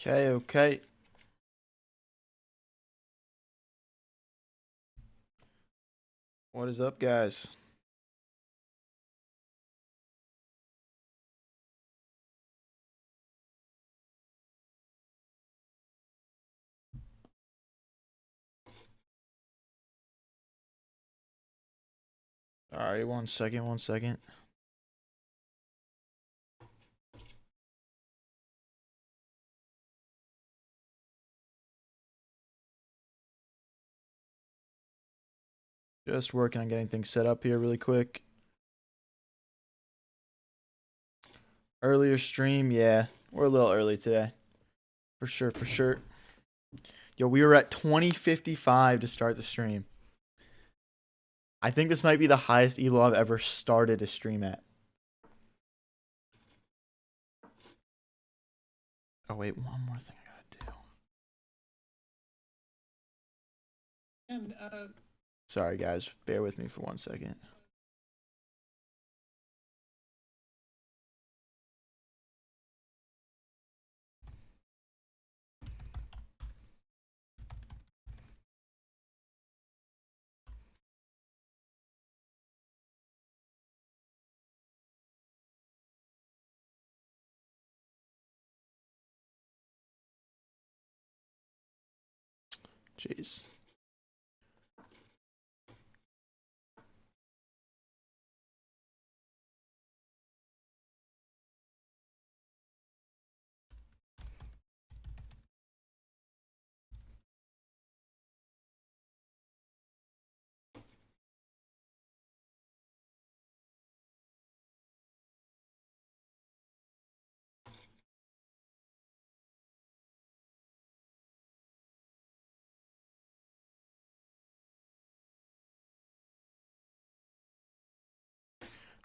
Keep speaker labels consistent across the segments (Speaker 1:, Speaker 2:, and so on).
Speaker 1: Okay, okay. What is up, guys? All right, one second, one second. Just working on getting things set up here really quick. Earlier stream, yeah. We're a little early today. For sure, for sure. Yo, we were at 20:55 to start the stream. I think this might be the highest elo I've ever started a stream at. Oh, wait, one more thing I gotta do.
Speaker 2: And
Speaker 1: Sorry, guys. Bear with me for 1 second. Jeez.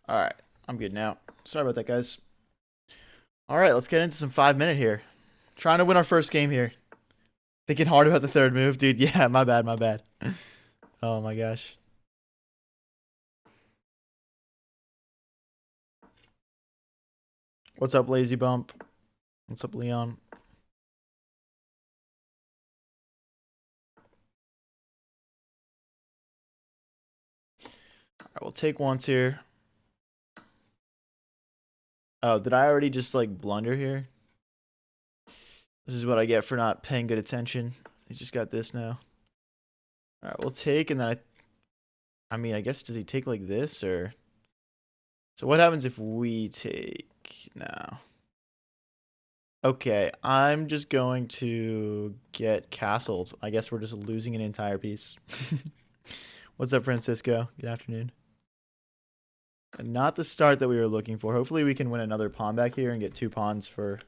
Speaker 1: All right, I'm good now. Sorry about that, guys. All right, let's get into some 5-minute here. Trying to win our first game here. Thinking hard about the third move, dude. Yeah, my bad, my bad. Oh my gosh. What's up, Lazy Bump? What's up, Leon? I will take once here. Oh, did I already just like blunder here? This is what I get for not paying good attention. He's just got this now. All right, we'll take, and then I mean, I guess does he take like this or? So what happens if we take now? Okay, I'm just going to get castled. I guess we're just losing an entire piece. What's up, Francisco? Good afternoon. And not the start that we were looking for. Hopefully we can win another pawn back here and get 2 pawns for...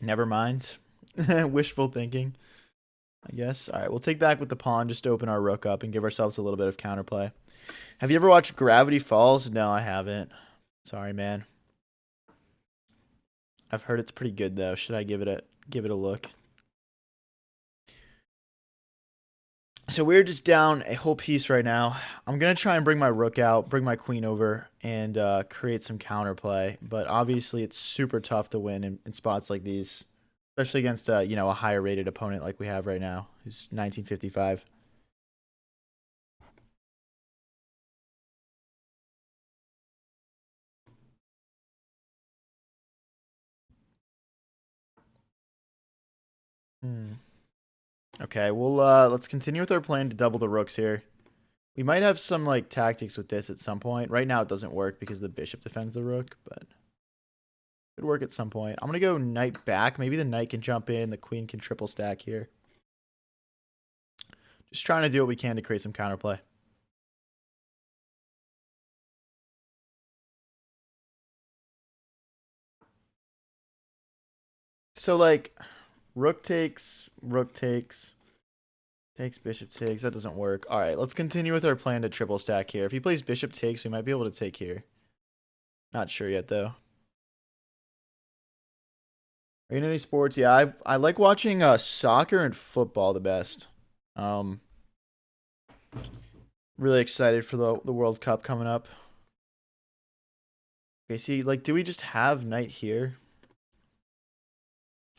Speaker 1: Never mind. Wishful thinking, I guess. All right, we'll take back with the pawn just to open our rook up and give ourselves a little bit of counterplay. Have you ever watched Gravity Falls? No, I haven't. Sorry, man. I've heard it's pretty good though. Should I give it a look? So we're just down a whole piece right now. I'm going to try and bring my rook out, bring my queen over, and create some counterplay. But obviously it's super tough to win in spots like these, especially against you know, a higher rated opponent like we have right now, who's 1955. Okay, well, let's continue with our plan to double the rooks here. We might have some like tactics with this at some point. Right now it doesn't work because the bishop defends the rook, but it could work at some point. I'm gonna go knight back. Maybe the knight can jump in, the queen can triple stack here. Just trying to do what we can to create some counterplay. So like rook takes, takes, bishop takes. That doesn't work. All right, let's continue with our plan to triple stack here. If he plays bishop takes, we might be able to take here. Not sure yet though. Are you in any sports? Yeah, I like watching soccer and football the best. Um, really excited for the World Cup coming up. Okay, see, like, do we just have knight here?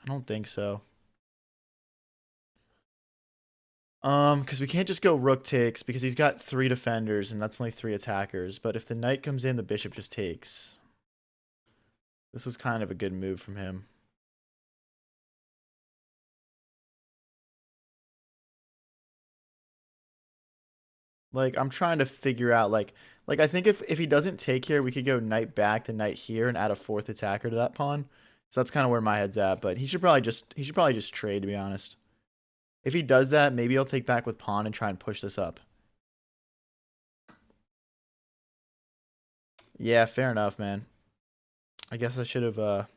Speaker 1: I don't think so. Because we can't just go rook takes because he's got 3 defenders and that's only 3 attackers. But if the knight comes in, the bishop just takes. This was kind of a good move from him. Like, I'm trying to figure out, like I think if he doesn't take here, we could go knight back to knight here and add a 4th attacker to that pawn. So that's kind of where my head's at. But he should probably just trade, to be honest. If he does that, maybe I'll take back with pawn and try and push this up. Yeah, fair enough, man. I guess I should have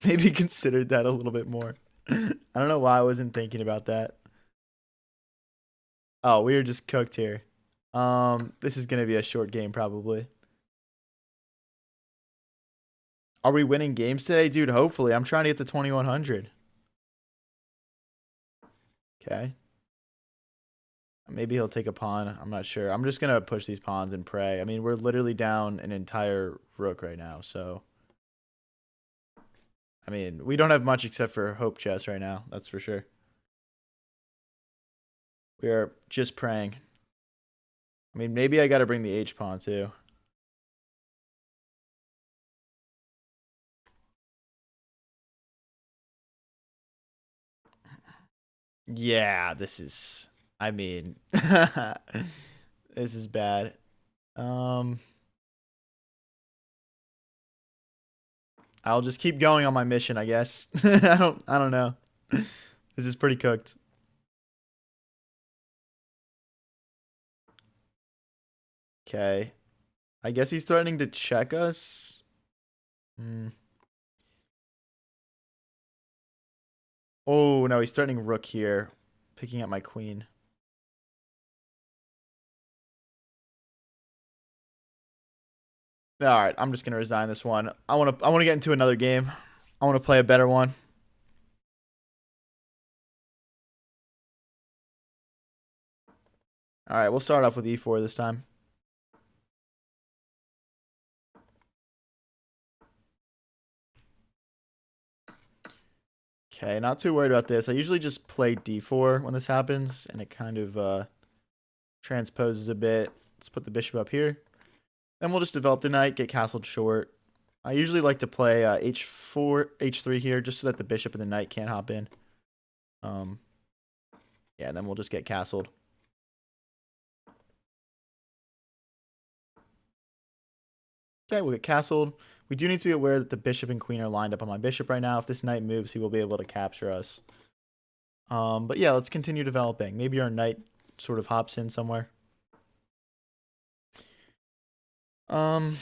Speaker 1: maybe considered that a little bit more. I don't know why I wasn't thinking about that. Oh, we were just cooked here. This is gonna be a short game probably. Are we winning games today, dude? Hopefully. I'm trying to get to 2100. Okay. Maybe he'll take a pawn. I'm not sure. I'm just gonna push these pawns and pray. I mean, we're literally down an entire rook right now, so I mean, we don't have much except for hope chess right now. That's for sure. We are just praying. I mean, maybe I got to bring the H pawn too. Yeah, this is. I mean, this is bad. I'll just keep going on my mission, I guess. I don't know. This is pretty cooked. Okay. I guess he's threatening to check us. Hmm. Oh, no, he's threatening rook here, picking up my queen. All right, I'm just going to resign this one. I want to get into another game. I want to play a better one. All right, we'll start off with e4 this time. Okay, not too worried about this. I usually just play d4 when this happens, and it kind of transposes a bit. Let's put the bishop up here. Then we'll just develop the knight, get castled short. I usually like to play h4, h3 here, just so that the bishop and the knight can't hop in. Yeah, and then we'll just get castled. Okay, we'll get castled. We do need to be aware that the bishop and queen are lined up on my bishop right now. If this knight moves, he will be able to capture us. But yeah, let's continue developing. Maybe our knight sort of hops in somewhere. Okay,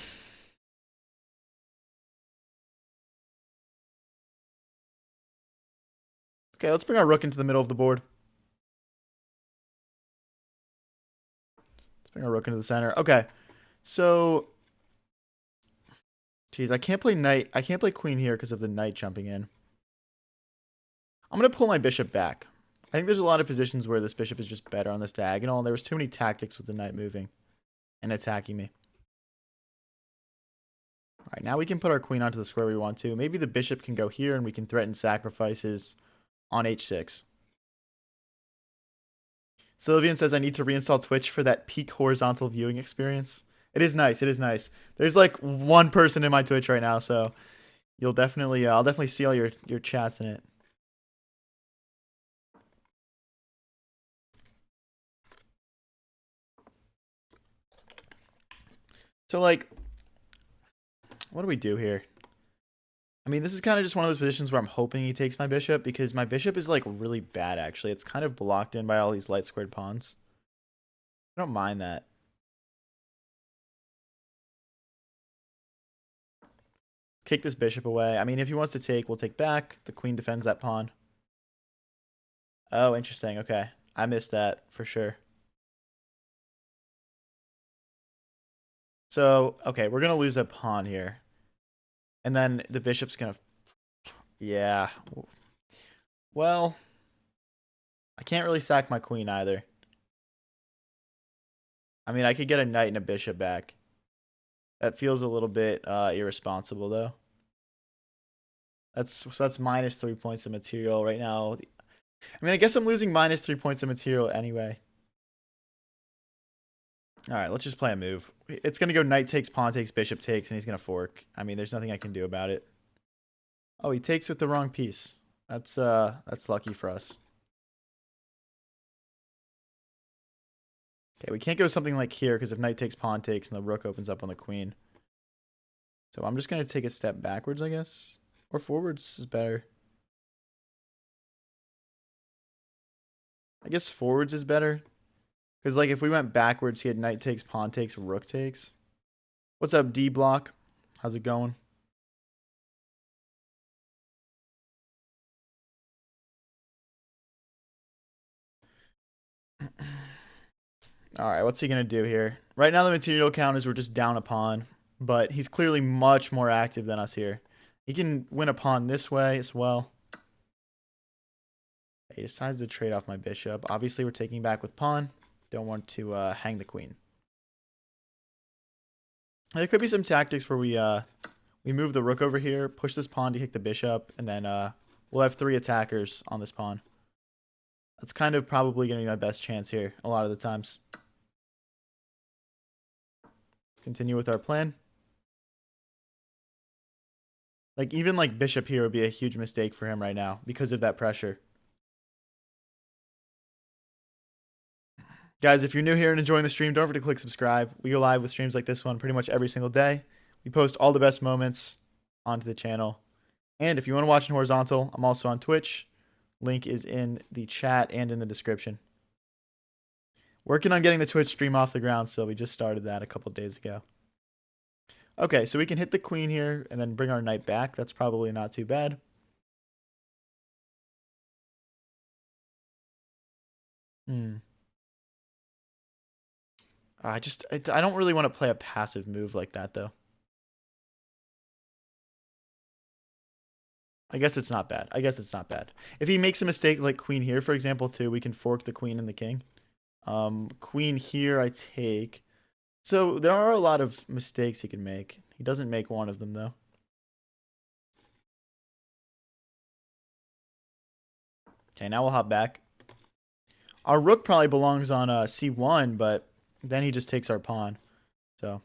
Speaker 1: let's bring our rook into the middle of the board. Let's bring our rook into the center. Okay, so... Jeez, I can't play knight. I can't play queen here because of the knight jumping in. I'm going to pull my bishop back. I think there's a lot of positions where this bishop is just better on this diagonal, and there was too many tactics with the knight moving and attacking me. All right, now we can put our queen onto the square we want to. Maybe the bishop can go here, and we can threaten sacrifices on h6. Sylvian says, I need to reinstall Twitch for that peak horizontal viewing experience. It is nice. It is nice. There's like one person in my Twitch right now, so you'll definitely, I'll definitely see all your chats in it. So like, what do we do here? I mean, this is kind of just one of those positions where I'm hoping he takes my bishop because my bishop is like really bad, actually. It's kind of blocked in by all these light squared pawns. I don't mind that. Kick this bishop away. I mean, if he wants to take, we'll take back. The queen defends that pawn. Oh, interesting. Okay. I missed that for sure. So, okay, we're going to lose a pawn here. And then the bishop's going to... Yeah. Well, I can't really sack my queen either. I mean, I could get a knight and a bishop back. That feels a little bit irresponsible, though. That's minus 3 points of material right now. I mean, I guess I'm losing minus 3 points of material anyway. All right, let's just play a move. It's going to go knight takes, pawn takes, bishop takes, and he's going to fork. I mean, there's nothing I can do about it. Oh, he takes with the wrong piece. That's lucky for us. Okay, we can't go something like here because if knight takes, pawn takes, and the rook opens up on the queen. So I'm just going to take a step backwards, I guess. Or forwards is better. I guess forwards is better. Because, like, if we went backwards, he had knight takes, pawn takes, rook takes. What's up, D Block? How's it going? All right, what's he going to do here? Right now, the material count is we're just down a pawn. But he's clearly much more active than us here. He can win a pawn this way as well. He decides to trade off my bishop. Obviously, we're taking back with pawn. Don't want to hang the queen. There could be some tactics where we move the rook over here, push this pawn to kick the bishop, and then we'll have 3 attackers on this pawn. That's kind of probably going to be my best chance here a lot of the times. Continue with our plan. Like, even like bishop here would be a huge mistake for him right now because of that pressure. Guys, if you're new here and enjoying the stream, don't forget to click subscribe. We go live with streams like this one pretty much every single day. We post all the best moments onto the channel. And if you want to watch in horizontal, I'm also on Twitch. Link is in the chat and in the description. Working on getting the Twitch stream off the ground still. We just started that a couple days ago. Okay, so we can hit the queen here and then bring our knight back. That's probably not too bad. I don't really want to play a passive move like that, though. I guess it's not bad. If he makes a mistake like queen here, for example, too, we can fork the queen and the king. Queen here, I take. So there are a lot of mistakes he can make. He doesn't make one of them, though. Okay, now we'll hop back. Our rook probably belongs on c1, but then he just takes our pawn. So.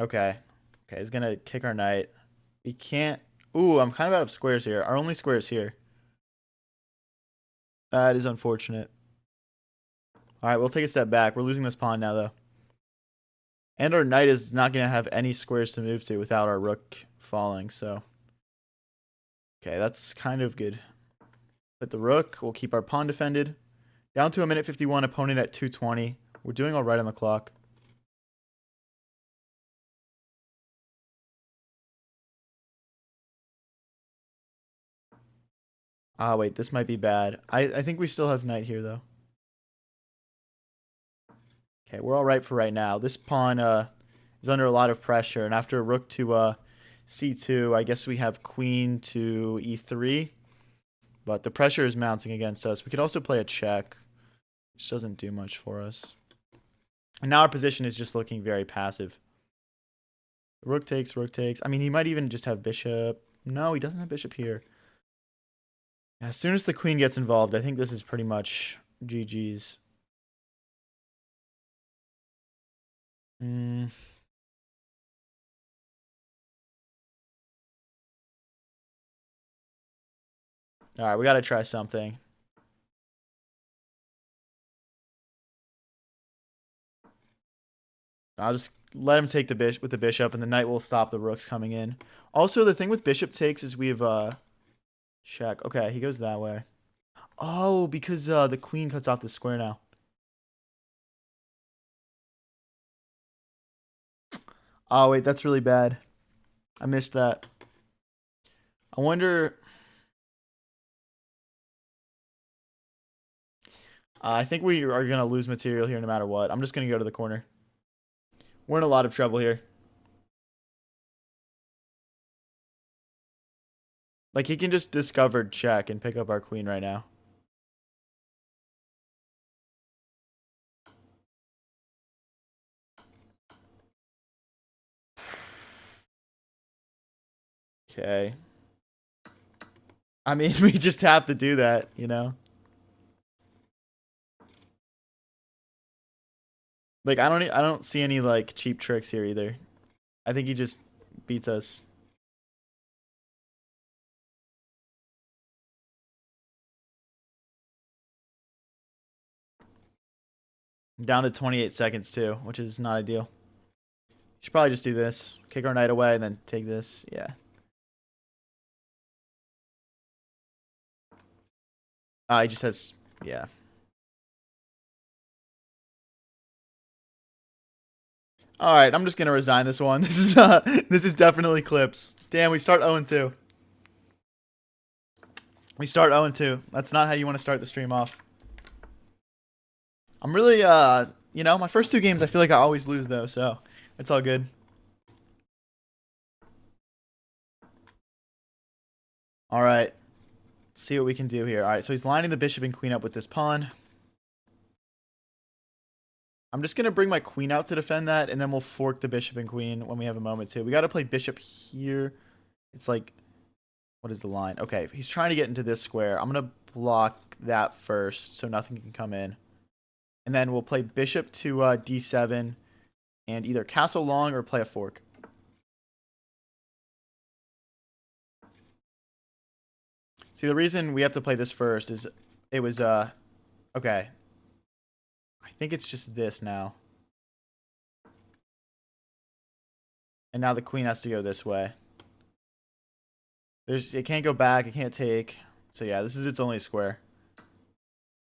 Speaker 1: Okay. Okay, he's going to kick our knight. We can't. Ooh, I'm kind of out of squares here. Our only square is here. That is unfortunate. All right, we'll take a step back. We're losing this pawn now, though. And our knight is not going to have any squares to move to without our rook falling, so. Okay, that's kind of good. Put the rook. We'll keep our pawn defended. Down to a minute 51, opponent at 220. We're doing all right on the clock. Ah, wait, this might be bad. I think we still have knight here, though. Okay, we're all right for right now. This pawn is under a lot of pressure, and after a rook to c2, I guess we have queen to e3. But the pressure is mounting against us. We could also play a check, which doesn't do much for us. And now our position is just looking very passive. Rook takes, rook takes. I mean, he might even just have bishop. No, he doesn't have bishop here. As soon as the queen gets involved, I think this is pretty much GG's. All right, we got to try something. I'll just let him take the bishop with the bishop, and the knight will stop the rooks coming in. Also, the thing with bishop takes is we have check. Okay, he goes that way. Oh, because the queen cuts off the square now. Oh, wait, that's really bad. I missed that. I wonder. I think we are going to lose material here no matter what. I'm just going to go to the corner. We're in a lot of trouble here. Like, he can just discover check and pick up our queen right now. Okay. I mean, we just have to do that, you know? Like, I don't see any, like, cheap tricks here either. I think he just beats us. Down to 28 seconds, too, which is not ideal. Should probably just do this. Kick our knight away and then take this. Yeah. He just has... Yeah. All right, I'm just gonna resign this one. This is definitely clips. Damn, we start 0-2. We start 0-2. That's not how you want to start the stream off. I'm really you know, my first two games I feel like I always lose though, so it's all good. All right. Let's see what we can do here. All right, so he's lining the bishop and queen up with this pawn. I'm just going to bring my queen out to defend that, and then we'll fork the bishop and queen when we have a moment to. We got to play bishop here. It's like, what is the line? Okay, he's trying to get into this square. I'm going to block that first so nothing can come in. And then we'll play bishop to d7 and either castle long or play a fork. See, the reason we have to play this first is it was, okay. I think it's just this now. And now the queen has to go this way. It can't go back, it can't take. So yeah, this is its only square.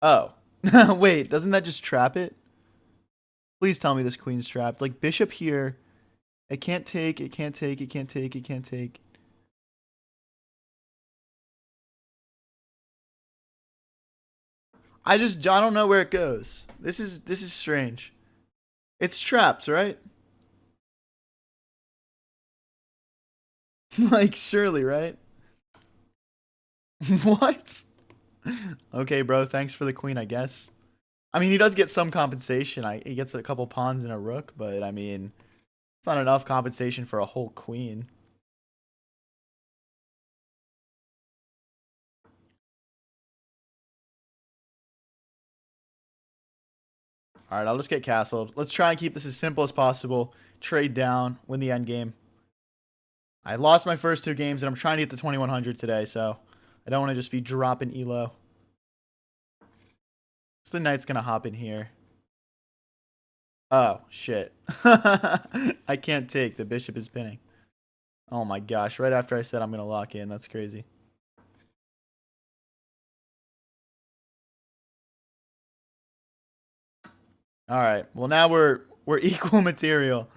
Speaker 1: Oh. Wait, doesn't that just trap it? Please tell me this queen's trapped. Like, bishop here. It can't take, it can't take, it can't take, it can't take. I don't know where it goes. This is strange. It's trapped, right? Like, surely, right? What? Okay, bro, thanks for the queen, I guess. I mean, he does get some compensation. He gets a couple pawns and a rook, but I mean, it's not enough compensation for a whole queen. All right, I'll just get castled. Let's try and keep this as simple as possible. Trade down, win the end game. I lost my first two games, and I'm trying to get to 2100 today, so I don't want to just be dropping elo. So the knight's going to hop in here. Oh, shit. I can't take. The bishop is pinning. Oh my gosh. Right after I said I'm going to lock in. That's crazy. All right. Well, now we're equal material.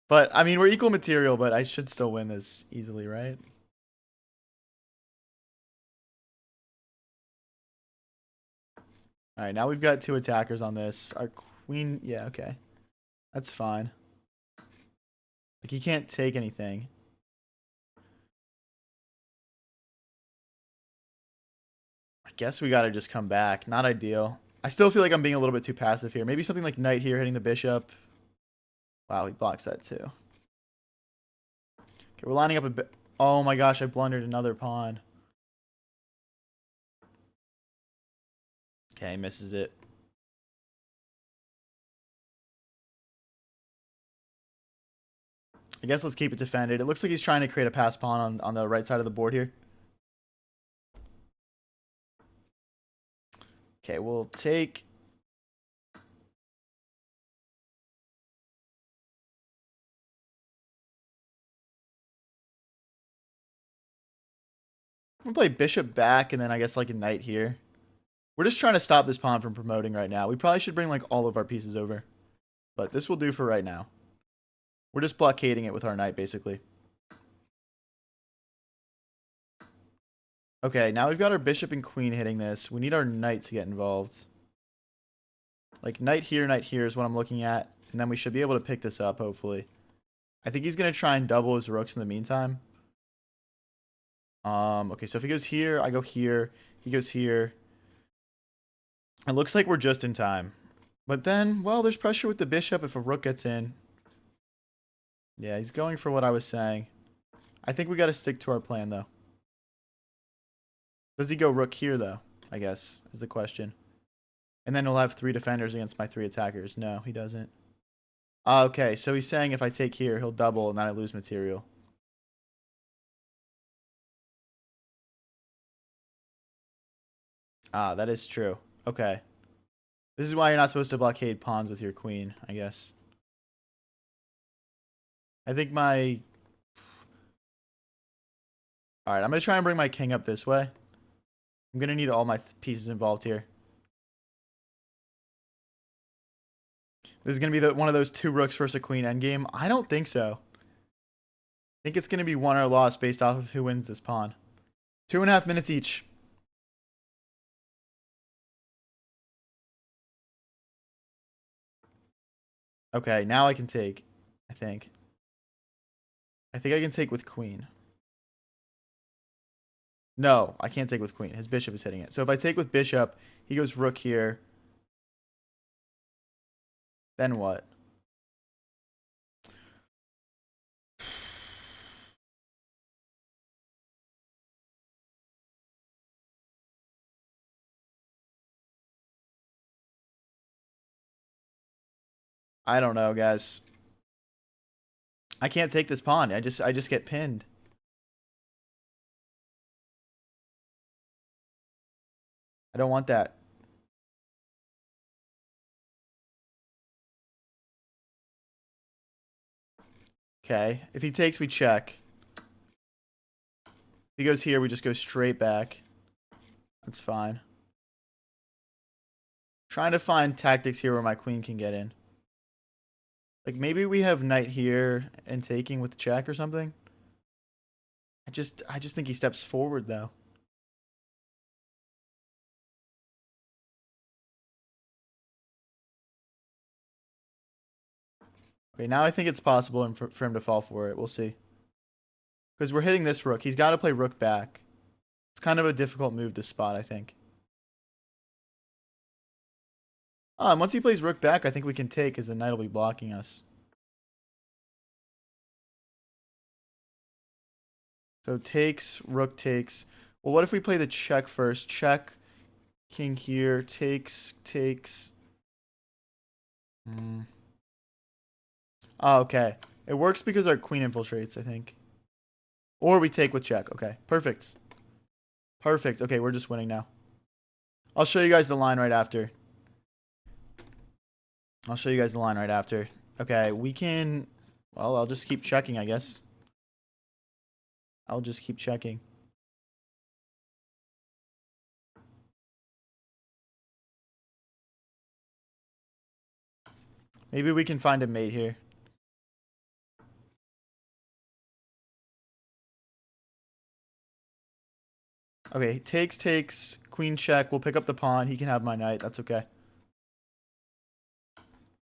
Speaker 1: But, I mean, we're equal material, but I should still win this easily, right? All right. Now we've got two attackers on this. Our queen. Yeah, okay. That's fine. Like, he can't take anything. I guess we got to just come back. Not ideal. I still feel like I'm being a little bit too passive here. Maybe something like knight here hitting the bishop. Wow, he blocks that too. Okay, we're lining up a bit. Oh my gosh, I blundered another pawn. Okay, misses it. I guess let's keep it defended. It looks like he's trying to create a pass pawn on the right side of the board here. Okay, we'll take... I'm going to play bishop back and then I guess like a knight here. We're just trying to stop this pawn from promoting right now. We probably should bring like all of our pieces over. But this will do for right now. We're just blockading it with our knight basically. Okay, now we've got our bishop and queen hitting this. We need our knight to get involved. Like knight here is what I'm looking at. And then we should be able to pick this up, hopefully. I think he's going to try and double his rooks in the meantime. Okay, so if he goes here, I go here. He goes here. It looks like we're just in time. But then, well, there's pressure with the bishop if a rook gets in. Yeah, he's going for what I was saying. I think we got to stick to our plan, though. Does he go rook here, though? I guess, is the question. And then he'll have 3 defenders against my 3 attackers. No, he doesn't. Okay, so he's saying if I take here, he'll double, and then I lose material. Ah, that is true. Okay. This is why you're not supposed to blockade pawns with your queen, I guess. I think my... Alright, I'm going to try and bring my king up this way. I'm going to need all my pieces involved here. This is going to be one of those 2 rooks versus a queen endgame. I don't think so. I think it's going to be won or lost based off of who wins this pawn. 2.5 minutes each. Okay, now I can take, I think. I think I can take with queen. No, I can't take with queen. His bishop is hitting it. So if I take with bishop, he goes rook here. Then what? I don't know, guys. I can't take this pawn. I just get pinned. I don't want that. Okay. If he takes, we check. If he goes here, we just go straight back. That's fine. Trying to find tactics here where my queen can get in. Like, maybe we have knight here and taking with check or something. I just think he steps forward, though. Okay, now I think it's possible for him to fall for it. We'll see. Because we're hitting this rook. He's got to play rook back. It's kind of a difficult move to spot, I think. And once he plays rook back, I think we can take because the knight will be blocking us. So takes, rook takes. Well, what if we play the check first? Check, king here, takes. Oh, okay. It works because our queen infiltrates, I think. Or we take with check. Okay, perfect. Perfect. Okay, we're just winning now. I'll show you guys the line right after. Okay, we can... Well, I'll just keep checking, I guess. I'll just keep checking. Maybe we can find a mate here. Okay, takes, queen check. We'll pick up the pawn. He can have my knight. That's okay.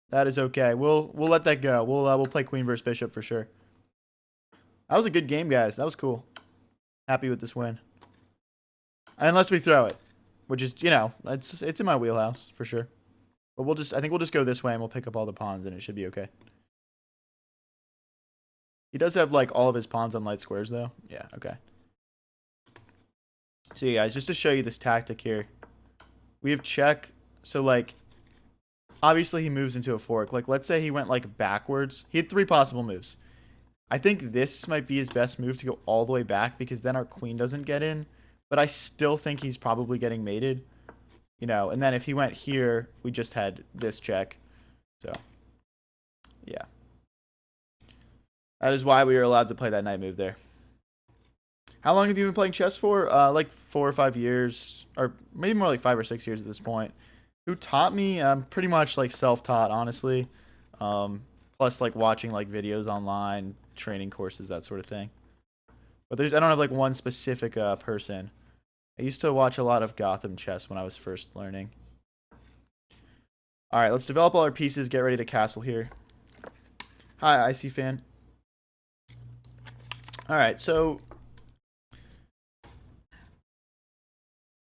Speaker 1: That is okay. We'll let that go. We'll play queen versus bishop for sure. That was a good game, guys. That was cool. Happy with this win. Unless we throw it, which is, you know, it's in my wheelhouse for sure. But I think we'll just go this way and we'll pick up all the pawns and it should be okay. He does have like all of his pawns on light squares though. Yeah, okay. So yeah, guys, just to show you this tactic here. We have check. So like, obviously he moves into a fork. Like, let's say he went like backwards. He had 3 possible moves. I think this might be his best move to go all the way back because then our queen doesn't get in. But I still think he's probably getting mated. You know, and then if he went here, we just had this check. So, yeah. That is why we were allowed to play that knight move there. How long have you been playing chess for? Like 4 or 5 years. Or maybe more like 5 or 6 years at this point. Who taught me? Pretty much like self-taught, honestly. Plus like watching like videos online, training courses, that sort of thing. But I don't have like one specific person. I used to watch a lot of Gotham chess when I was first learning. Alright, let's develop all our pieces, get ready to castle here. Hi, IC fan. Alright, so...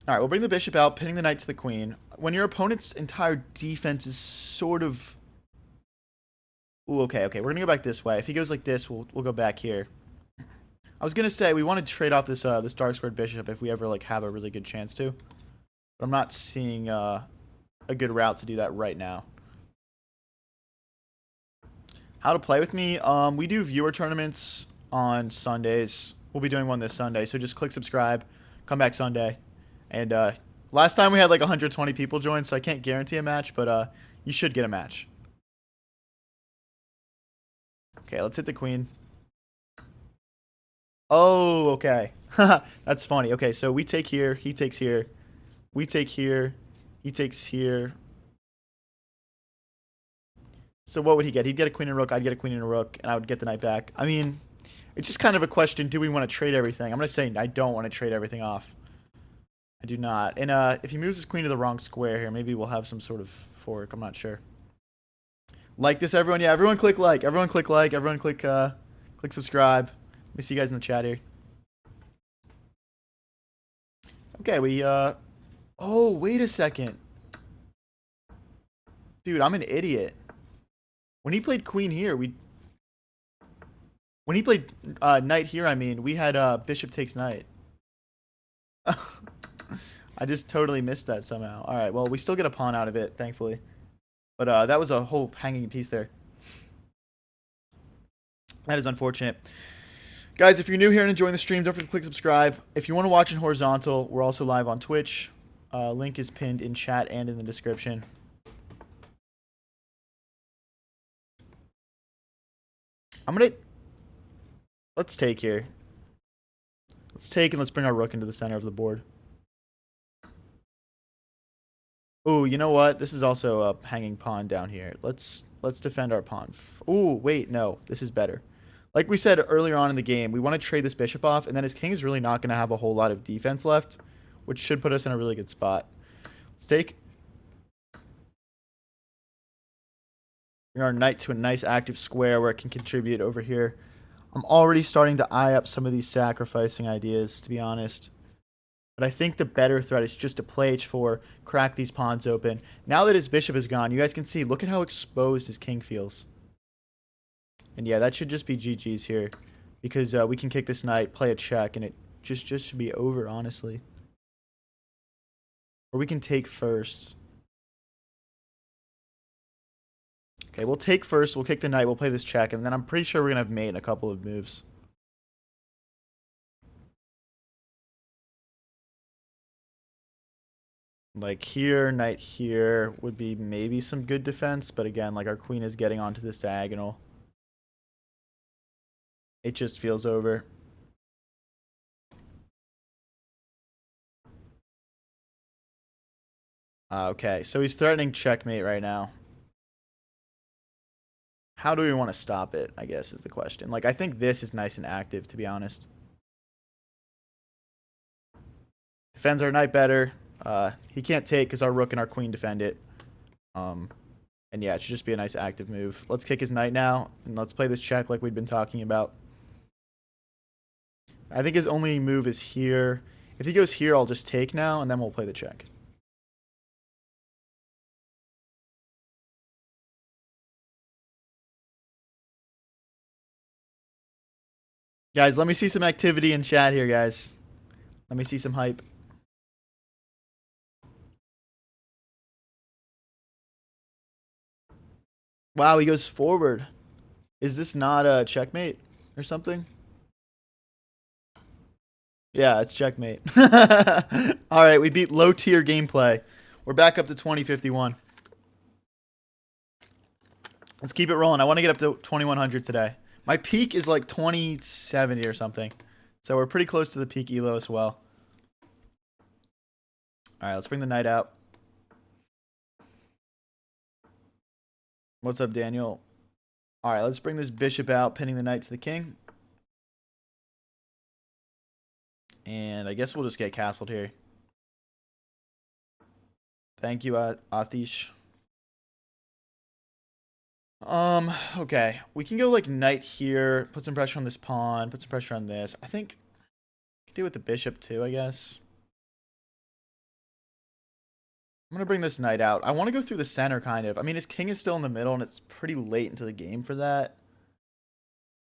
Speaker 1: Alright, we'll bring the bishop out, pinning the knight to the queen. When your opponent's entire defense is sort of... Ooh, okay. We're gonna go back this way. If he goes like this, we'll go back here. I was gonna say we want to trade off this this dark squared bishop if we ever like have a really good chance to, but I'm not seeing a good route to do that right now. How to play with me? We do viewer tournaments on Sundays. We'll be doing one this Sunday, so just click subscribe, come back Sunday, and last time we had like 120 people join, so I can't guarantee a match, but you should get a match. Okay, let's hit the queen. Oh, okay. That's funny. Okay, so we take here, he takes here, we take here, he takes here. So what would he get? He'd get a queen and rook, I'd get a queen and a rook, and I would get the knight back. I mean, it's just kind of a question, do we want to trade everything? I'm going to say I don't want to trade everything off. I do not. And if he moves his queen to the wrong square here, maybe we'll have some sort of fork. I'm not sure. Like this, everyone. Yeah, everyone click like. Everyone click like. Everyone click click subscribe. Let me see you guys in the chat here. Okay, we oh, wait a second. Dude, I'm an idiot. When he played queen here, when he played knight here, I mean, we had bishop takes knight. I just totally missed that somehow. All right, well, we still get a pawn out of it, thankfully. But that was a whole hanging piece there. That is unfortunate. Guys, if you're new here and enjoying the stream, don't forget to click subscribe. If you want to watch in horizontal, we're also live on Twitch. Link is pinned in chat and in the description. Let's take here. Let's take and let's bring our rook into the center of the board. Oh, you know what? This is also a hanging pawn down here. Let's defend our pawn. Oh, wait, no. This is better. Like we said earlier on in the game, we want to trade this bishop off, and then his king is really not going to have a whole lot of defense left, which should put us in a really good spot. Let's take. Bring our knight to a nice active square where it can contribute over here. I'm already starting to eye up some of these sacrificing ideas, to be honest. But I think the better threat is just to play h4, crack these pawns open. Now that his bishop is gone, you guys can see, look at how exposed his king feels. And yeah, that should just be GG's here. Because we can kick this knight, play a check, and it just should be over, honestly. Or we can take first. Okay, we'll take first, we'll kick the knight, we'll play this check, and then I'm pretty sure we're going to have mate in a couple of moves. Like here, knight here would be maybe some good defense, but again, like our queen is getting onto this diagonal. It just feels over. Okay, so he's threatening checkmate right now. How do we want to stop it, I guess, is the question. Like, I think this is nice and active, to be honest. Defends our knight better. He can't take because our rook and our queen defend it. And yeah, it should just be a nice active move. Let's kick his knight now, and let's play this check like we've been talking about. I think his only move is here. If he goes here, I'll just take now, and then we'll play the check. Guys, let me see some activity in chat here, guys. Let me see some hype. Wow, he goes forward. Is this not a checkmate or something? Yeah, it's checkmate. All right, we beat low tier gameplay. We're back up to 2051. Let's keep it rolling. I want to get up to 2100 today. My peak is like 2070 or something. So we're pretty close to the peak elo as well. All right, let's bring the knight out. What's up, Daniel? All right, let's bring this bishop out, pinning the knight to the king. And I guess we'll just get castled here. Thank you, Athish. Okay. We can go like knight here, put some pressure on this pawn, put some pressure on this. I think we can do it with the bishop too, I guess. I'm going to bring this knight out. I want to go through the center, kind of. I mean, his king is still in the middle, and it's pretty late into the game for that,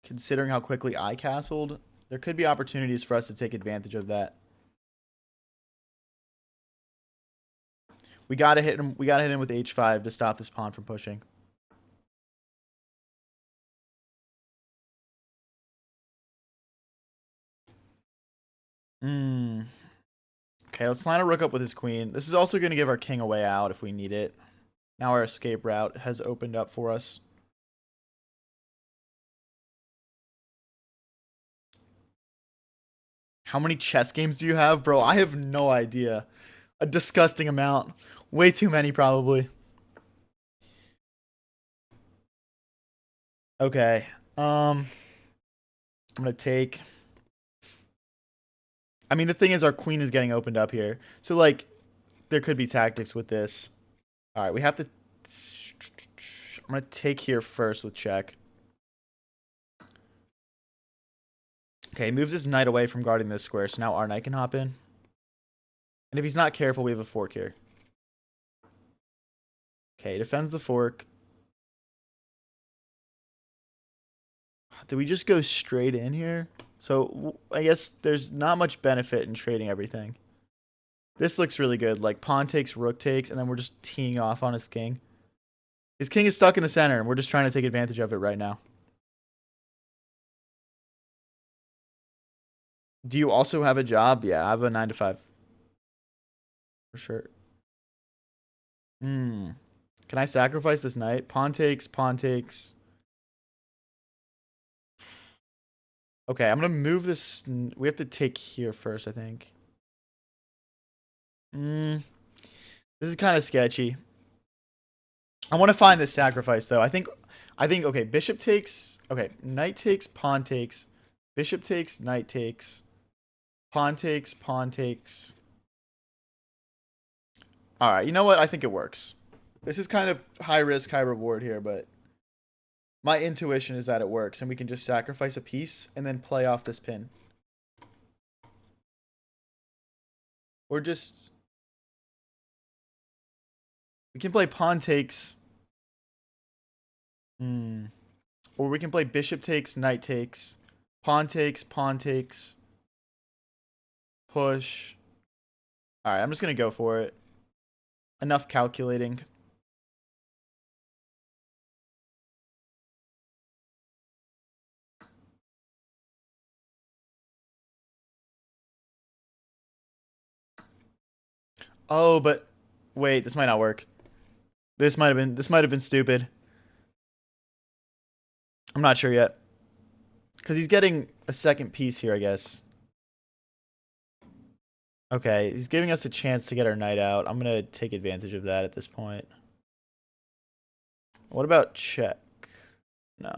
Speaker 1: considering how quickly I castled. There could be opportunities for us to take advantage of that. We gotta hit him. We gotta hit him with h5 to stop this pawn from pushing. Hmm. Okay, let's line a rook up with his queen. This is also going to give our king a way out if we need it. Now our escape route has opened up for us. How many chess games do you have? Bro, I have no idea. A disgusting amount. Way too many, probably. Okay. I'm going to take... I mean, the thing is our queen is getting opened up here. So, like, there could be tactics with this. All right, we have to... I'm going to take here first with check. Okay, he moves his knight away from guarding this square, so now our knight can hop in. And if he's not careful, we have a fork here. Okay, he defends the fork. Do we just go straight in here? So, I guess there's not much benefit in trading everything. This looks really good. Like, pawn takes, rook takes, and then we're just teeing off on his king. His king is stuck in the center, and we're just trying to take advantage of it right now. Do you also have a job? Yeah, I have a 9 to 5. For sure. Can I sacrifice this knight? Pawn takes, pawn takes. Okay, I'm going to move this. We have to take here first, I think. This is kind of sketchy. I want to find this sacrifice, though. I think, okay, bishop takes. Okay, knight takes, pawn takes. Bishop takes, knight takes. Pawn takes, pawn takes. All right, you know what? I think it works. This is kind of high risk, high reward here, but my intuition is that it works, and we can just sacrifice a piece and then play off this pin. Or just... We can play pawn takes. Or we can play bishop takes, knight takes. Pawn takes, pawn takes. Push. Alright, I'm just going to go for it. Enough calculating. Oh, but wait, this might not work. This might have been stupid. I'm not sure yet. Cuz he's getting a second piece here, I guess. Okay, he's giving us a chance to get our knight out. I'm going to take advantage of that at this point. What about check? No.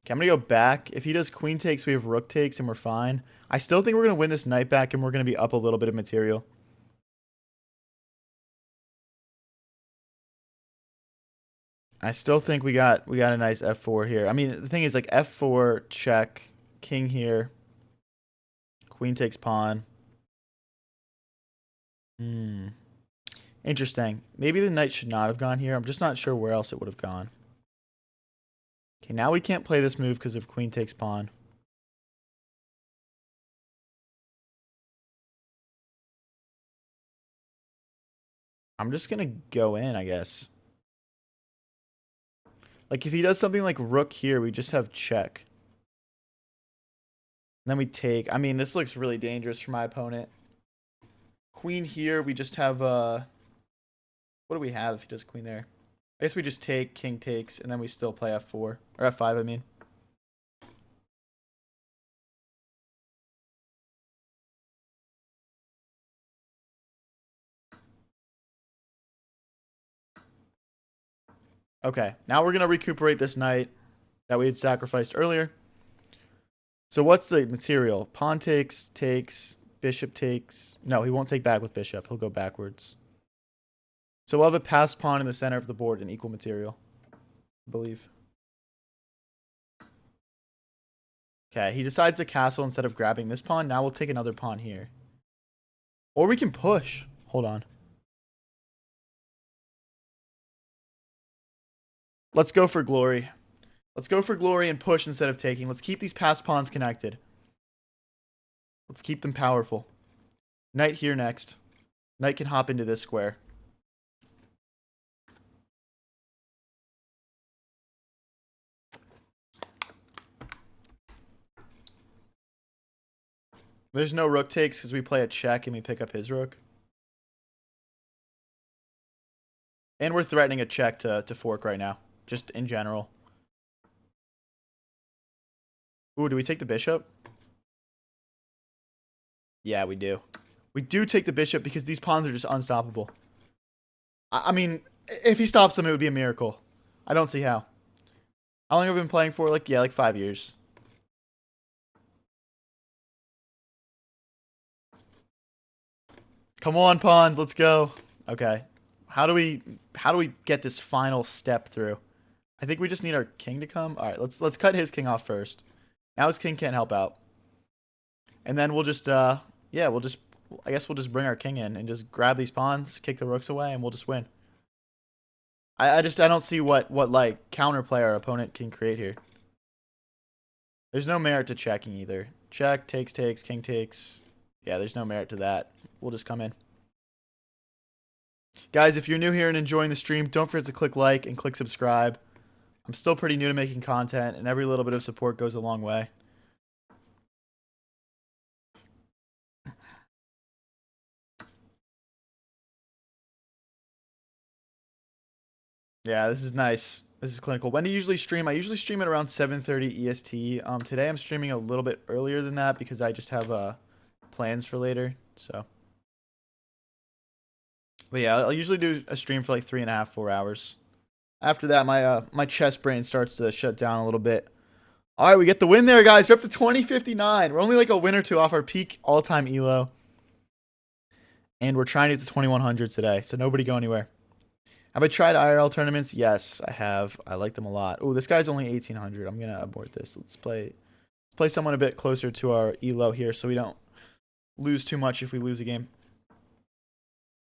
Speaker 1: Okay, I'm going to go back. If he does queen takes, we have rook takes, and we're fine. I still think we're going to win this knight back, and we're going to be up a little bit of material. I still think we got a nice f4 here. I mean, the thing is, like, f4, check, king here. Queen takes pawn. Interesting. Maybe the knight should not have gone here. I'm just not sure where else it would have gone. Okay, now we can't play this move because of queen takes pawn. I'm just going to go in, I guess. Like, if he does something like rook here, we just have check. And then we take. I mean, this looks really dangerous for my opponent. Queen here, we just have... what do we have if he does queen there? I guess we just take, king takes, and then we still play f4. Or f5, I mean. Okay, now we're going to recuperate this knight that we had sacrificed earlier. So what's the material? Pawn takes, takes, bishop takes. No, he won't take back with bishop. He'll go backwards. So we'll have a passed pawn in the center of the board in equal material, I believe. Okay, he decides to castle instead of grabbing this pawn. Now we'll take another pawn here. Or we can push. Hold on. Let's go for glory. Let's go for glory and push instead of taking. Let's keep these passed pawns connected. Let's keep them powerful. Knight here next. Knight can hop into this square. There's no rook takes because we play a check and we pick up his rook. And we're threatening a check to fork right now. Just in general. Ooh, do we take the bishop? Yeah, we do. We do take the bishop because these pawns are just unstoppable. I mean, if he stops them, it would be a miracle. I don't see how. How long have I been playing for? Like 5 years. Come on, pawns, let's go. Okay. How do we get this final step through? I think we just need our king to come. All right, let's cut his king off first. Now his king can't help out. And then we'll just yeah, I guess we'll just bring our king in and just grab these pawns, kick the rooks away, and we'll just win. I don't see what like counterplay our opponent can create here. There's no merit to checking either. Check, takes, king takes. Yeah, there's no merit to that. We'll just come in. Guys, if you're new here and enjoying the stream, don't forget to click like and click subscribe. I'm still pretty new to making content, and every little bit of support goes a long way. Yeah, this is nice. This is clinical. When do you usually stream? I usually stream at around 7:30 EST. Today I'm streaming a little bit earlier than that because I just have plans for later. So, but yeah, I'll usually do a stream for like 3.5, 4 hours. After that, my chest brain starts to shut down a little bit. All right, we get the win there, guys. We're up to 2059. We're only like a win or two off our peak all-time elo, and we're trying to get to 2100 today. So nobody go anywhere. Have I tried IRL tournaments? Yes, I have. I like them a lot. Oh, this guy's only 1800. I'm gonna abort this. Let's play someone a bit closer to our elo here, so we don't lose too much if we lose a game.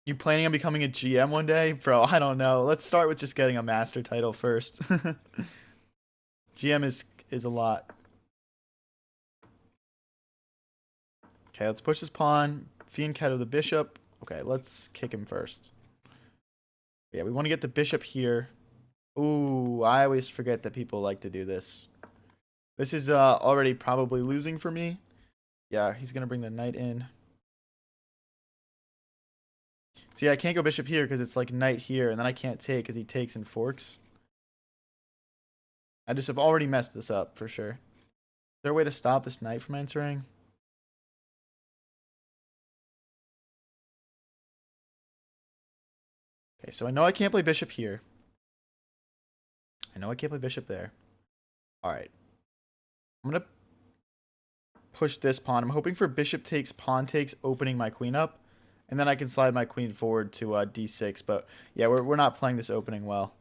Speaker 1: You planning on becoming a GM one day? Bro, I don't know. Let's start with just getting a master title first. GM is a lot. Okay, let's push this pawn. Fiend Cat of the bishop. Okay, let's kick him first. Yeah, we want to get the bishop here. Ooh, I always forget that people like to do this. This is already probably losing for me. Yeah, he's going to bring the knight in. See, I can't go bishop here because it's like knight here, and then I can't take because he takes and forks. I just have already messed this up for sure. Is there a way to stop this knight from entering? Okay, so I know I can't play bishop here. I know I can't play bishop there. All right. I'm going to push this pawn. I'm hoping for bishop takes, pawn takes, opening my queen up. And then I can slide my queen forward to d6. But yeah, we're not playing this opening well.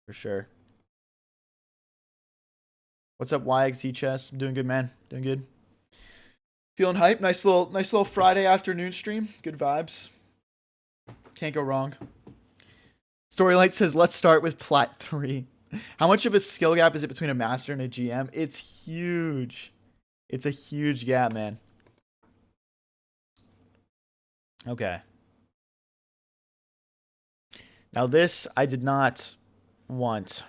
Speaker 1: For sure. What's up, YXZ Chess? I'm doing good, man. Doing good. Feeling hype. Nice little Friday afternoon stream. Good vibes. Can't go wrong. Storylight says, let's start with Plat 3. How much of a skill gap is it between a master and a GM? It's huge. It's a huge gap, man. Okay. Now this, I did not want.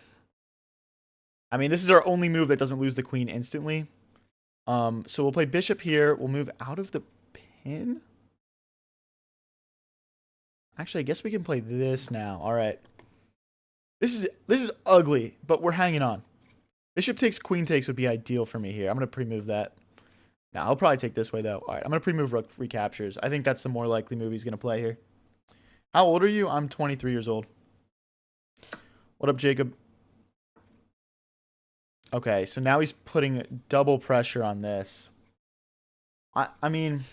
Speaker 1: I mean, this is our only move that doesn't lose the queen instantly. So we'll play bishop here. We'll move out of the pin. Actually, I guess we can play this now. All right. This is ugly, but we're hanging on. Bishop takes, queen takes would be ideal for me here. I'm going to pre-move that. Now, I'll probably take this way, though. All right, I'm going to pre-move rook recaptures. I think that's the more likely move he's going to play here. How old are you? I'm 23 years old. What up, Jacob? Okay, so now he's putting double pressure on this. I mean,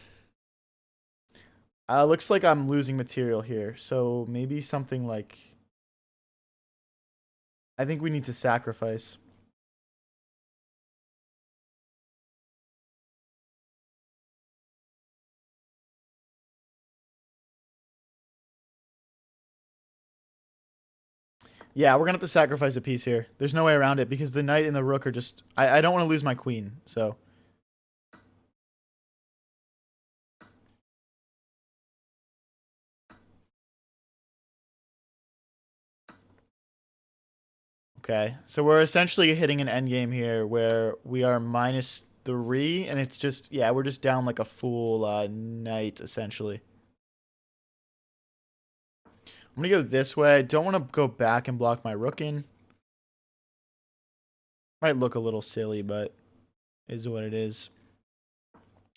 Speaker 1: looks like I'm losing material here. So maybe something like... I think we need to sacrifice. Yeah, we're gonna have to sacrifice a piece here. There's no way around it because the knight and the rook are just. I don't want to lose my queen, so. Okay, so we're essentially hitting an endgame here where we are -3, and it's just, yeah, we're just down like a full knight, essentially. I'm gonna go this way. I don't want to go back and block my rook in. Might look a little silly, but is what it is.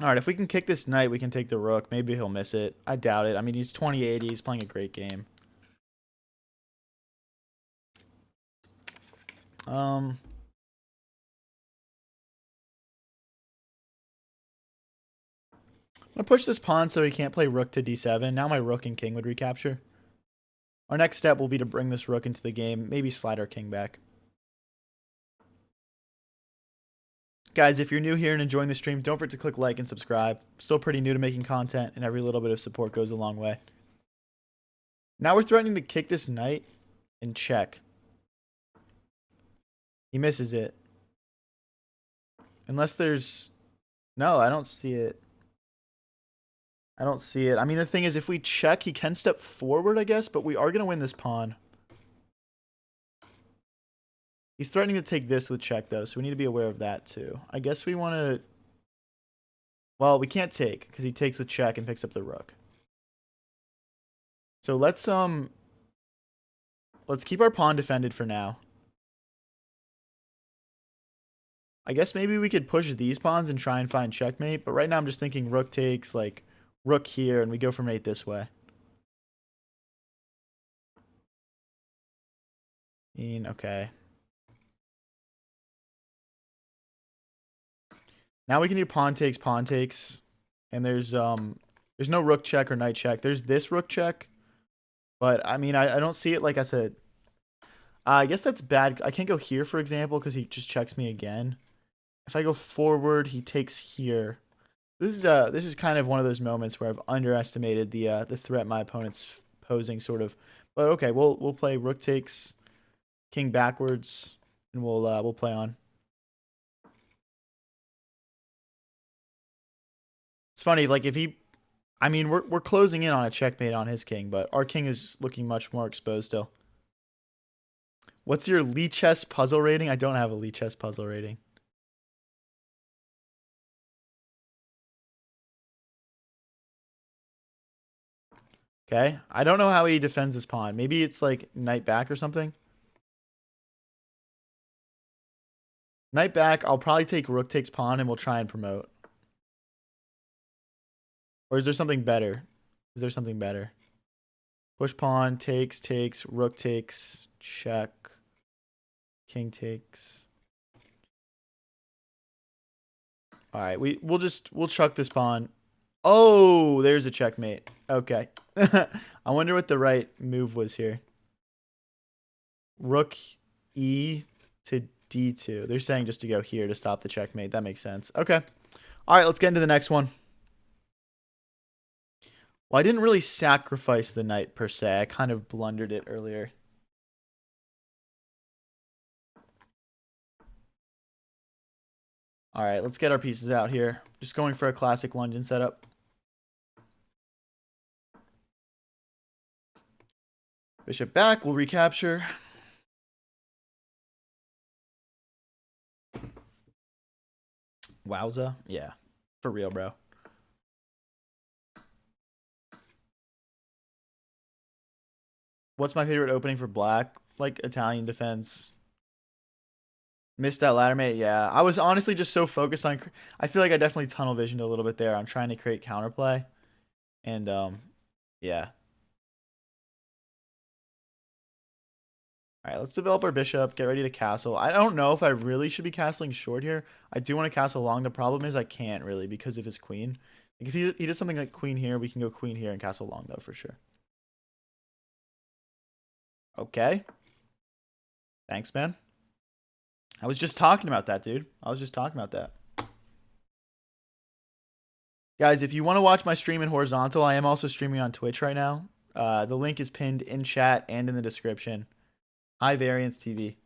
Speaker 1: All right, if we can kick this knight, we can take the rook. Maybe he'll miss it. I doubt it. I mean, he's 2080. He's playing a great game. I'm gonna push this pawn so he can't play rook to d7. Now my rook and king would recapture. Our next step will be to bring this rook into the game. Maybe slide our king back. Guys, if you're new here and enjoying the stream, don't forget to click like and subscribe. Still pretty new to making content, and every little bit of support goes a long way. Now we're threatening to kick this knight and check. He misses it. Unless there's... No, I don't see it. I don't see it. I mean, the thing is, if we check, he can step forward, I guess, but we are going to win this pawn. He's threatening to take this with check, though, so we need to be aware of that, too. I guess we want to... Well, we can't take, because he takes a check and picks up the rook. So let's keep our pawn defended for now. I guess maybe we could push these pawns and try and find checkmate, but right now I'm just thinking rook takes, like, rook here, and we go for mate this way. Okay. Now we can do pawn takes, and there's no rook check or knight check. There's this rook check, but I mean I don't see it. Like I said, I guess that's bad. I can't go here, for example, because he just checks me again. If I go forward, he takes here. This is kind of one of those moments where I've underestimated the threat my opponent's posing, sort of. But okay, we'll play rook takes, king backwards, and we'll play on. It's funny, like if he, I mean, we're closing in on a checkmate on his king, but our king is looking much more exposed still. What's your Lee chess puzzle rating? I don't have a Lee chess puzzle rating. Okay, I don't know how he defends this pawn. Maybe it's like knight back or something. Knight back, I'll probably take rook takes pawn and we'll try and promote. Or is there something better? Is there something better? Push pawn, takes, rook takes, check, king takes. All right, we'll chuck this pawn. Oh, there's a checkmate. Okay. I wonder what the right move was here. Rook E to D2. They're saying just to go here to stop the checkmate. That makes sense. Okay. All right, let's get into the next one. Well, I didn't really sacrifice the knight per se. I kind of blundered it earlier. All right, let's get our pieces out here. Just going for a classic London setup. Bishop back, we'll recapture. Wowza. Yeah, for real, bro. What's my favorite opening for black? Like Italian defense. Missed that ladder mate. Yeah, I was honestly just so focused on. I feel like I definitely tunnel visioned a little bit there. I'm trying to create counterplay, and yeah. All right, let's develop our bishop. Get ready to castle. I don't know if I really should be castling short here. I do want to castle long. The problem is I can't really because of his queen. Like if he does something like queen here, we can go queen here and castle long though for sure. Okay. Thanks, man. I was just talking about that, dude. I was just talking about that. Guys, if you want to watch my stream in horizontal, I am also streaming on Twitch right now. The link is pinned in chat and in the description. High Variance TV.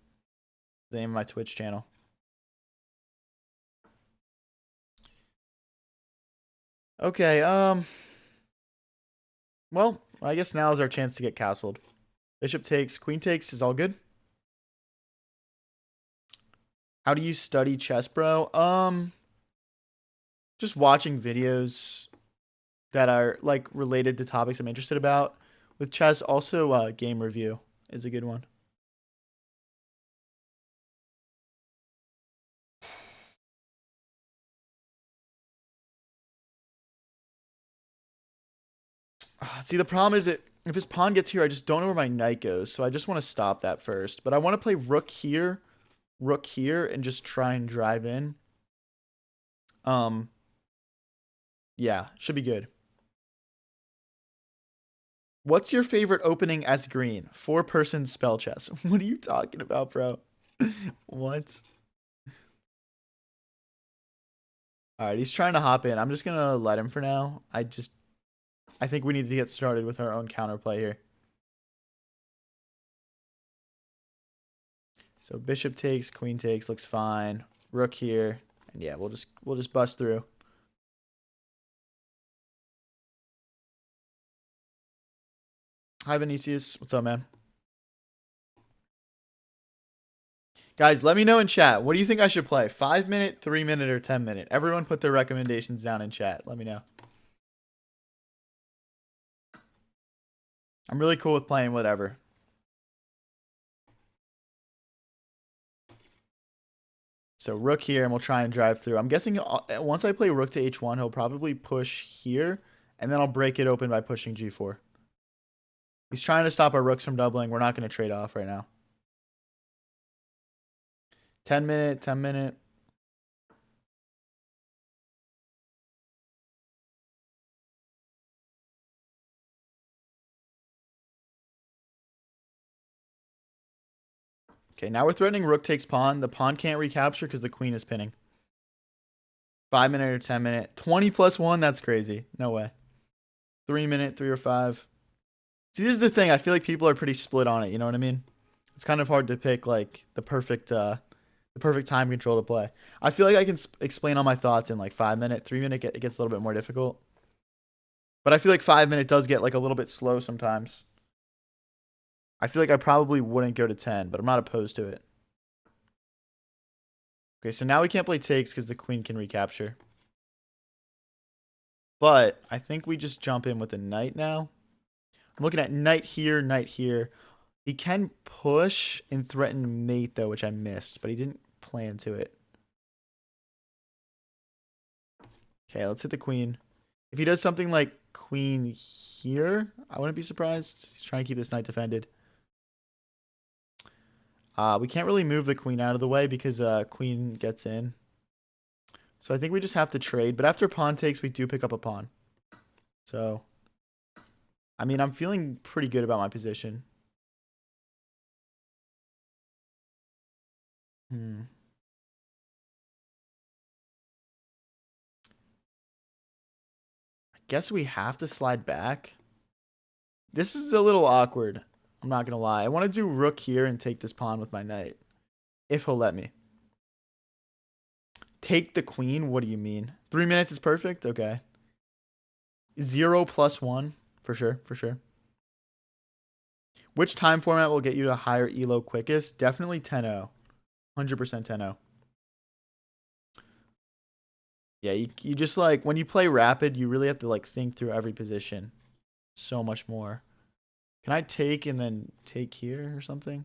Speaker 1: The name of my Twitch channel. Okay, well, I guess now is our chance to get castled. Bishop takes, queen takes is all good. How do you study chess, bro? Just watching videos that are like related to topics I'm interested about. With chess, also game review is a good one. See, the problem is if his pawn gets here, I just don't know where my knight goes, so I just want to stop that first. But I want to play rook here, and just try and drive in. Yeah, should be good. What's your favorite opening as green? 4-person spell chess. What are you talking about, bro? What? All right, he's trying to hop in. I'm just gonna let him for now. I think we need to get started with our own counterplay here. So bishop takes, queen takes, looks fine. Rook here, and yeah, we'll just bust through. Hi Vinicius, what's up, man? Guys, let me know in chat. What do you think I should play? 5-minute, 3-minute, or 10-minute? Everyone put their recommendations down in chat. Let me know. I'm really cool with playing whatever. So rook here, and we'll try and drive through. I'm guessing once I play rook to h1, he'll probably push here, and then I'll break it open by pushing g4. He's trying to stop our rooks from doubling. We're not going to trade off right now. 10-minute, 10-minute. Okay, now we're threatening rook takes pawn. The pawn can't recapture because the queen is pinning. 5-minute or 10-minute. 20 plus 1, that's crazy. No way. 3-minute, 3 or 5. See, this is the thing. I feel like people are pretty split on it. You know what I mean? It's kind of hard to pick like the perfect time control to play. I feel like I can explain all my thoughts in like 5-minute. 3-minute, it gets a little bit more difficult. But I feel like 5-minute does get like a little bit slow sometimes. I feel like I probably wouldn't go to 10, but I'm not opposed to it. Okay, so now we can't play takes because the queen can recapture. But I think we just jump in with a knight now. I'm looking at knight here, knight here. He can push and threaten mate, though, which I missed, but he didn't plan to it. Okay, let's hit the queen. If he does something like queen here, I wouldn't be surprised. He's trying to keep this knight defended. We can't really move the queen out of the way because queen gets in. So I think we just have to trade. But after pawn takes, we do pick up a pawn. So, I mean, I'm feeling pretty good about my position. I guess we have to slide back. This is a little awkward. I'm not going to lie. I want to do rook here and take this pawn with my knight. If he'll let me. Take the queen? What do you mean? 3 minutes is perfect? Okay. 0 plus 1. For sure, for sure. Which time format will get you to higher elo quickest? Definitely 10-0. 100% 10-0. Yeah, you just like, when you play rapid, you really have to like think through every position so much more. Can I take and then take here or something?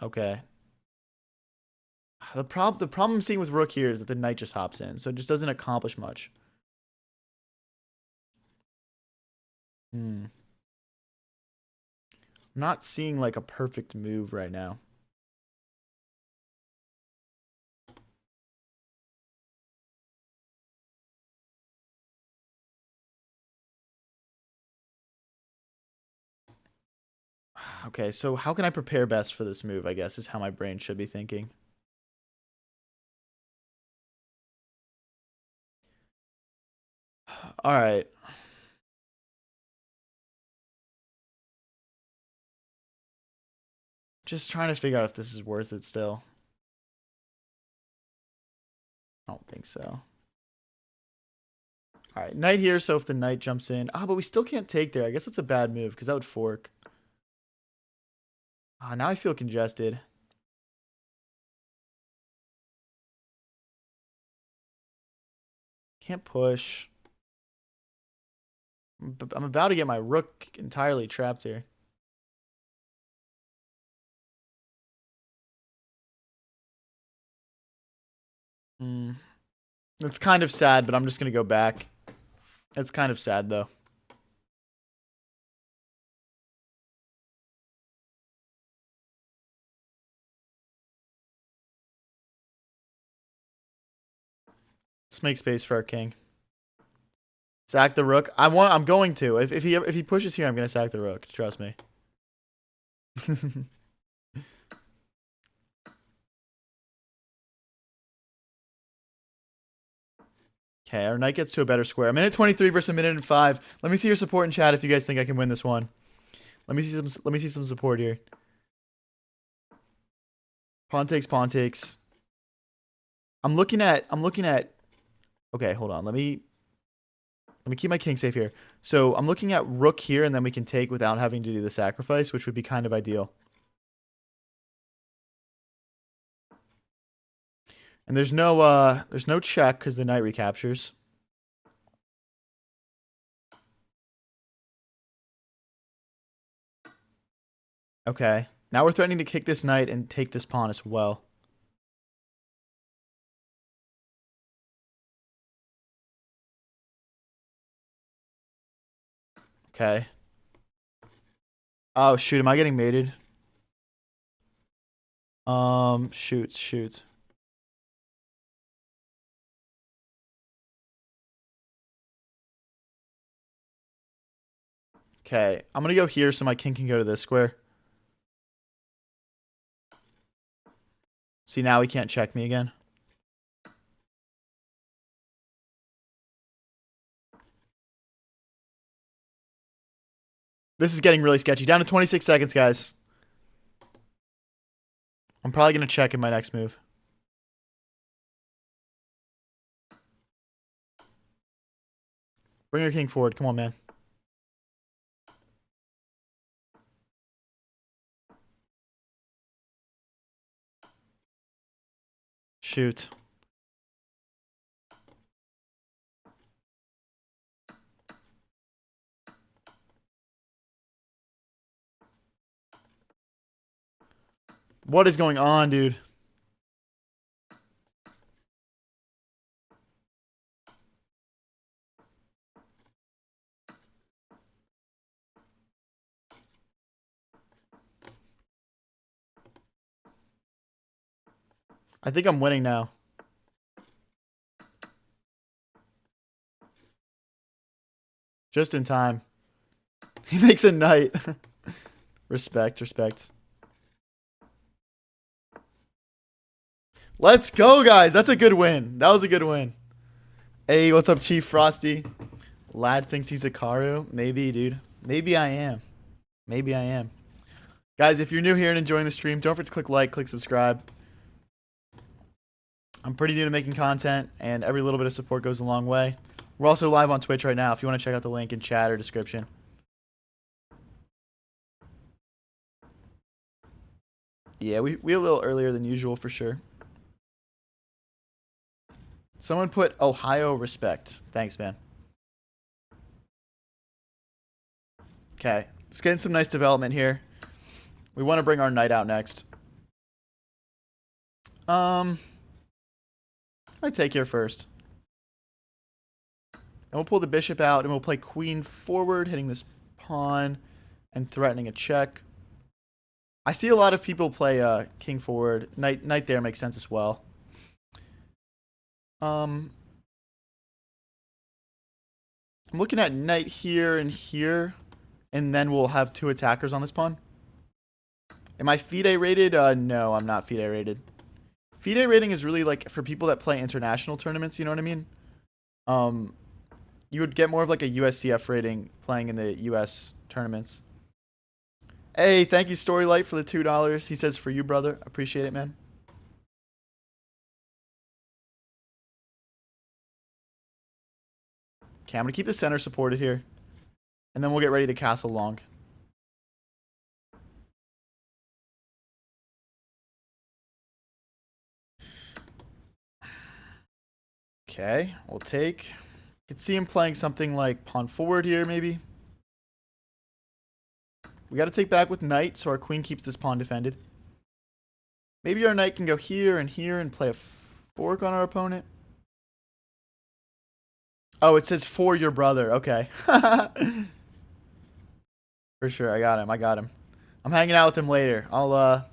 Speaker 1: Okay. The problem I'm seeing with rook here is that the knight just hops in, so it just doesn't accomplish much. I'm not seeing like a perfect move right now. Okay, so how can I prepare best for this move, I guess, is how my brain should be thinking. All right. Just trying to figure out if this is worth it still. I don't think so. All right, knight here, so if the knight jumps in... Ah, but we still can't take there. I guess that's a bad move, because that would fork. Ah, now I feel congested. Can't push. I'm about to get my rook entirely trapped here. It's kind of sad, but I'm just going to go back. It's kind of sad, though. Let's make space for our king. Sack the rook. I'm going to. If he pushes here, I'm going to sack the rook. Trust me. Okay, our knight gets to a better square. A minute 23 versus a minute and 5. Let me see your support in chat if you guys think I can win this one. Let me see some support here. Pawn takes, pawn takes. I'm looking at okay, hold on. Let me keep my king safe here. So, I'm looking at rook here and then we can take without having to do the sacrifice, which would be kind of ideal. And there's no check because the knight recaptures. Okay. Now we're threatening to kick this knight and take this pawn as well. Okay. Oh shoot, am I getting mated? Shoot. Okay, I'm gonna go here so my king can go to this square. See, now he can't check me again. This is getting really sketchy. Down to 26 seconds, guys. I'm probably gonna check in my next move. Bring your king forward. Come on, man. Shoot. What is going on, dude? I think I'm winning now. Just in time. He makes a knight. Respect. Let's go, guys. That's a good win. That was a good win. Hey, what's up, Chief Frosty? Lad thinks he's a Karu. Maybe, dude. Maybe I am. Guys, if you're new here and enjoying the stream, don't forget to click like, click subscribe. I'm pretty new to making content, and every little bit of support goes a long way. We're also live on Twitch right now if you want to check out the link in chat or description. Yeah, we a little earlier than usual for sure. Someone put Ohio respect. Thanks, man. Okay, let's get in some nice development here. We want to bring our knight out next. I take here first. And we'll pull the bishop out, and we'll play queen forward, hitting this pawn and threatening a check. I see a lot of people play king forward. Knight there makes sense as well. I'm looking at knight here and here, and then we'll have two attackers on this pawn. Am I FIDE rated? No, I'm not FIDE rated. FIDE rating is really like for people that play international tournaments, you know what I mean? You would get more of like a USCF rating playing in the US tournaments. Hey, thank you, Storylight, for the $2. He says for you, brother. Appreciate it, man. Okay, I'm gonna keep the center supported here, and then we'll get ready to castle long. Okay, we'll take. You can see him playing something like pawn forward here, maybe. We got to take back with knight, so our queen keeps this pawn defended. Maybe our knight can go here and play a fork on our opponent. Oh, it says for your brother. Okay. For sure, I got him. I got him. I'm hanging out with him later. I'll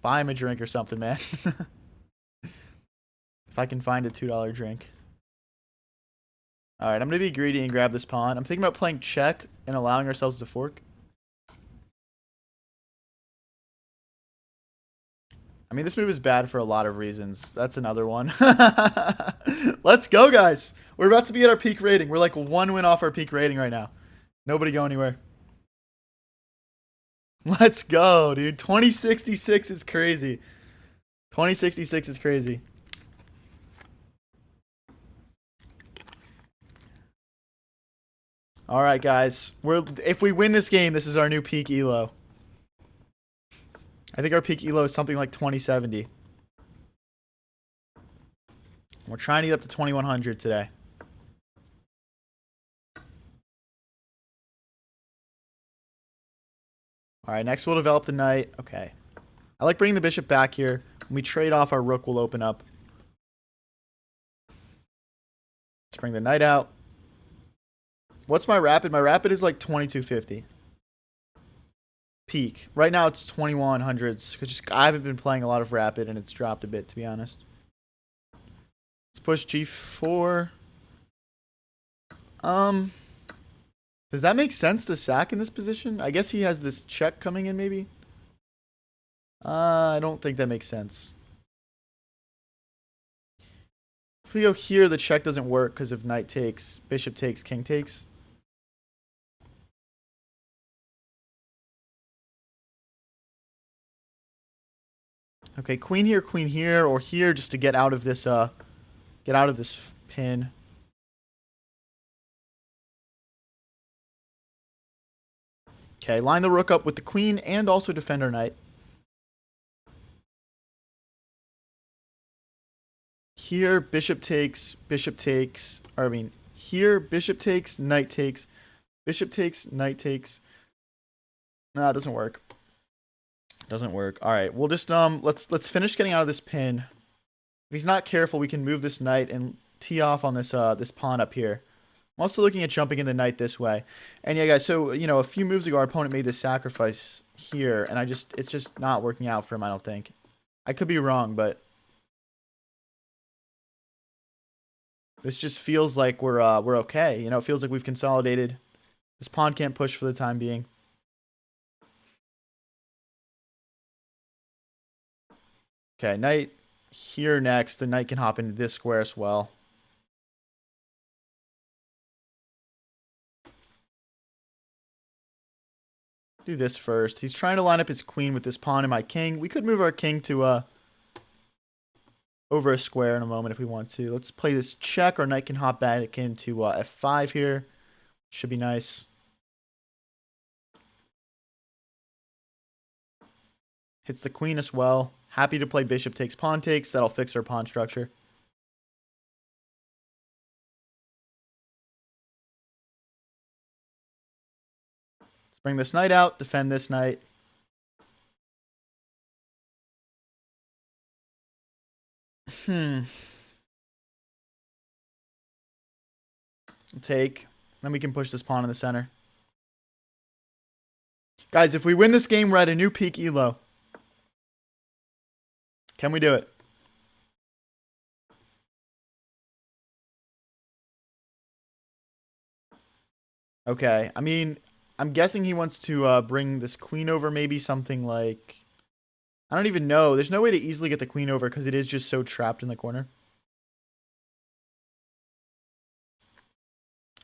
Speaker 1: buy him a drink or something, man. If I can find a $2 drink. All right, I'm gonna be greedy and grab this pawn. I'm thinking about playing check and allowing ourselves to fork. I mean, this move is bad for a lot of reasons. That's another one. Let's go, guys. We're about to be at our peak rating. We're like 1 win off our peak rating right now. Nobody go anywhere. Let's go, dude. 2066 is crazy. 2066 is crazy. All right, guys. If we win this game, this is our new peak elo. I think our peak elo is something like 2070. We're trying to get up to 2100 today. All right, next we'll develop the knight. Okay. I like bringing the bishop back here. When we trade off, our rook will open up. Let's bring the knight out. What's my rapid? My rapid is like 2250. Peak. Right now it's 2100s. Because I haven't been playing a lot of rapid and it's dropped a bit, to be honest. Let's push g4. Does that make sense to sack in this position? I guess he has this check coming in, maybe. I don't think that makes sense. If we go here, the check doesn't work because of knight takes, bishop takes, king takes. Okay, queen here, or here just to get out of this pin. Okay, line the rook up with the queen and also defend our knight. Here, bishop takes, or I mean, here, bishop takes, knight takes, bishop takes, knight takes. Nah, it doesn't work. Doesn't work. All right, we'll just let's finish getting out of this pin. If he's not careful, we can move this knight and tee off on this this pawn up here. I'm also looking at jumping in the knight this way. And yeah, guys, so you know, a few moves ago, our opponent made this sacrifice here, and it's just not working out for him. I don't think. I could be wrong, but this just feels like we're okay. You know, it feels like we've consolidated. This pawn can't push for the time being. Okay, knight here next. The knight can hop into this square as well. Do this first. He's trying to line up his queen with this pawn and my king. We could move our king to over a square in a moment if we want to. Let's play this check. Our knight can hop back into f5 here. Should be nice. Hits the queen as well. Happy to play bishop takes, pawn takes. That'll fix our pawn structure. Let's bring this knight out. Defend this knight. Take. Then we can push this pawn in the center. Guys, if we win this game, we're at a new peak elo. Can we do it? Okay. I mean, I'm guessing he wants to bring this queen over, maybe something like... I don't even know. There's no way to easily get the queen over because it is just so trapped in the corner.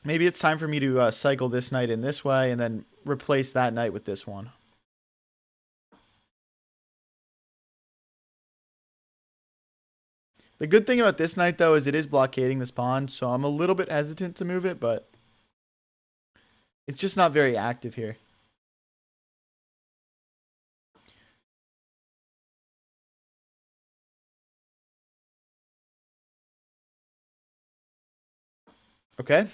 Speaker 1: Maybe it's time for me to cycle this knight in this way and then replace that knight with this one. The good thing about this knight, though, is it is blockading this pawn, so I'm a little bit hesitant to move it, but it's just not very active here. Okay.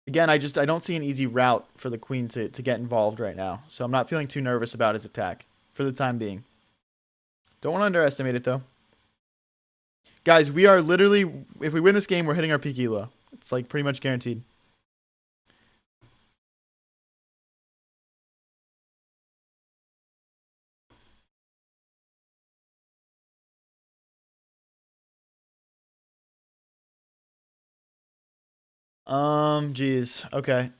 Speaker 1: Again, I don't see an easy route for the queen to get involved right now, so I'm not feeling too nervous about his attack for the time being. Don't want to underestimate it, though. Guys, we are literally, if we win this game, we're hitting our peak elo. It's like pretty much guaranteed. Geez. Okay.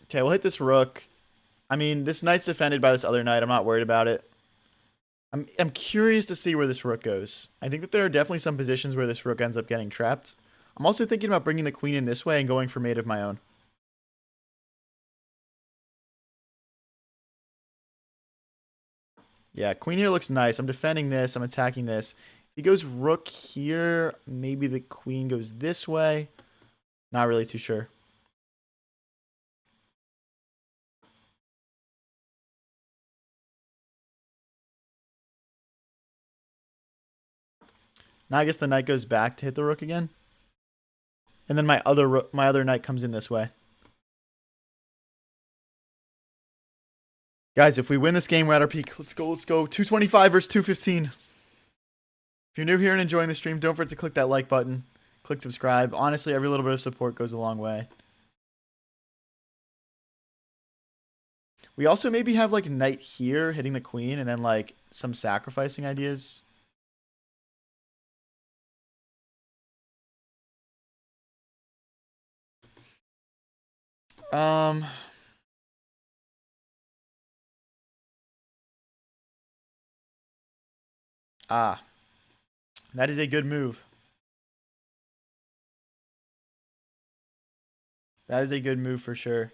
Speaker 1: Okay, we'll hit this rook. I mean, this knight's defended by this other knight. I'm not worried about it. I'm curious to see where this rook goes. I think that there are definitely some positions where this rook ends up getting trapped. I'm also thinking about bringing the queen in this way and going for mate of my own. Yeah, queen here looks nice. I'm defending this. I'm attacking this. If he goes rook here, maybe the queen goes this way. Not really too sure. Now I guess the knight goes back to hit the rook again. And then my other knight comes in this way. Guys, if we win this game, we're at our peak. Let's go, let's go. 225 versus 215. If you're new here and enjoying the stream, don't forget to click that like button. Click subscribe. Honestly, every little bit of support goes a long way. We also maybe have like knight here hitting the queen and then like some sacrificing ideas. That is a good move. That is a good move for sure.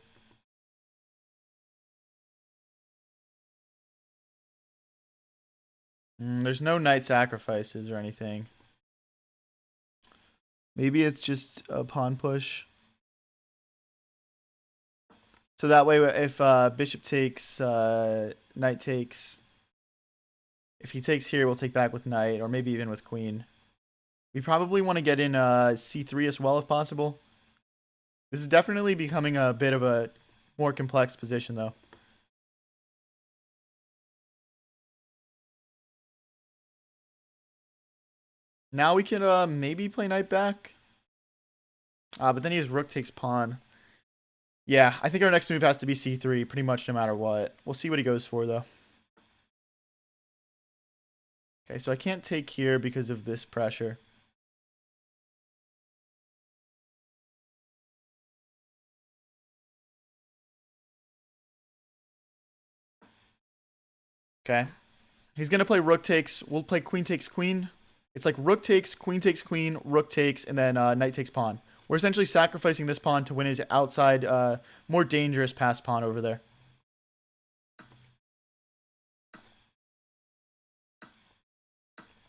Speaker 1: There's no knight sacrifices or anything. Maybe it's just a pawn push. So that way, if bishop takes, knight takes, if he takes here, we'll take back with knight, or maybe even with queen. We probably want to get in c3 as well if possible. This is definitely becoming a bit of a more complex position, though. Now we can maybe play knight back. But then he has rook takes pawn. Yeah, I think our next move has to be c3 pretty much no matter what. We'll see what he goes for, though. Okay, so I can't take here because of this pressure. Okay. He's going to play rook takes. We'll play queen takes queen. It's like rook takes, queen, rook takes, and then knight takes pawn. We're essentially sacrificing this pawn to win his outside, more dangerous pass pawn over there.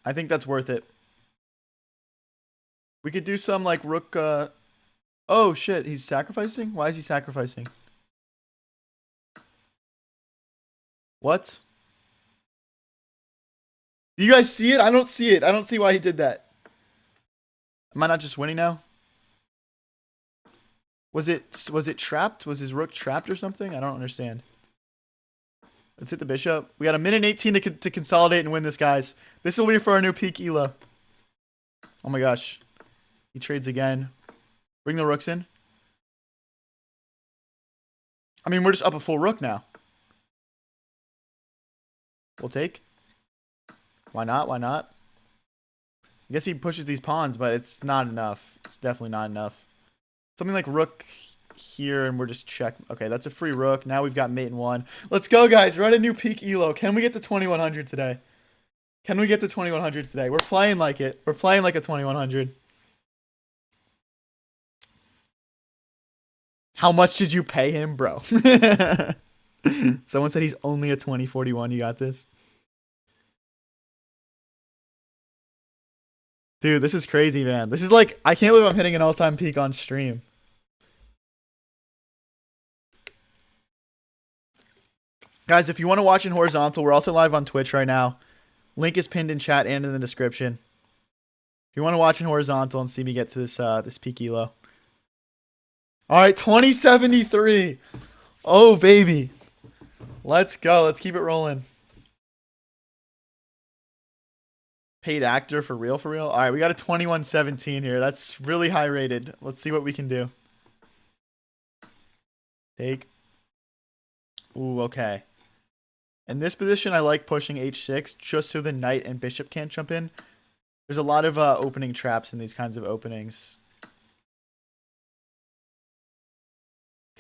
Speaker 1: I think that's worth it. We could do some like rook. Oh shit, he's sacrificing? Why is he sacrificing? What? Do you guys see it? I don't see it. I don't see why he did that. Am I not just winning now? Was it trapped? Was his rook trapped or something? I don't understand. Let's hit the bishop. We got a minute and 18 to consolidate and win this, guys. This will be for our new peak elo. Oh my gosh. He trades again. Bring the rooks in. I mean, we're just up a full rook now. We'll take. Why not? Why not? I guess he pushes these pawns, but it's not enough. It's definitely not enough. Something like rook here, and we're just check. Okay, that's a free rook. Now we've got mate in one. Let's go, guys. We're at a new peak elo. Can we get to 2100 today? Can we get to 2100 today? We're playing like it. We're playing like a 2100. How much did you pay him, bro? Someone said he's only a 2041. You got this? Dude, this is crazy, man. This is like, I can't believe I'm hitting an all-time peak on stream. Guys, if you want to watch in horizontal, we're also live on Twitch right now. Link is pinned in chat and in the description. If you want to watch in horizontal and see me get to this peak elo. All right, 2073. Oh, baby. Let's go. Let's keep it rolling. Paid actor for real, for real? All right, we got a 2117 here. That's really high rated. Let's see what we can do. Take. Ooh, okay. In this position, I like pushing h6 just so the knight and bishop can't jump in. There's a lot of opening traps in these kinds of openings.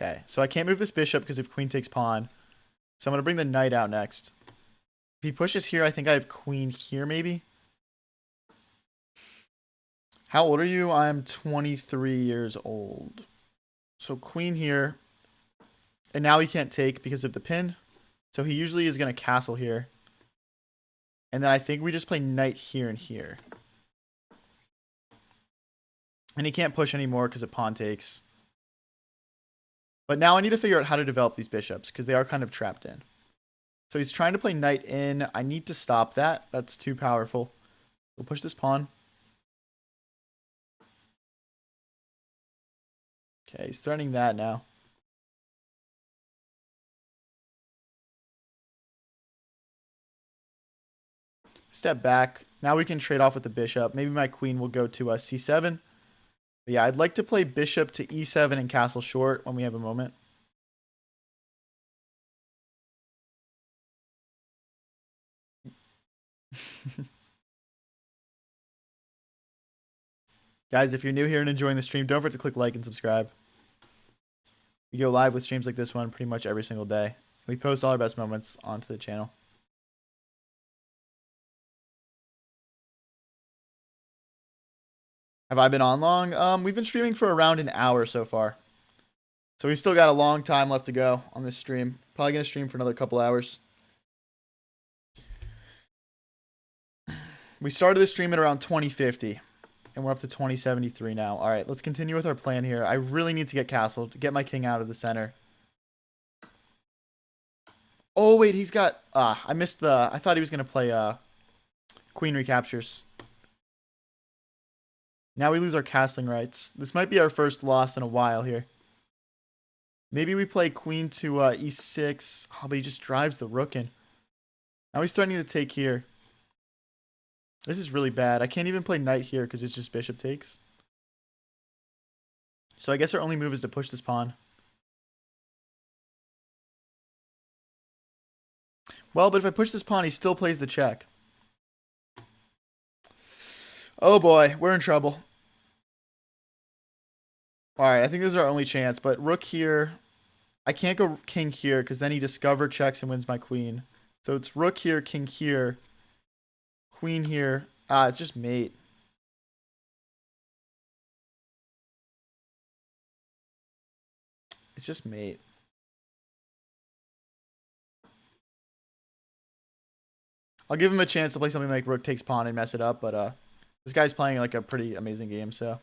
Speaker 1: Okay, so I can't move this bishop because if queen takes pawn. So I'm going to bring the knight out next. If he pushes here, I think I have queen here maybe. How old are you? I'm 23 years old. So queen here. And now he can't take because of the pin. So he usually is going to castle here. And then I think we just play knight here and here. And he can't push anymore because of pawn takes. But now I need to figure out how to develop these bishops because they are kind of trapped in. So he's trying to play knight in. I need to stop that. That's too powerful. We'll push this pawn. Okay, he's threatening that now. Step back. Now we can trade off with the bishop. Maybe my queen will go to c7. But yeah, I'd like to play bishop to e7 and castle short when we have a moment. Guys, if you're new here and enjoying the stream, don't forget to click like and subscribe. We go live with streams like this one pretty much every single day. We post all our best moments onto the channel. Have I been on long? We've been streaming for around an hour so far. So we still got a long time left to go on this stream. Probably going to stream for another couple hours. We started the stream at around 2050. And we're up to 2073 now. All right, let's continue with our plan here. I really need to get castled, to get my king out of the center. Oh, wait, he's got... I missed the... I thought he was going to play queen recaptures. Now we lose our castling rights. This might be our first loss in a while here. Maybe we play queen to e6. Oh, but he just drives the rook in. Now he's threatening to take here. This is really bad. I can't even play knight here because it's just bishop takes. So I guess our only move is to push this pawn. Well, but if I push this pawn, he still plays the check. Oh boy, we're in trouble. Alright, I think this is our only chance, but rook here. I can't go king here because then he discover checks and wins my queen. So it's rook here, king here. Queen here. It's just mate. It's just mate. I'll give him a chance to play something like rook takes pawn and mess it up, but this guy's playing like a pretty amazing game, so.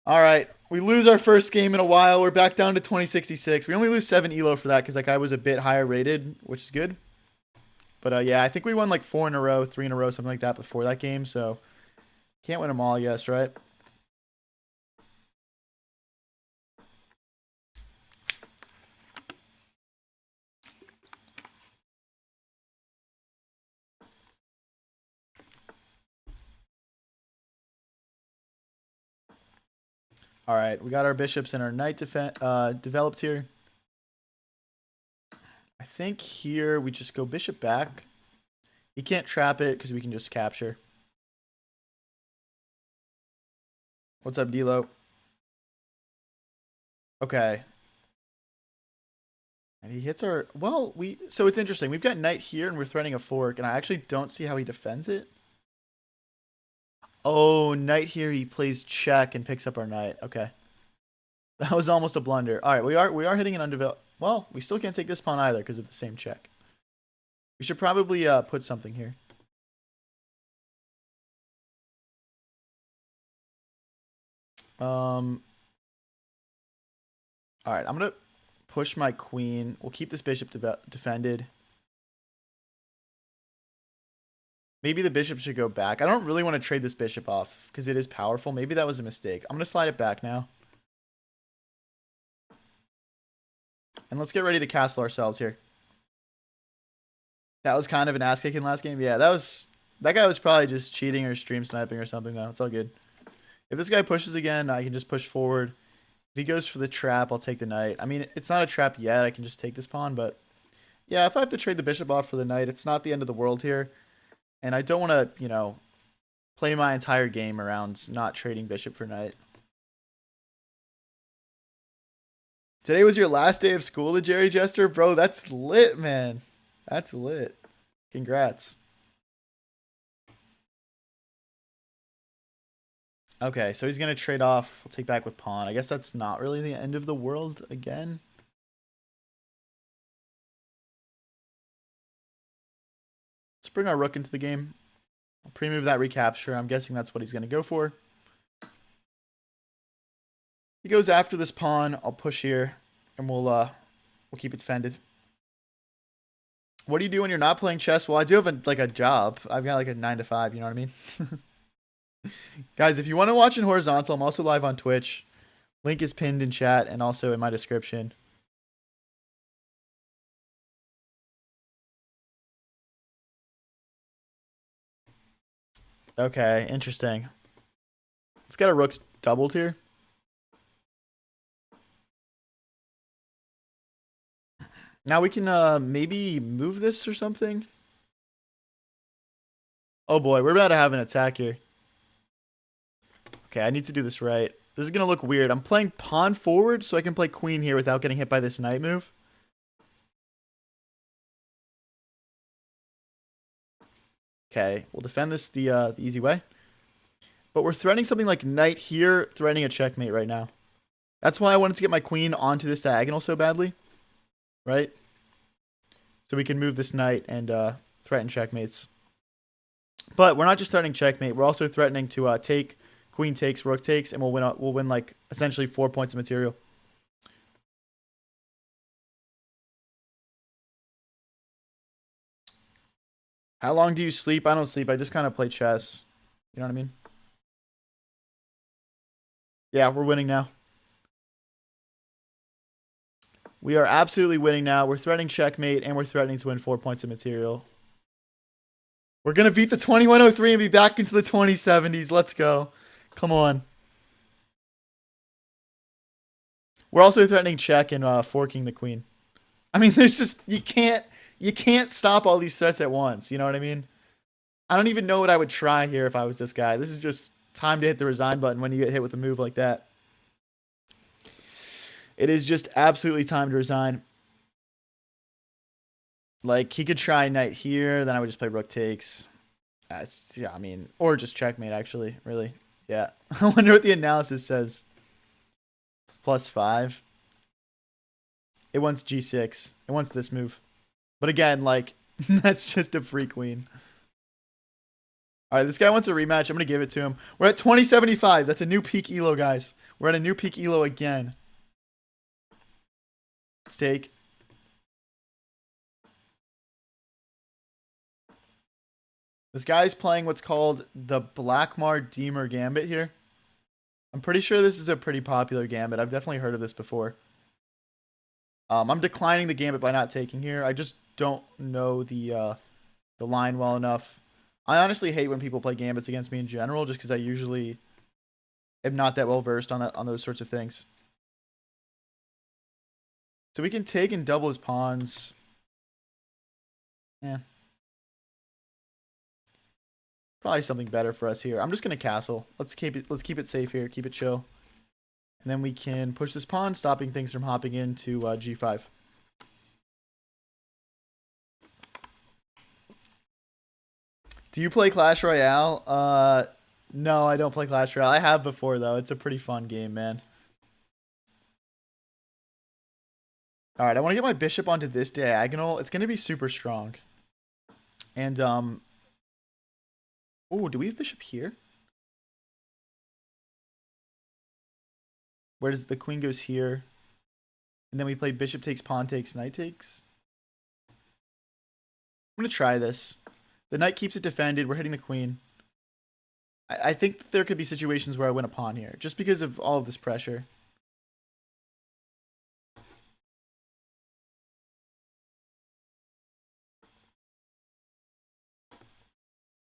Speaker 1: Alright, we lose our first game in a while. We're back down to 2066. We only lose 7 elo for that because that guy was a bit higher rated, which is good. But yeah, I think we won like 4 in a row, 3 in a row, something like that before that game. So can't win them all, I guess, right? All right, we got our bishops and our knight developed here. I think here we just go bishop back. He can't trap it because we can just capture. What's up, D-Lo? Okay. And he hits our... Well, so it's interesting. We've got knight here and we're threatening a fork, and I actually don't see how he defends it. Oh, knight here, he plays check and picks up our knight. Okay. That was almost a blunder. All right, we are hitting an underdeveloped. Well, we still can't take this pawn either because of the same check. We should probably put something here. All right, I'm gonna push my queen. We'll keep this bishop defended. Maybe the bishop should go back. I don't really want to trade this bishop off because it is powerful. Maybe that was a mistake. I'm gonna slide it back now. And let's get ready to castle ourselves here. That was kind of an ass kicking last game. Yeah, that guy was probably just cheating or stream sniping or something though. It's all good. If this guy pushes again, I can just push forward. If he goes for the trap, I'll take the knight. I mean, it's not a trap yet. I can just take this pawn, but yeah, if I have to trade the bishop off for the knight, it's not the end of the world here. And I don't want to, play my entire game around not trading bishop for knight. Today was your last day of school, the Jerry Jester? Bro, that's lit, man. That's lit. Congrats. Okay, so he's going to trade off. We'll take back with pawn. I guess that's not really the end of the world again. Let's bring our rook into the game. I'll pre-move that recapture. I'm guessing that's what he's going to go for. He goes after this pawn. I'll push here, and we'll keep it defended. What do you do when you're not playing chess? Well, I do have a job. I've got like a 9 to 5. You know what I mean? Guys, if you want to watch in horizontal, I'm also live on Twitch. Link is pinned in chat and also in my description. Okay, interesting. Let's get our rooks doubled here. Now we can maybe move this or something. Oh boy, we're about to have an attack here. Okay, I need to do this right. This is going to look weird. I'm playing pawn forward so I can play queen here without getting hit by this knight move. Okay, we'll defend this the easy way. But we're threatening something like knight here, threatening a checkmate right now. That's why I wanted to get my queen onto this diagonal so badly. Right? So we can move this knight and threaten checkmates. But we're not just threatening checkmate. We're also threatening to take, queen takes, rook takes, and we'll win like essentially 4 points of material. How long do you sleep? I don't sleep. I just kind of play chess. You know what I mean? Yeah, we're winning now. We are absolutely winning now. We're threatening checkmate, and we're threatening to win 4 points of material. We're going to beat the 2103 and be back into the 2070s. Let's go. Come on. We're also threatening check and forking the queen. I mean, there's just, you can't stop all these threats at once. You know what I mean? I don't even know what I would try here if I was this guy. This is just time to hit the resign button when you get hit with a move like that. It is just absolutely time to resign. Like, he could try knight here, then I would just play rook takes. Yeah, I mean, or just checkmate, actually, really. Yeah. I wonder what the analysis says. +5. It wants g6. It wants this move. But again, like, that's just a free queen. All right, this guy wants a rematch. I'm going to give it to him. We're at 2075. That's a new peak elo, guys. We're at a new peak elo again. Let's take. This guy's playing what's called the Blackmar Deemer Gambit here. I'm pretty sure this is a pretty popular gambit. I've definitely heard of this before. I'm declining the gambit by not taking here. I just don't know the line well enough. I honestly hate when people play gambits against me in general, just because I usually am not that well versed on those sorts of things. So we can take and double his pawns. Yeah. Probably something better for us here. I'm just gonna castle. Let's keep it safe here. Keep it chill. And then we can push this pawn, stopping things from hopping into g5. Do you play Clash Royale? No, I don't play Clash Royale. I have before though. It's a pretty fun game, man. All right, I want to get my bishop onto this diagonal. It's going to be super strong. And, oh, do we have bishop here? Where does the queen goes here? And then we play bishop takes, pawn takes, knight takes. I'm going to try this. The knight keeps it defended. We're hitting the queen. I think that there could be situations where I win a pawn here, just because of all of this pressure.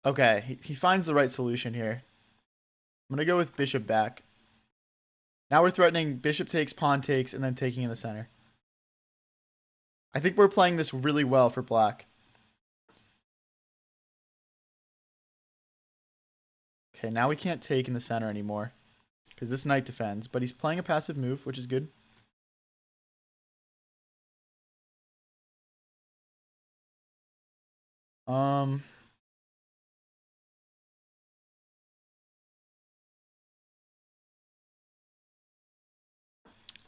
Speaker 1: Okay, he finds the right solution here. I'm going to go with bishop back. Now we're threatening bishop takes, pawn takes, and then taking in the center. I think we're playing this really well for black. Okay, now we can't take in the center anymore because this knight defends, but he's playing a passive move, which is good.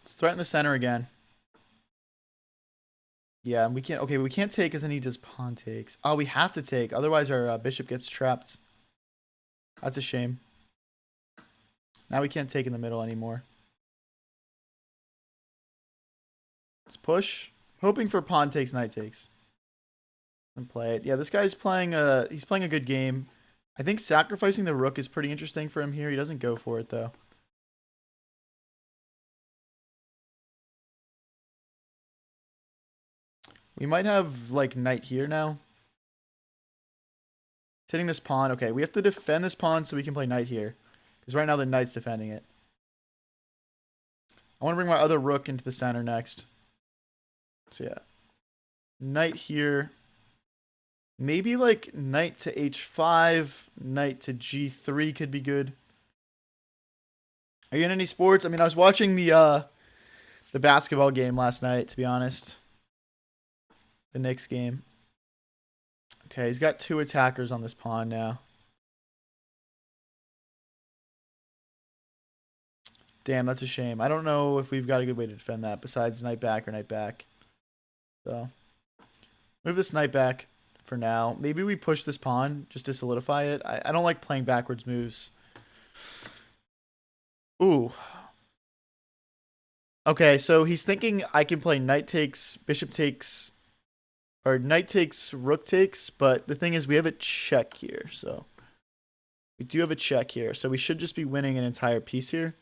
Speaker 1: Let's threaten the center again. Yeah, and we can't. Okay, we can't take because then he does pawn takes. Oh, we have to take, otherwise our bishop gets trapped. That's a shame. Now we can't take in the middle anymore. Let's push. Hoping for pawn takes, knight takes. And play it. Yeah, this guy's playing he's playing a good game. I think sacrificing the rook is pretty interesting for him here. He doesn't go for it though. We might have like knight here now. Hitting this pawn. Okay, we have to defend this pawn so we can play knight here. Because right now the knight's defending it. I want to bring my other rook into the center next. So yeah. Knight here. Maybe like knight to h5, knight to g3 could be good. Are you in any sports? I mean, I was watching the basketball game last night, to be honest. The Knicks game. Okay, he's got two attackers on this pawn now. Damn, that's a shame. I don't know if we've got a good way to defend that besides knight back or knight back. So, move this knight back for now. Maybe we push this pawn just to solidify it. I don't like playing backwards moves. Ooh. Okay, so he's thinking I can play knight takes, bishop takes, or knight takes, rook takes, but the thing is we have a check here, so we do have a check here, so we should just be winning an entire piece here.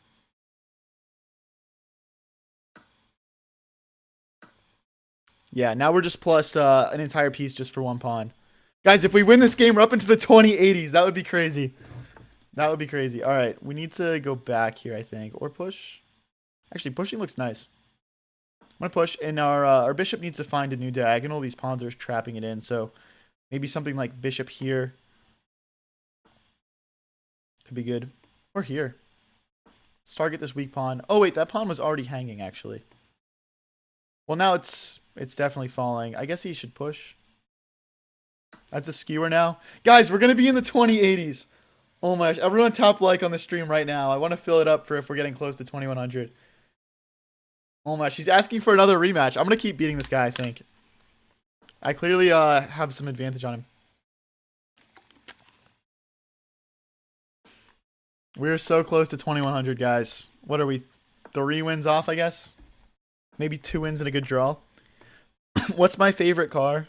Speaker 1: Yeah, now we're just plus an entire piece just for one pawn. Guys, if we win this game, we're up into the 2080s. That would be crazy. That would be crazy. All right, we need to go back here, I think, or push. Actually, pushing looks nice. I'm going to push, and our bishop needs to find a new diagonal. These pawns are trapping it in, so maybe something like bishop here could be good. Or here. Let's target this weak pawn. Oh, wait, that pawn was already hanging, actually. Well, now it's definitely falling. I guess he should push. That's a skewer now. Guys, we're going to be in the 2080s. Oh my gosh. Everyone tap like on the stream right now. I want to fill it up for if we're getting close to 2100. Oh my, she's asking for another rematch. I'm going to keep beating this guy, I think. I clearly have some advantage on him. We're so close to 2100, guys. What are we? 3 wins off, I guess? Maybe 2 wins and a good draw. What's my favorite car?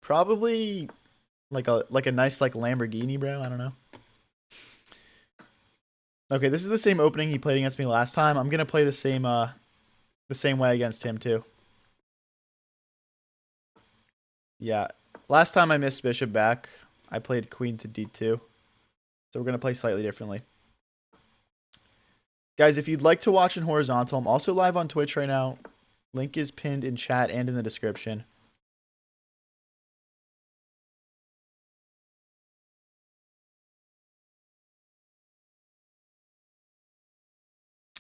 Speaker 1: Probably like a nice like Lamborghini, bro. I don't know. Okay, this is the same opening he played against me last time. I'm gonna play the same way against him too. Yeah, last time I missed bishop back. I played queen to d2, so we're gonna play slightly differently. Guys, if you'd like to watch in horizontal, I'm also live on Twitch right now. Link is pinned in chat and in the description.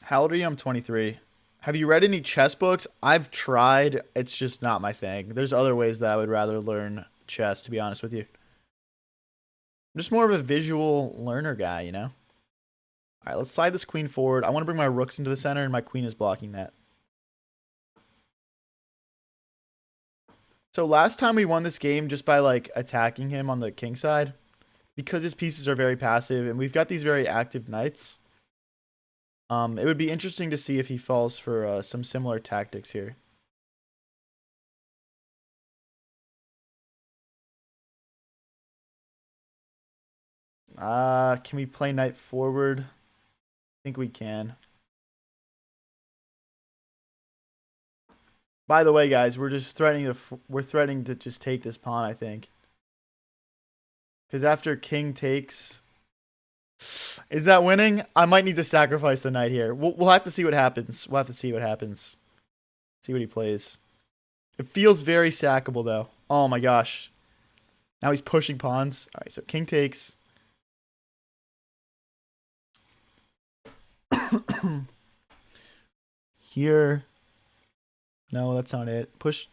Speaker 1: How old are you? I'm 23. Have you read any chess books? I've tried. It's just not my thing. There's other ways that I would rather learn chess, to be honest with you. I'm just more of a visual learner guy, you know? All right, let's slide this queen forward. I want to bring my rooks into the center, and my queen is blocking that. So last time we won this game just by like attacking him on the king side because his pieces are very passive and we've got these very active knights. It would be interesting to see if he falls for some similar tactics here. Can we play knight forward? I think we can. By the way, guys, we're threatening to just take this pawn, I think. Because after king takes, is that winning? I might need to sacrifice the knight here. We'll have to see what happens. We'll have to see what happens. See what he plays. It feels very sackable though. Oh my gosh. Now he's pushing pawns. All right, so king takes. Here. No, that's not it. Push.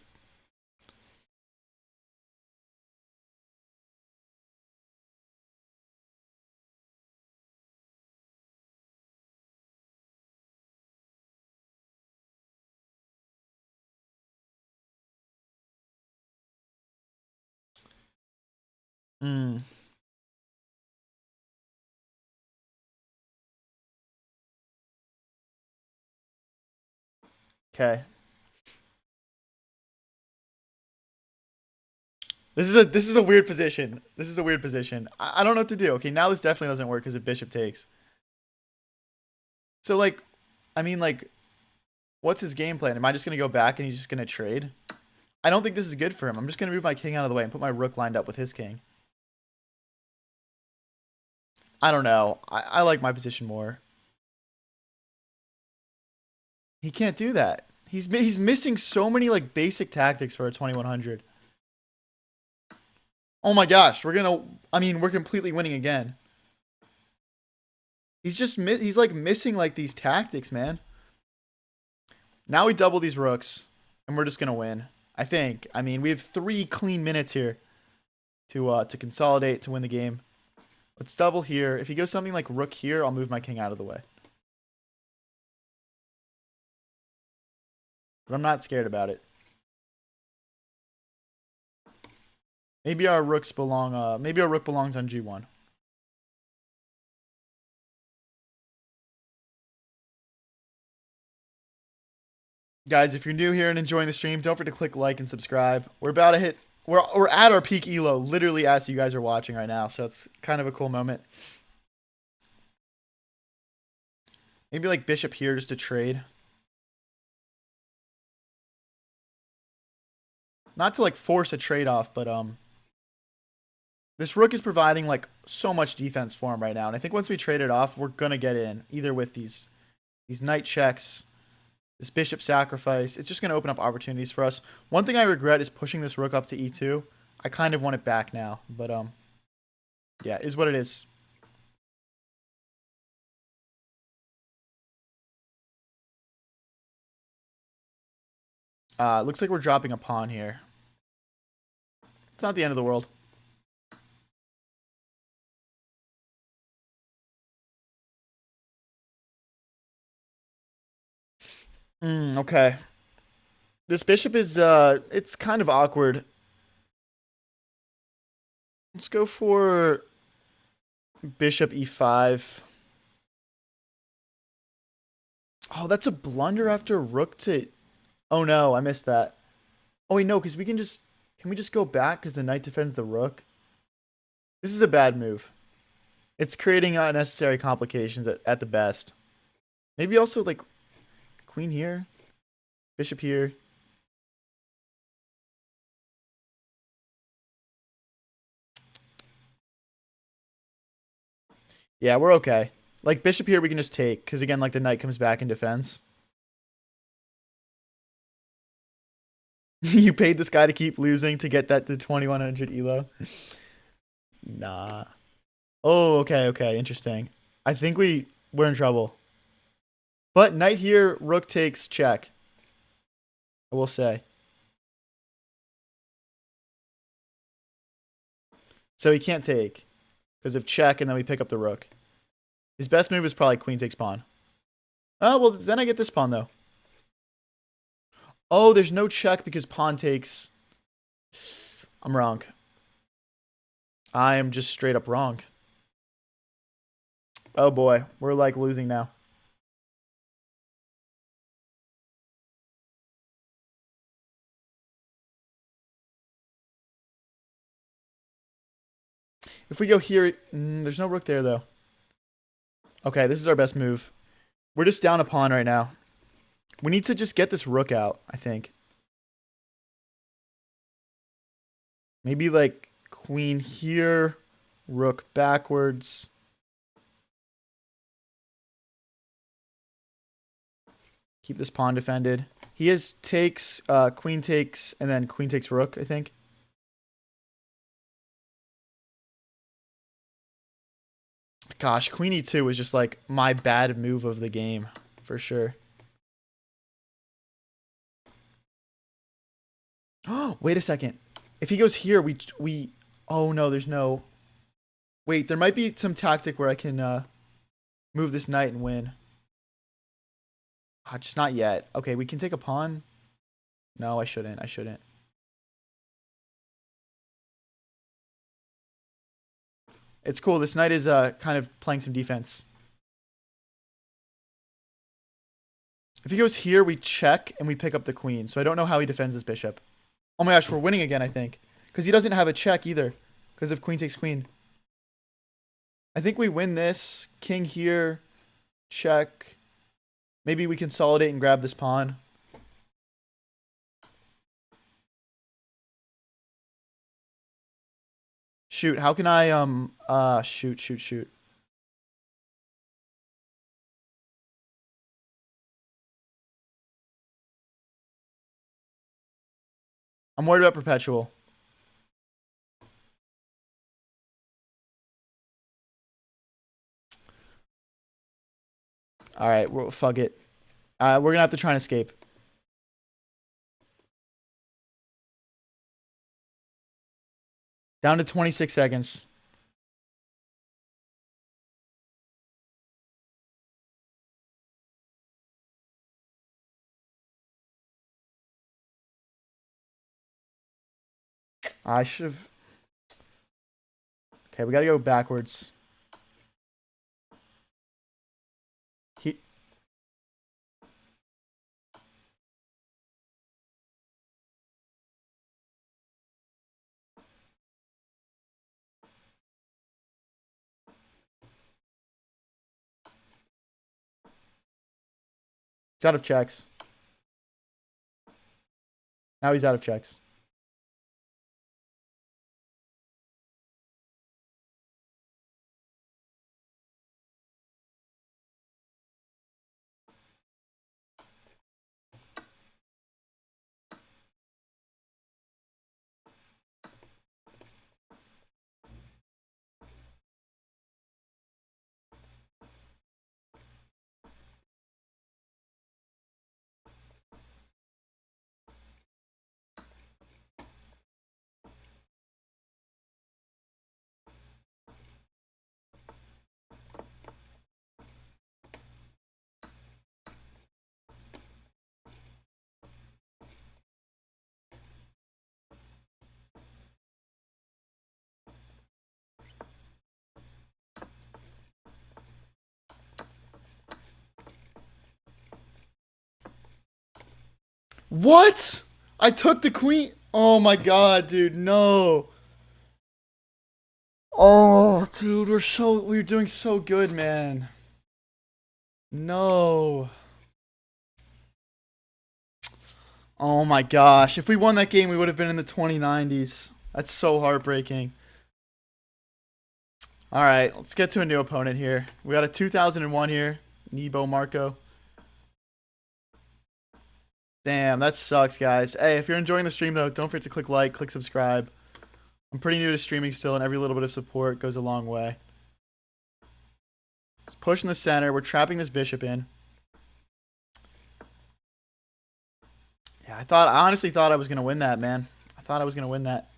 Speaker 1: Hmm. Okay. This is a weird position. This is a weird position. I don't know what to do. Okay, now this definitely doesn't work because if bishop takes. So like, I mean like, what's his game plan? Am I just gonna go back and he's just gonna trade? I don't think this is good for him. I'm just gonna move my king out of the way and put my rook lined up with his king. I don't know. I like my position more. He can't do that. He's missing so many like basic tactics for a 2100. Oh my gosh, we're completely winning again. He's like missing like these tactics, man. Now we double these rooks and we're just going to win. I think. I mean, we have 3 clean minutes here to consolidate to win the game. Let's double here. If he goes something like rook here, I'll move my king out of the way. But I'm not scared about it. Maybe our rook belongs on G1. Guys, if you're new here and enjoying the stream, don't forget to click like and subscribe. We're at our peak elo, literally as you guys are watching right now, so it's kind of a cool moment. Maybe like bishop here just to trade. Not to like force a trade-off, but this rook is providing like so much defense for him right now, and I think once we trade it off, we're gonna get in either with these knight checks, this bishop sacrifice. It's just gonna open up opportunities for us. One thing I regret is pushing this rook up to e2. I kind of want it back now, but yeah, is what it is. Looks like we're dropping a pawn here. It's not the end of the world. Okay. This bishop is, it's kind of awkward. Let's go for bishop e5. Oh, that's a blunder after rook to... Oh no, I missed that. Oh wait, no, because we can we just go back because the knight defends the rook? This is a bad move. It's creating unnecessary complications at the best. Maybe also like queen here, bishop here. Yeah, we're okay. Like bishop here we can just take because again like the knight comes back and defends. You paid this guy to keep losing to get that to 2100 elo. Nah. Oh, okay, interesting. I think we're in trouble. But knight here, rook takes, check. I will say. So he can't take because of check, and then we pick up the rook. His best move is probably queen takes pawn. Oh, well, then I get this pawn, though. Oh, there's no check because pawn takes. I'm wrong. I am just straight up wrong. Oh boy, we're like losing now. If we go here, there's no rook there though. Okay, this is our best move. We're just down a pawn right now. We need to just get this rook out, I think. Maybe like queen here, rook backwards. Keep this pawn defended. He has takes, queen takes, and then queen takes rook, I think. Gosh, queen e2 was just like my bad move of the game, for sure. Oh, wait a second. If he goes here, we oh no, there's no. Wait, there might be some tactic where I can move this knight and win. Just not yet. Okay, we can take a pawn. No, I shouldn't. I shouldn't. It's cool. This knight is kind of playing some defense. If he goes here, we check and we pick up the queen. So I don't know how he defends this bishop. Oh my gosh, we're winning again, I think. Because he doesn't have a check either. Because of queen takes queen. I think we win this. King here. Check. Maybe we consolidate and grab this pawn. Shoot, how can I, shoot. I'm worried about perpetual. All right, well, fuck it. We're going to have to try and escape. Down to 26 seconds. I should have... Okay, we got to go backwards. He's out of checks. Now he's out of checks. What? I took the queen. Oh my god, dude, no. Oh, dude, we're doing so good, man. No. Oh my gosh. If we won that game, we would have been in the 2090s. That's so heartbreaking. All right, let's get to a new opponent here. We got a 2001 here, Nebo Marco. Damn, that sucks, guys. Hey, if you're enjoying the stream, though, don't forget to click like, click subscribe. I'm pretty new to streaming still, and every little bit of support goes a long way. Let's push in the center. We're trapping this bishop in. Yeah, I honestly thought I was going to win that, man. I thought I was going to win that.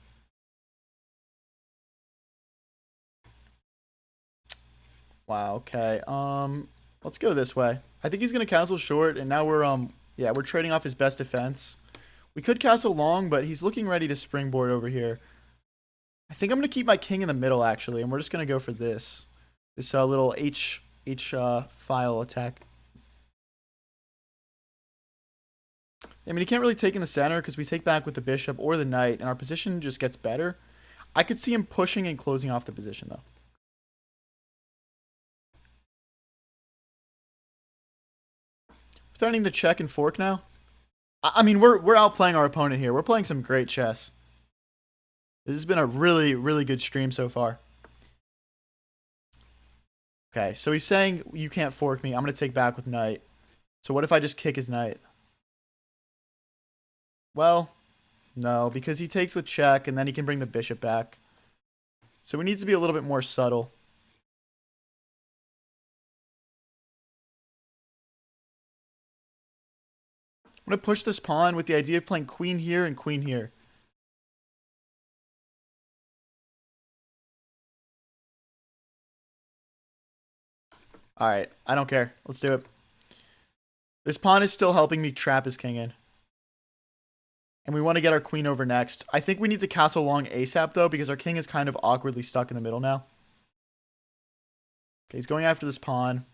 Speaker 1: Wow, okay. Let's go this way. I think he's going to cancel short, and now we're trading off his best defense. We could castle long, but he's looking ready to springboard over here. I think I'm going to keep my king in the middle, actually, and we're just going to go for this. This little H file attack. I mean, he can't really take in the center because we take back with the bishop or the knight, and our position just gets better. I could see him pushing and closing off the position, though. Starting to check and fork now. I mean, we're outplaying our opponent here. We're playing some great chess. This has been a really, really good stream so far. Okay, so he's saying you can't fork me. I'm going to take back with knight. So what if I just kick his knight? Well, no, because he takes with check, and then he can bring the bishop back. So we need to be a little bit more subtle. I'm going to push this pawn with the idea of playing queen here and queen here. Alright, I don't care. Let's do it. This pawn is still helping me trap his king in. And we want to get our queen over next. I think we need to castle long ASAP, though, because our king is kind of awkwardly stuck in the middle now. Okay, he's going after this pawn.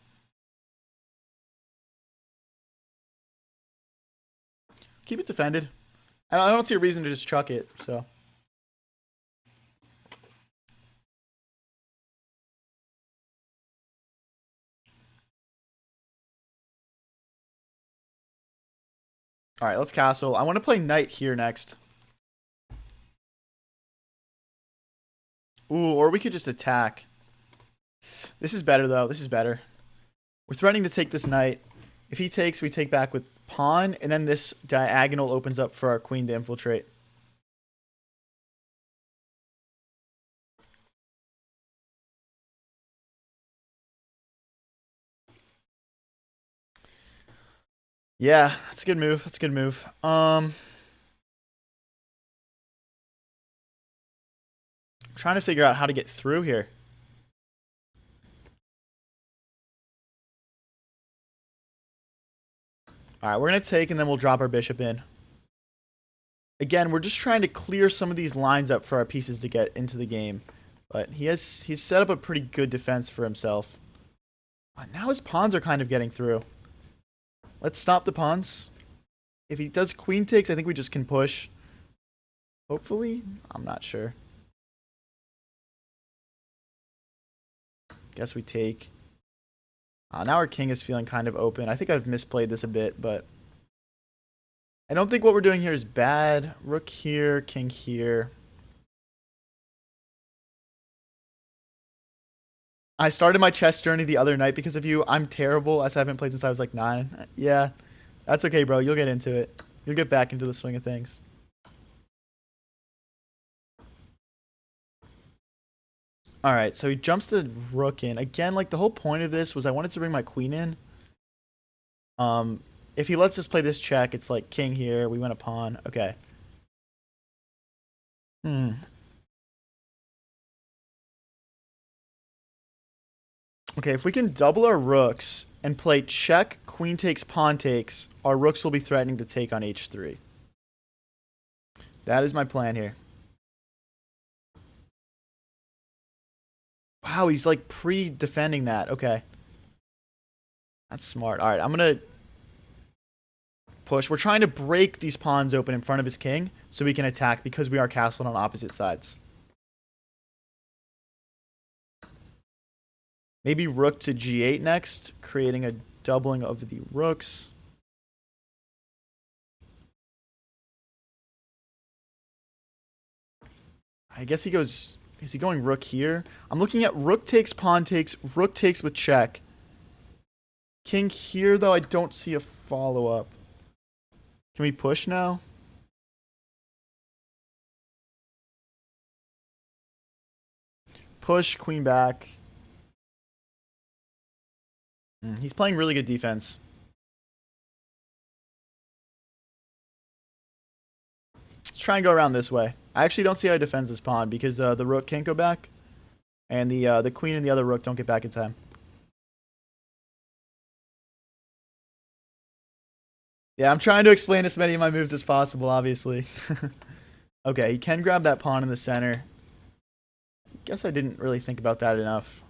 Speaker 1: Keep it defended. And I don't see a reason to just chuck it, so. Alright, let's castle. I want to play knight here next. Ooh, or we could just attack. This is better, though. This is better. We're threatening to take this knight. If he takes, we take back with pawn, and then this diagonal opens up for our queen to infiltrate. Yeah, that's a good move. That's a good move. Trying to figure out how to get through here. Alright, we're going to take and then we'll drop our bishop in. Again, we're just trying to clear some of these lines up for our pieces to get into the game. But he's set up a pretty good defense for himself. Now his pawns are kind of getting through. Let's stop the pawns. If he does queen takes, I think we just can push. Hopefully? I'm not sure. Guess we take. Now our king is feeling kind of open. I think I've misplayed this a bit, but I don't think what we're doing here is bad. Rook here, king here. I started my chess journey the other night because of you. I'm terrible, as I haven't played since I was like 9. Yeah, that's okay, bro. You'll get into it. You'll get back into the swing of things. Alright, so he jumps the rook in. Again, like the whole point of this was I wanted to bring my queen in. If he lets us play this check, it's like king here. We win a pawn. Okay. Okay, if we can double our rooks and play check, queen takes, pawn takes, our rooks will be threatening to take on h3. That is my plan here. Wow, he's like pre-defending that. Okay. That's smart. All right, I'm going to push. We're trying to break these pawns open in front of his king so we can attack because we are castled on opposite sides. Maybe rook to g8 next, creating a doubling of the rooks. I guess he goes... Is he going rook here? I'm looking at rook takes, pawn takes, rook takes with check. King here, though, I don't see a follow-up. Can we push now? Push, queen back. He's playing really good defense. Let's try and go around this way. I actually don't see how he defends this pawn because the rook can't go back. And the queen and the other rook don't get back in time. Yeah, I'm trying to explain as many of my moves as possible, obviously. Okay, he can grab that pawn in the center. Guess I didn't really think about that enough.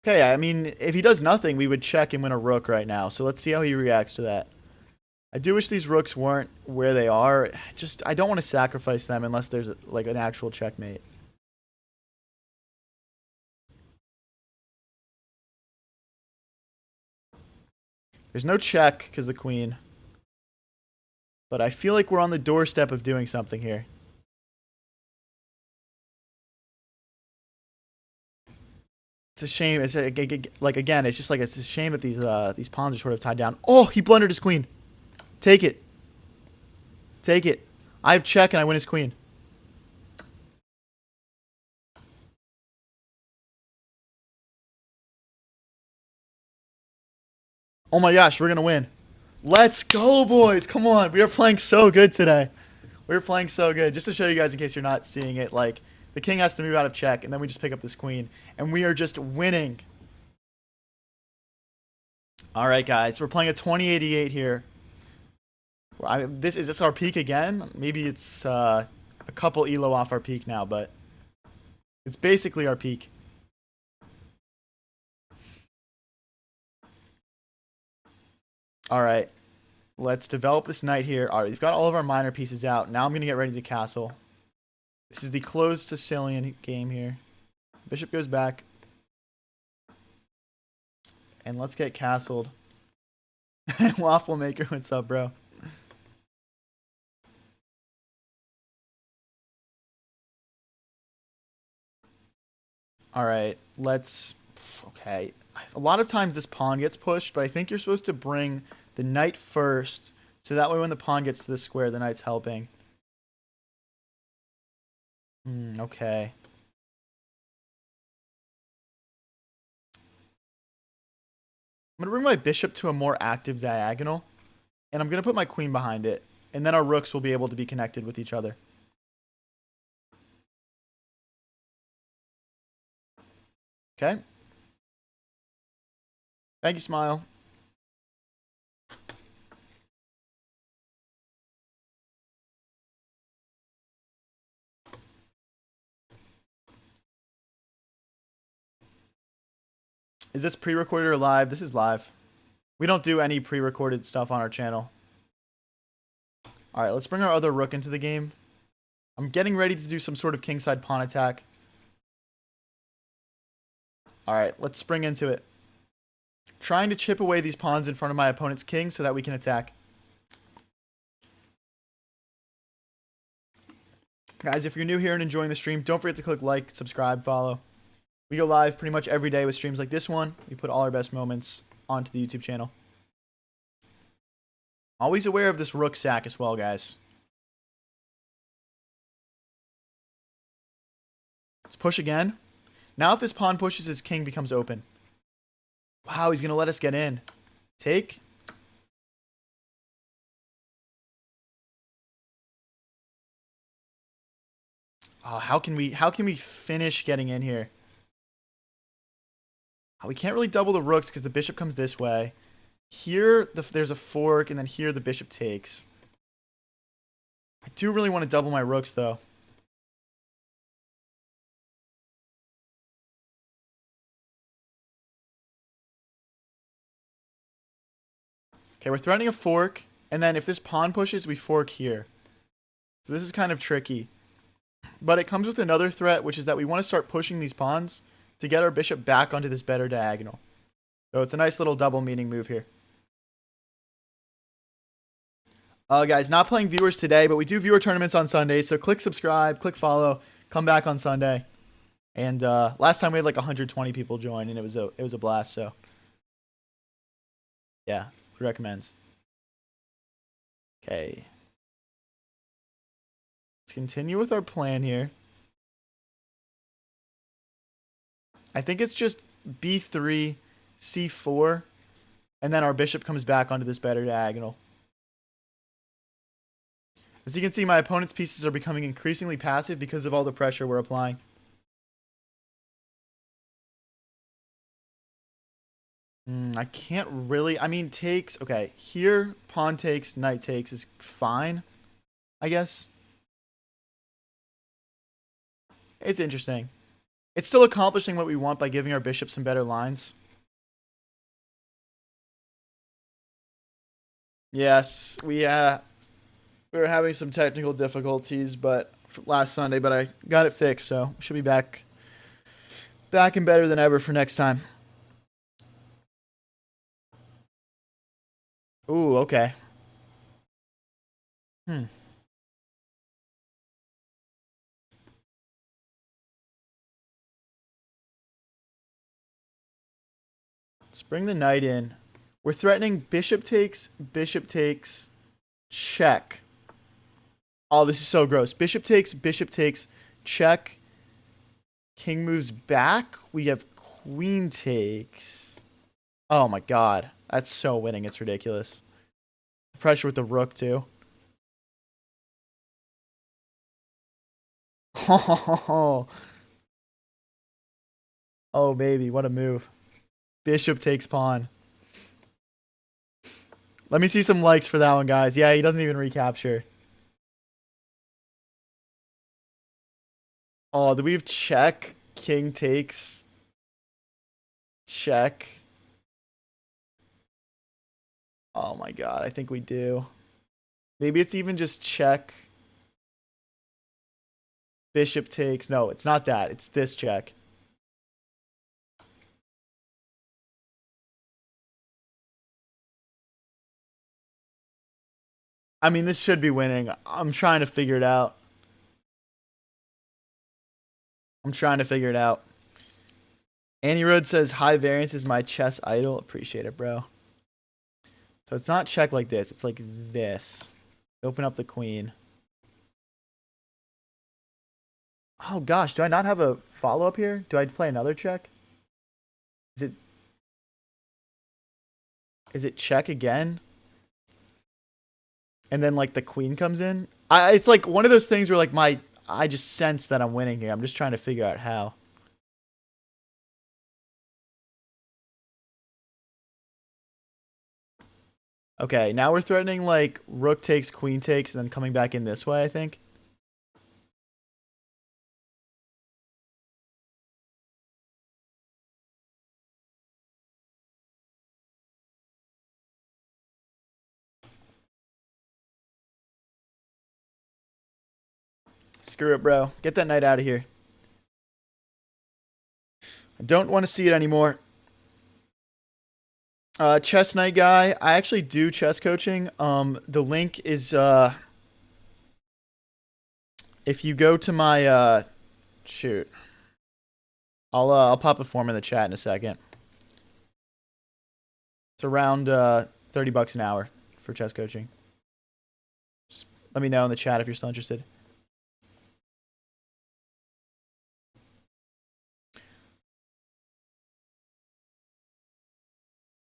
Speaker 1: Okay, I mean, if he does nothing, we would check and win a rook right now. So let's see how he reacts to that. I do wish these rooks weren't where they are. Just, I don't want to sacrifice them unless there's like an actual checkmate. There's no check because the queen. But I feel like we're on the doorstep of doing something here. It's a shame. It's like again, it's just like it's a shame that these pawns are sort of tied down. Oh, he blundered his queen. Take it. Take it. I have check and I win his queen. Oh my gosh, we're gonna win. Let's go, boys. Come on. We are playing so good today. We're playing so good. Just to show you guys in case you're not seeing it, like the king has to move out of check and then we just pick up this queen and we are just winning. All right, guys. We're playing a 2088 here. Is this our peak again? Maybe it's a couple elo off our peak now, but it's basically our peak. All right, let's develop this knight here. All right, we've got all of our minor pieces out. Now I'm going to get ready to castle. This is the closed Sicilian game here. Bishop goes back. And let's get castled. Waffle Maker, what's up, bro? All right, let's... Okay. A lot of times this pawn gets pushed, but I think you're supposed to bring the knight first, so that way when the pawn gets to the square, the knight's helping. Okay. I'm going to bring my bishop to a more active diagonal, and I'm going to put my queen behind it, and then our rooks will be able to be connected with each other. Okay. Thank you, Smile. Is this pre-recorded or live? This is live. We don't do any pre-recorded stuff on our channel. All right, let's bring our other rook into the game. I'm getting ready to do some sort of kingside pawn attack. All right, let's spring into it. Trying to chip away these pawns in front of my opponent's king so that we can attack. Guys, if you're new here and enjoying the stream, don't forget to click like, subscribe, follow. We go live pretty much every day with streams like this one. We put all our best moments onto the YouTube channel. Always aware of this rook sack as well, guys. Let's push again. Now if this pawn pushes, his king becomes open. Wow, he's going to let us get in. Take. Oh, how can we finish getting in here? Oh, we can't really double the rooks because the bishop comes this way. Here, there's a fork, and then here the bishop takes. I do really want to double my rooks, though. Okay, we're threatening a fork, and then if this pawn pushes, we fork here. So this is kind of tricky. But it comes with another threat, which is that we want to start pushing these pawns to get our bishop back onto this better diagonal. So it's a nice little double meaning move here. Guys, not playing viewers today, but we do viewer tournaments on Sundays, so click subscribe, click follow, come back on Sunday. And last time we had like 120 people join, and it was a blast, so yeah, recommends. Okay. Let's continue with our plan here. I think it's just b3, c4, and then our bishop comes back onto this better diagonal. As you can see, my opponent's pieces are becoming increasingly passive because of all the pressure we're applying. I can't really. I mean, takes. Okay, here pawn takes, knight takes is fine, I guess. It's interesting. It's still accomplishing what we want by giving our bishop some better lines. Yes, we were having some technical difficulties, but last Sunday, but I got it fixed, so should be back and better than ever for next time. Ooh, okay. Hmm. Let's bring the knight in. We're threatening bishop takes, check. Oh, this is so gross. Bishop takes, check. King moves back. We have queen takes. Oh my god. That's so winning. It's ridiculous. Pressure with the rook, too. Oh, oh, baby. What a move. Bishop takes pawn. Let me see some likes for that one, guys. Yeah, he doesn't even recapture. Oh, do we have check? King takes. Check. Oh my god, I think we do. Maybe it's even just check. Bishop takes. No, it's not that. It's this check. I mean, this should be winning. I'm trying to figure it out. I'm trying to figure it out. Annie Road says, high variance is my chess idol. Appreciate it, bro. So it's not check like this. It's like this. Open up the queen. Oh, gosh. Do I not have a follow-up here? Do I play another check? Is it... Is it check again? And then, like, the queen comes in? It's like one of those things where, like, I just sense that I'm winning here. I'm just trying to figure out how. Okay, now we're threatening, like, rook takes, queen takes, and then coming back in this way, I think. Screw it, bro. Get that knight out of here. I don't want to see it anymore. Chess night guy. I actually do chess coaching. The link is if you go to my shoot. I'll pop a form in the chat in a second. It's around $30 an hour for chess coaching. Just let me know in the chat if you're still interested.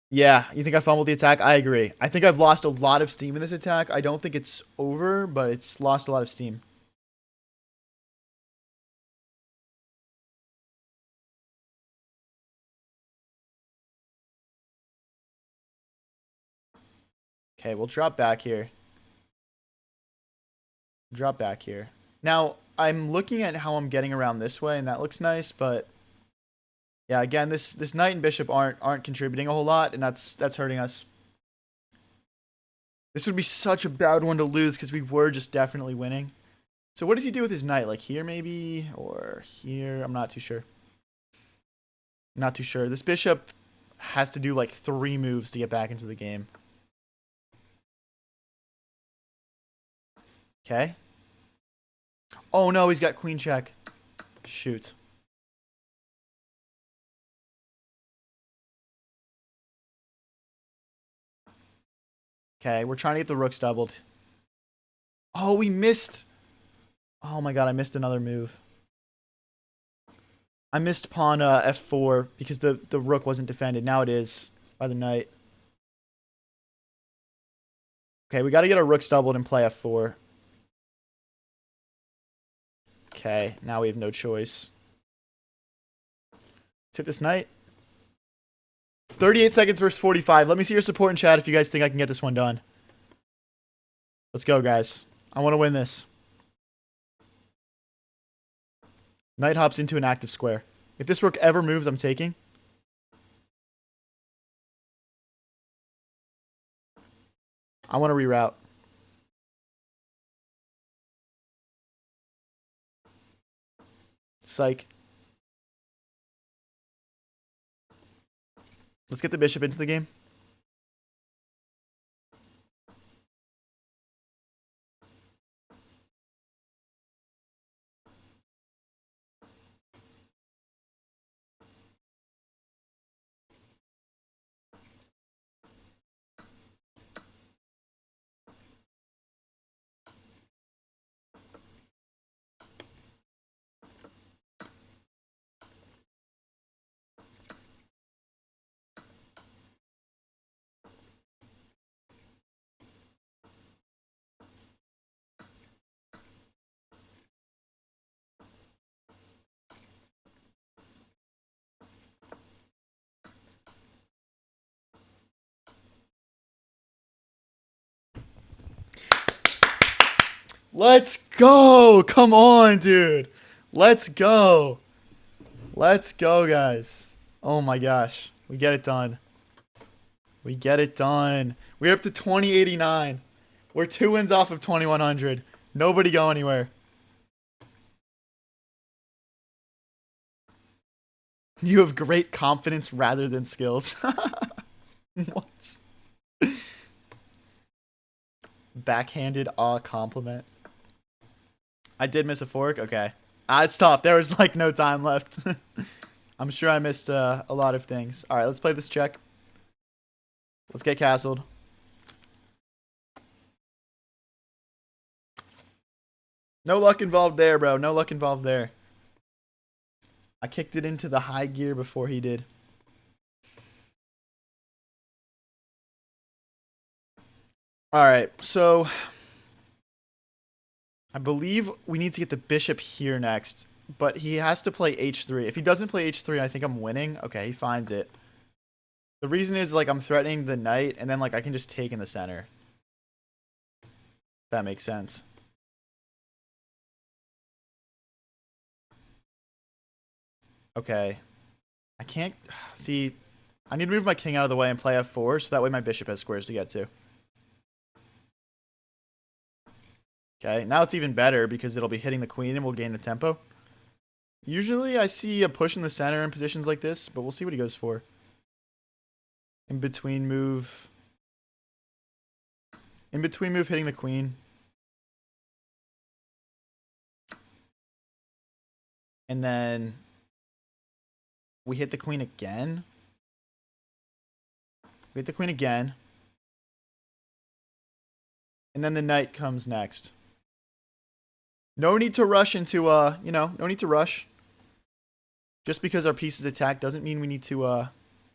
Speaker 1: Yeah, you think I fumbled the attack? I agree. I think I've lost a lot of steam in this attack. I don't think it's over, but it's lost a lot of steam. Okay, we'll drop back here. Drop back here. Now, I'm looking at how I'm getting around this way, and that looks nice, but yeah, again, this knight and bishop aren't contributing a whole lot, and that's hurting us. This would be such a bad one to lose because we were just definitely winning. So what does he do with his knight? Like here maybe? Or here? I'm not too sure. Not too sure. This bishop has to do like 3 moves to get back into the game. Okay. Oh no, he's got queen check. Shoot. Okay, we're trying to get the rooks doubled. Oh, we missed. Oh my god, I missed another move. I missed pawn f4 because the rook wasn't defended. Now it is by the knight. Okay, we got to get our rooks doubled and play f4. Okay, now we have no choice. Let's hit this knight. 38 seconds versus 45. Let me see your support in chat if you guys think I can get this one done. Let's go, guys. I want to win this. Knight hops into an active square. If this rook ever moves, I'm taking. I want to reroute. Psych. Let's get the bishop into the game. Let's go. Come on, dude. Let's go. Let's go, guys. Oh my gosh. We get it done. We get it done. We're up to 2089. We're 2 wins off of 2100. Nobody go anywhere. You have great confidence rather than skills. What? Backhanded compliment. I did miss a fork? Okay. It's tough. There was like no time left. I'm sure I missed a lot of things. Alright, let's play this check. Let's get castled. No luck involved there, bro. No luck involved there. I kicked it into the high gear before he did. Alright, so I believe we need to get the bishop here next, but he has to play h3. If he doesn't play h3, I think I'm winning. Okay, he finds it. The reason is, like, I'm threatening the knight, and then, like, I can just take in the center. That makes sense. Okay. I can't... See, I need to move my king out of the way and play f4, so that way my bishop has squares to get to. Okay, now it's even better because it'll be hitting the queen and we'll gain the tempo. Usually I see a push in the center in positions like this, but we'll see what he goes for. In between move hitting the queen. And then we hit the queen again. We hit the queen again. And then the knight comes next. No need to rush into, no need to rush. Just because our piece is attacked doesn't mean we need to,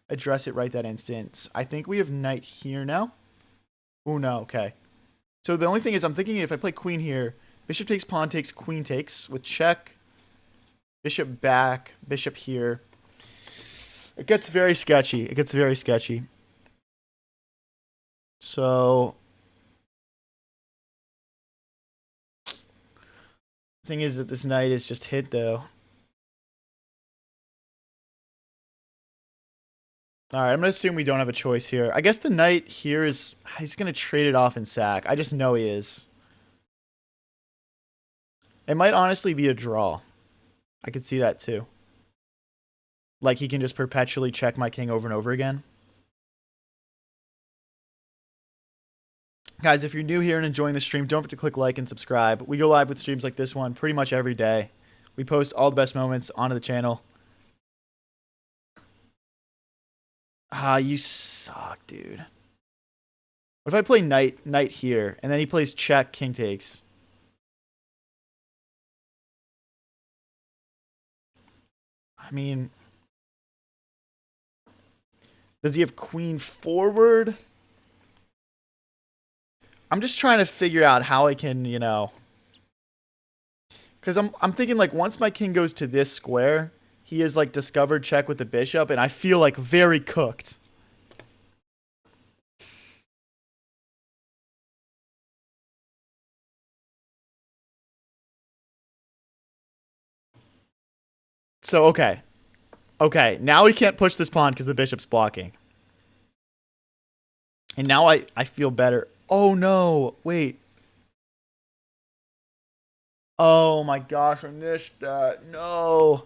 Speaker 1: address it right that instant. I think we have knight here now. Oh, no, okay. So the only thing is I'm thinking if I play queen here, bishop takes, pawn takes, queen takes with check. Bishop back, bishop here. It gets very sketchy. It gets very sketchy. So... thing is that this knight is just hit, though. Alright, I'm going to assume we don't have a choice here. I guess the knight here is... he's going to trade it off and sack. I just know he is. It might honestly be a draw. I could see that, too. Like, he can just perpetually check my king over and over again. Guys, if you're new here and enjoying the stream, don't forget to click like and subscribe. We go live with streams like this one pretty much every day. We post all the best moments onto the channel. You suck, dude. What if I play knight here, and then he plays check, king takes? I mean... does he have queen forward? I'm just trying to figure out how I can, you know... because I'm thinking, like, once my king goes to this square, he is, like, discovered check with the bishop, and I feel, like, very cooked. So, okay. Okay, now we can't push this pawn because the bishop's blocking. And now I feel better. Oh, no. Wait. Oh, my gosh. I missed that. No.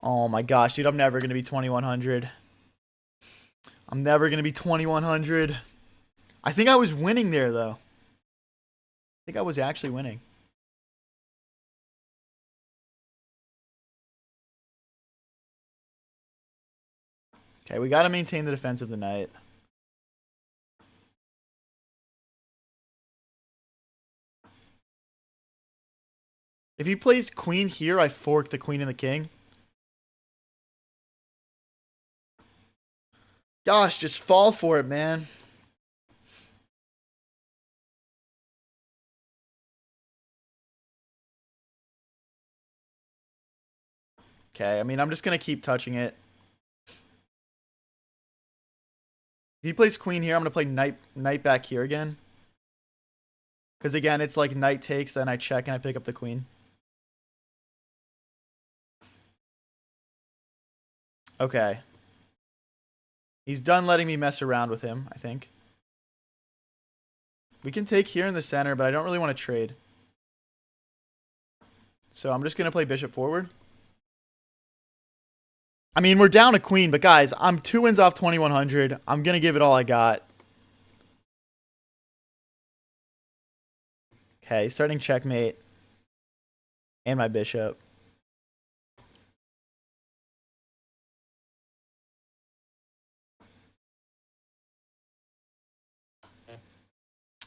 Speaker 1: Oh, my gosh. Dude, I'm never going to be 2,100. I'm never going to be 2,100. I think I was winning there, though. I think I was actually winning. Okay, we got to maintain the defense of the knight. If he plays queen here, I fork the queen and the king. Gosh, just fall for it, man. Okay, I mean, I'm just going to keep touching it. If he plays queen here, I'm going to play knight back here again. Because again, it's like knight takes, then I check and I pick up the queen. Okay. He's done letting me mess around with him, I think. We can take here in the center, but I don't really want to trade. So I'm just going to play bishop forward. I mean, we're down a queen, but guys, I'm 2 wins off 2,100. I'm going to give it all I got. Okay, starting checkmate. And my bishop.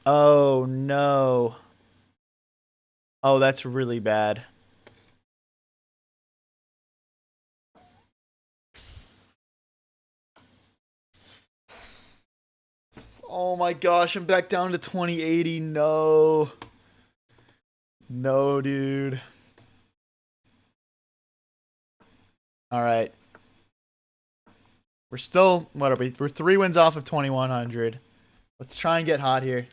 Speaker 1: Oh, no. Oh, that's really bad. Oh my gosh, I'm back down to 2080. No. No, dude. All right. We're still, what are we? We're 3 wins off of 2,100. Let's try and get hot here.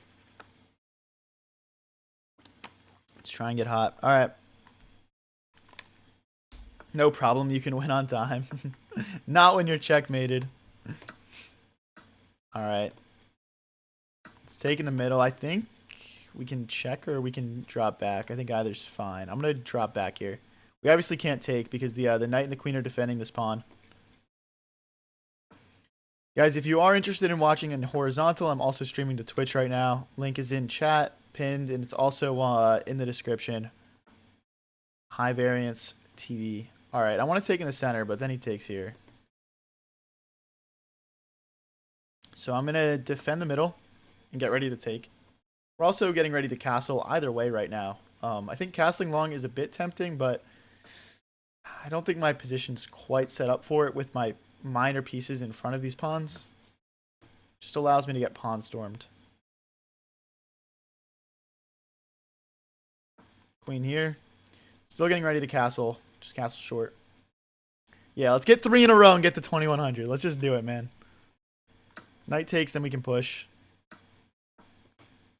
Speaker 1: Let's try and get hot. All right. No problem. You can win on time. Not when you're checkmated. All right. Let's take in the middle. I think we can check or we can drop back. I think either's fine. I'm going to drop back here. We obviously can't take because the knight and the queen are defending this pawn. Guys, if you are interested in watching in horizontal, I'm also streaming to Twitch right now. Link is in chat, pinned, and it's also in the description. High variance TV. All right, I want to take in the center, but then he takes here. So I'm going to defend the middle and get ready to take. We're also getting ready to castle either way right now. I think castling long is a bit tempting, but I don't think my position's quite set up for it with my minor pieces in front of these pawns. Just allows me to get pawn stormed. Queen here. Still getting ready to castle. Just castle short. Yeah, let's get 3 in a row and get to 2,100. Let's just do it, man. Knight takes, then we can push.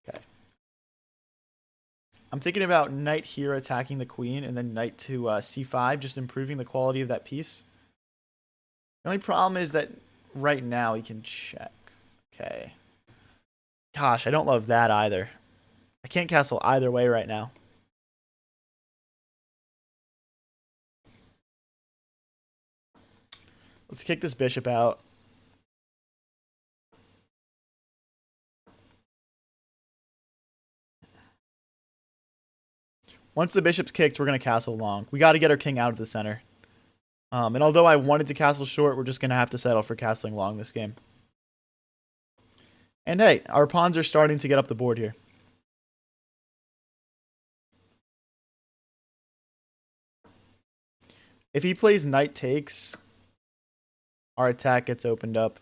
Speaker 1: Okay. I'm thinking about knight here attacking the queen and then knight to c5, just improving the quality of that piece. The only problem is that right now he can check. Okay. Gosh, I don't love that either. I can't castle either way right now. Let's kick this bishop out. Once the bishop's kicked, we're going to castle long. We got to get our king out of the center. And although I wanted to castle short, we're just going to have to settle for castling long this game. And hey, our pawns are starting to get up the board here. If he plays knight takes, our attack gets opened up.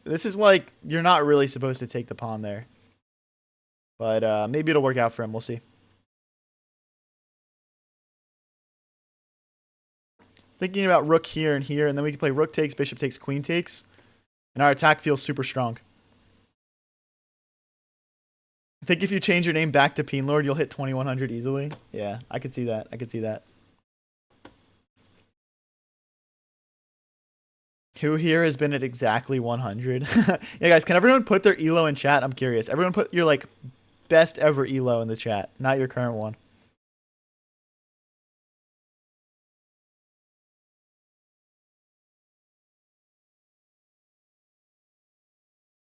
Speaker 1: This is like, you're not really supposed to take the pawn there. But maybe it'll work out for him. We'll see. Thinking about rook here, and then we can play rook takes, bishop takes, queen takes. And our attack feels super strong. I think if you change your name back to Peen Lord, you'll hit 2100 easily. Yeah, I could see that. I could see that. Who here has been at exactly 100? Yeah, guys, can everyone put their elo in chat? I'm curious. Everyone put your like best ever elo in the chat, not your current one.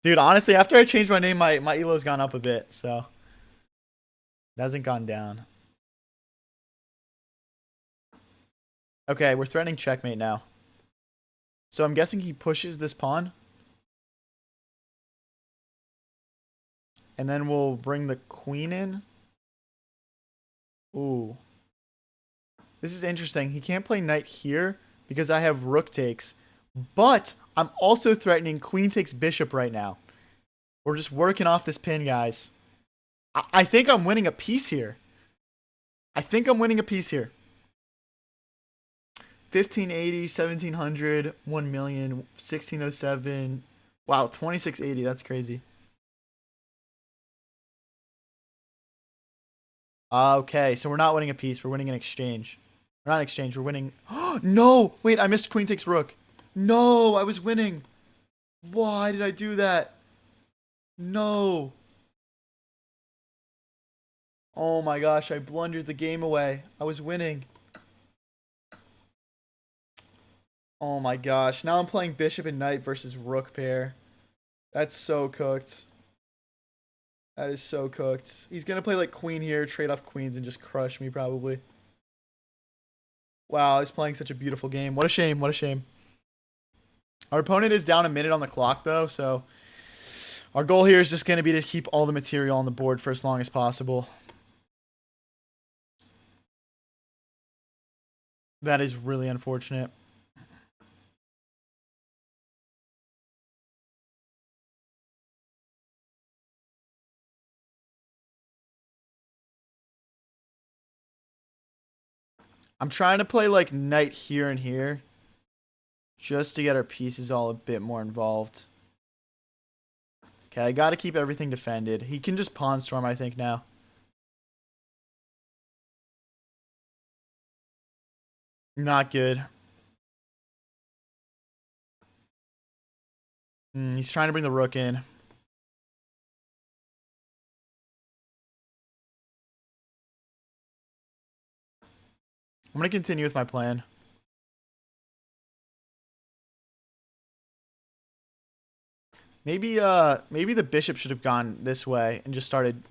Speaker 1: Dude, honestly, after I changed my name, my elo's gone up a bit, so it hasn't gone down. Okay, we're threatening checkmate now. So I'm guessing he pushes this pawn. And then we'll bring the queen in. Ooh. This is interesting. He can't play knight here because I have rook takes. But I'm also threatening queen takes bishop right now. We're just working off this pin, guys. I think I'm winning a piece here. I think I'm winning a piece here. 1580, 1700, 1 million, 1607. Wow, 2680. That's crazy. Okay, so we're not winning a piece. We're winning an exchange. We're not an exchange. We're winning. No! Wait, I missed queen takes rook. No, I was winning. Why did I do that? No. Oh my gosh, I blundered the game away. I was winning. Oh my gosh. Now I'm playing bishop and knight versus rook pair. That's so cooked. That is so cooked. He's going to play like queen here, trade off queens, and just crush me probably. Wow, he's playing such a beautiful game. What a shame. What a shame. Our opponent is down a minute on the clock, though, so our goal here is just going to be to keep all the material on the board for as long as possible. That is really unfortunate. I'm trying to play like knight here and here just to get our pieces all a bit more involved. Okay, I got to keep everything defended. He can just pawn storm, I think, now. Not good. He's trying to bring the rook in. I'm going to continue with my plan. Maybe the bishop should have gone this way and just started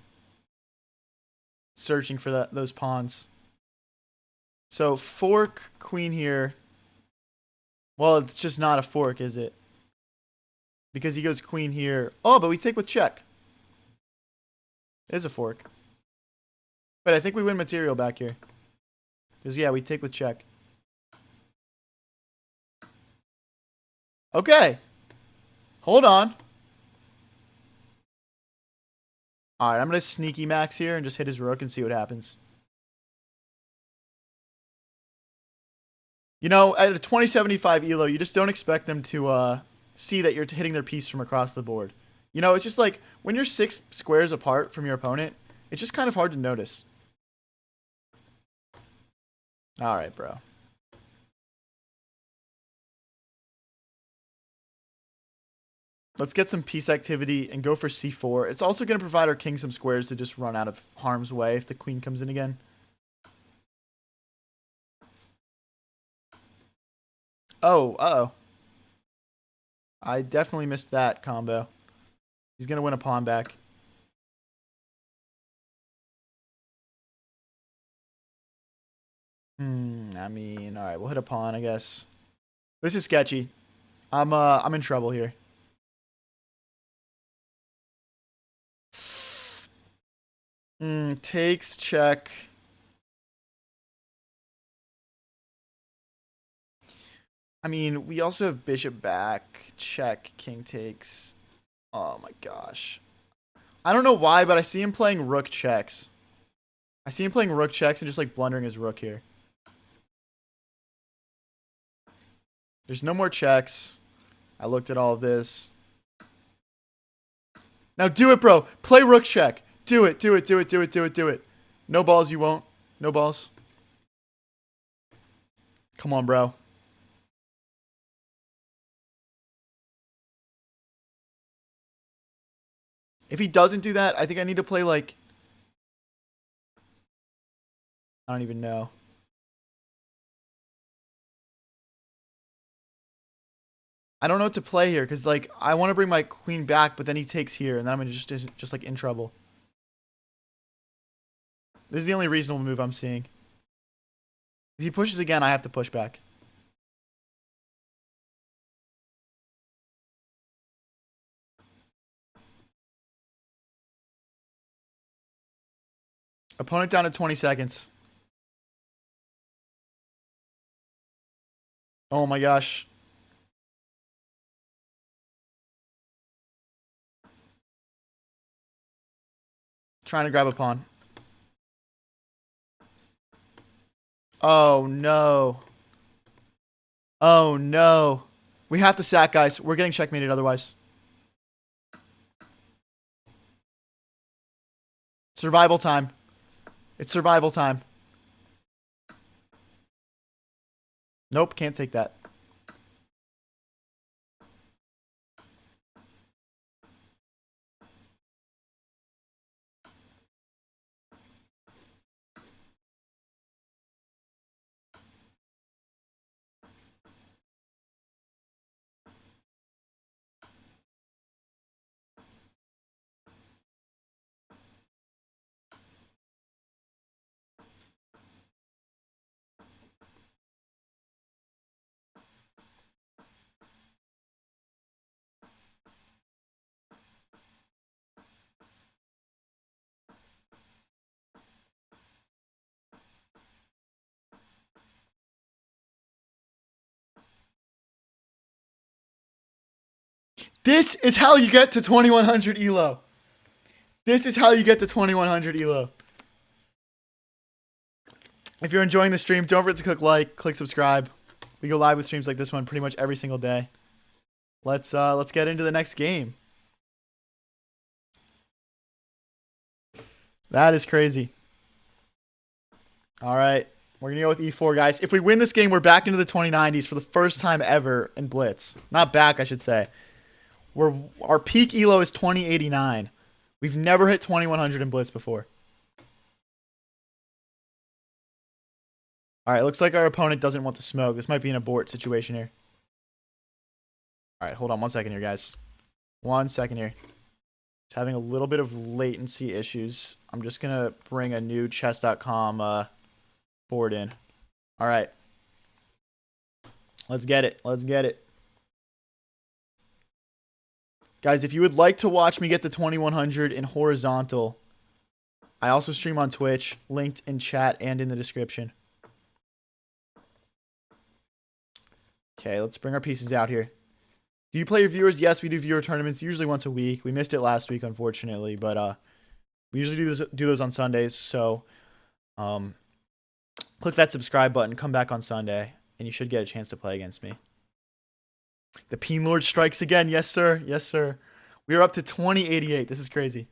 Speaker 1: searching for those pawns. So fork queen here. Well, it's just not a fork, is it? Because he goes queen here. Oh, but we take with check. It is a fork. But I think we win material back here. Because, yeah, we take with check. Okay. Hold on. Alright, I'm going to sneaky max here and just hit his rook and see what happens. You know, at a 2075 elo, you just don't expect them to see that you're hitting their piece from across the board. You know, it's just like, when you're 6 squares apart from your opponent, it's just kind of hard to notice. Alright, bro. Let's get some piece activity and go for c4. It's also going to provide our king some squares to just run out of harm's way if the queen comes in again. Oh, uh-oh. I definitely missed that combo. He's going to win a pawn back. I mean, all right, we'll hit a pawn, I guess. This is sketchy. I'm in trouble here. Takes, check. I mean, we also have bishop back, check, king takes. Oh my gosh. I don't know why, but I see him playing rook checks. I see him playing rook checks and just like blundering his rook here. There's no more checks. I looked at all of this. Now do it, bro. Play rook check. Do it. Do it. Do it. Do it. Do it. Do it. No balls. You won't. No balls. Come on, bro. If he doesn't do that, I think I need to play like... I don't even know. I don't know what to play here because like I want to bring my queen back, but then he takes here, and then I'm just like in trouble. This is the only reasonable move I'm seeing. If he pushes again, I have to push back. Opponent down to 20 seconds. Oh my gosh. Trying to grab a pawn. Oh no. Oh no. We have to sack, guys. We're getting checkmated otherwise. Survival time. It's survival time. Nope, can't take that. This is how you get to 2100 elo. This is how you get to 2100 elo. If you're enjoying the stream, don't forget to click like, click subscribe. We go live with streams like this one pretty much every single day. Let's get into the next game. That is crazy. All right. We're going to go with e4, guys. If we win this game, we're back into the 2090s for the first time ever in Blitz. Not back, I should say. Our peak elo is 2089. We've never hit 2100 in Blitz before. All right, looks like our opponent doesn't want the smoke. This might be an abort situation here. All right, hold on 1 second here, guys. 1 second here. Just having a little bit of latency issues. I'm just going to bring a new chess.com board in. All right. Let's get it. Let's get it. Guys, if you would like to watch me get the 2100 in horizontal, I also stream on Twitch, linked in chat and in the description. Okay, let's bring our pieces out here. Do you play your viewers? Yes, we do viewer tournaments, usually once a week. We missed it last week, unfortunately, but we usually do those on Sundays. So, click that subscribe button, come back on Sunday, and you should get a chance to play against me. The Peen Lord strikes again. Yes, sir. Yes, sir. We are up to 2088. This is crazy.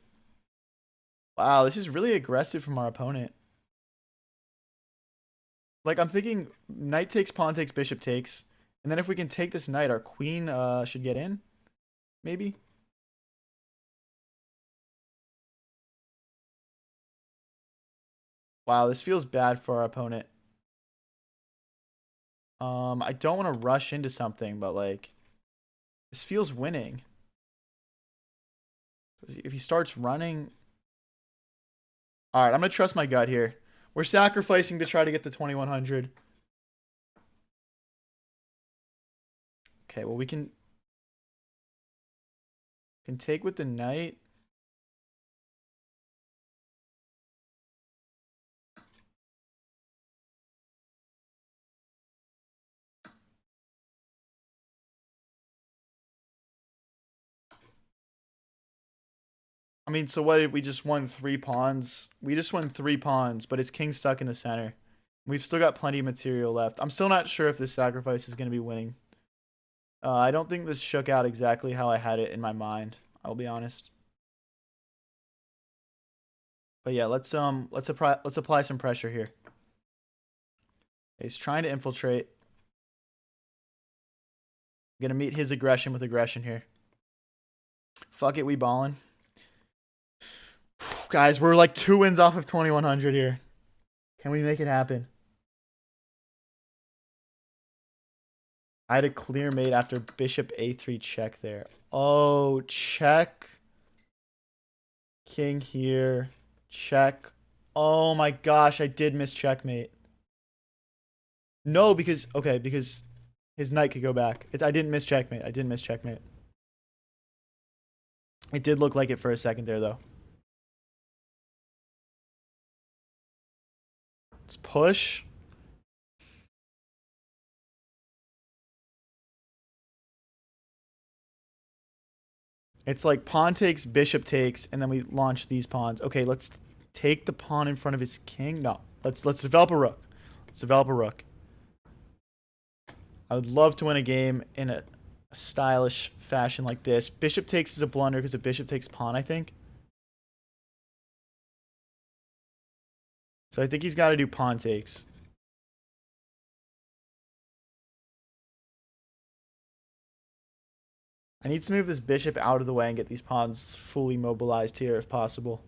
Speaker 1: Wow, this is really aggressive from our opponent. Like, I'm thinking knight takes, pawn takes, bishop takes. And then if we can take this knight, our queen should get in. Maybe. Wow, this feels bad for our opponent. I don't want to rush into something, but like, this feels winning. If he starts running... Alright, I'm going to trust my gut here. We're sacrificing to try to get to 2100. Okay, well, we can take with the knight. I mean, so what? We just won 3 pawns. We just won 3 pawns, but it's king stuck in the center. We've still got plenty of material left. I'm still not sure if this sacrifice is going to be winning. I don't think this shook out exactly how I had it in my mind. I'll be honest. But yeah, let's apply some pressure here. He's trying to infiltrate. Gonna meet his aggression with aggression here. Fuck it, we ballin'. Guys, we're like 2 wins off of 2100 here. Can we make it happen? I had a clear mate after bishop a3 check there. Oh, check. King here. Check. Oh my gosh, I did miss checkmate. No, because his knight could go back. I didn't miss checkmate. I didn't miss checkmate. It did look like it for a second there, though. Let's push. It's like pawn takes, bishop takes, and then we launch these pawns. Okay, let's take the pawn in front of his king. No, let's develop a rook. Let's develop a rook. I would love to win a game in a stylish fashion like this. Bishop takes is a blunder because a bishop takes pawn, I think. So I think he's got to do pawn takes. I need to move this bishop out of the way and get these pawns fully mobilized here if possible.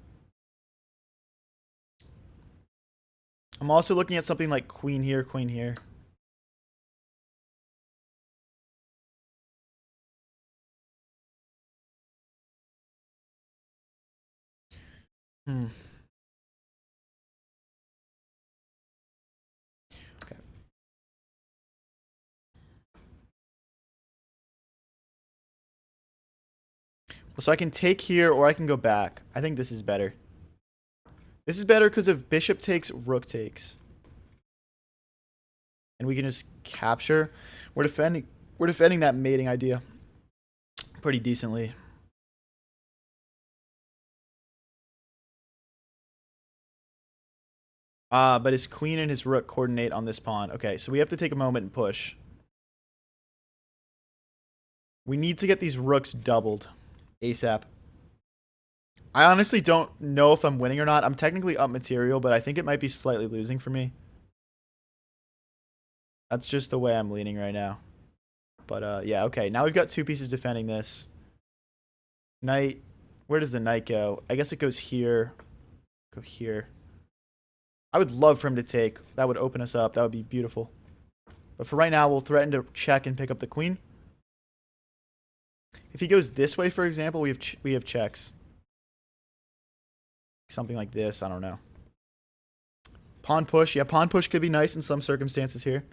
Speaker 1: I'm also looking at something like queen here, queen here. Okay. So I can take here or I can go back. I think this is better. This is better because of bishop takes, rook takes. And we can just capture. We're defending that mating idea pretty decently. But his queen and his rook coordinate on this pawn. Okay, so we have to take a moment and push. We need to get these rooks doubled ASAP. I honestly don't know if I'm winning or not. I'm technically up material, but I think it might be slightly losing for me. That's just the way I'm leaning right now. But yeah, okay. Now we've got 2 pieces defending this. Knight. Where does the knight go? I guess it goes here. Go here. I would love for him to take. That would open us up. That would be beautiful. But for right now, we'll threaten to check and pick up the queen. If he goes this way, for example, we have checks. Something like this. I don't know. Pawn push. Yeah, pawn push could be nice in some circumstances here.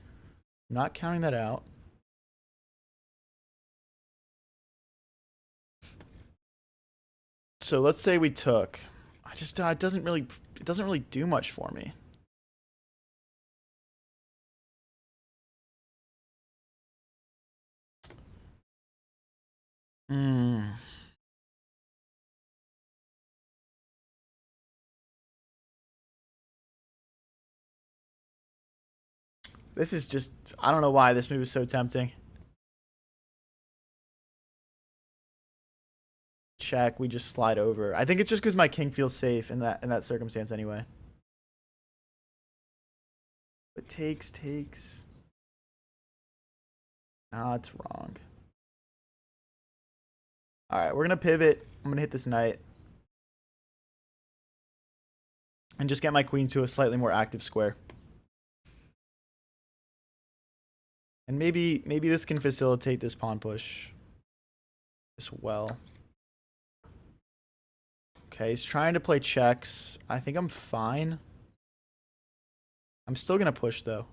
Speaker 1: I'm not counting that out. So let's say we took. I just it doesn't really do much for me. This is just, I don't know why this move is so tempting. Check, we just slide over. I think it's just because my king feels safe in that circumstance anyway. But takes. Ah, it's wrong. Alright, we're gonna pivot. I'm gonna hit this knight. And just get my queen to a slightly more active square. And maybe this can facilitate this pawn push as well. Okay, he's trying to play checks. I think I'm fine. I'm still gonna push though.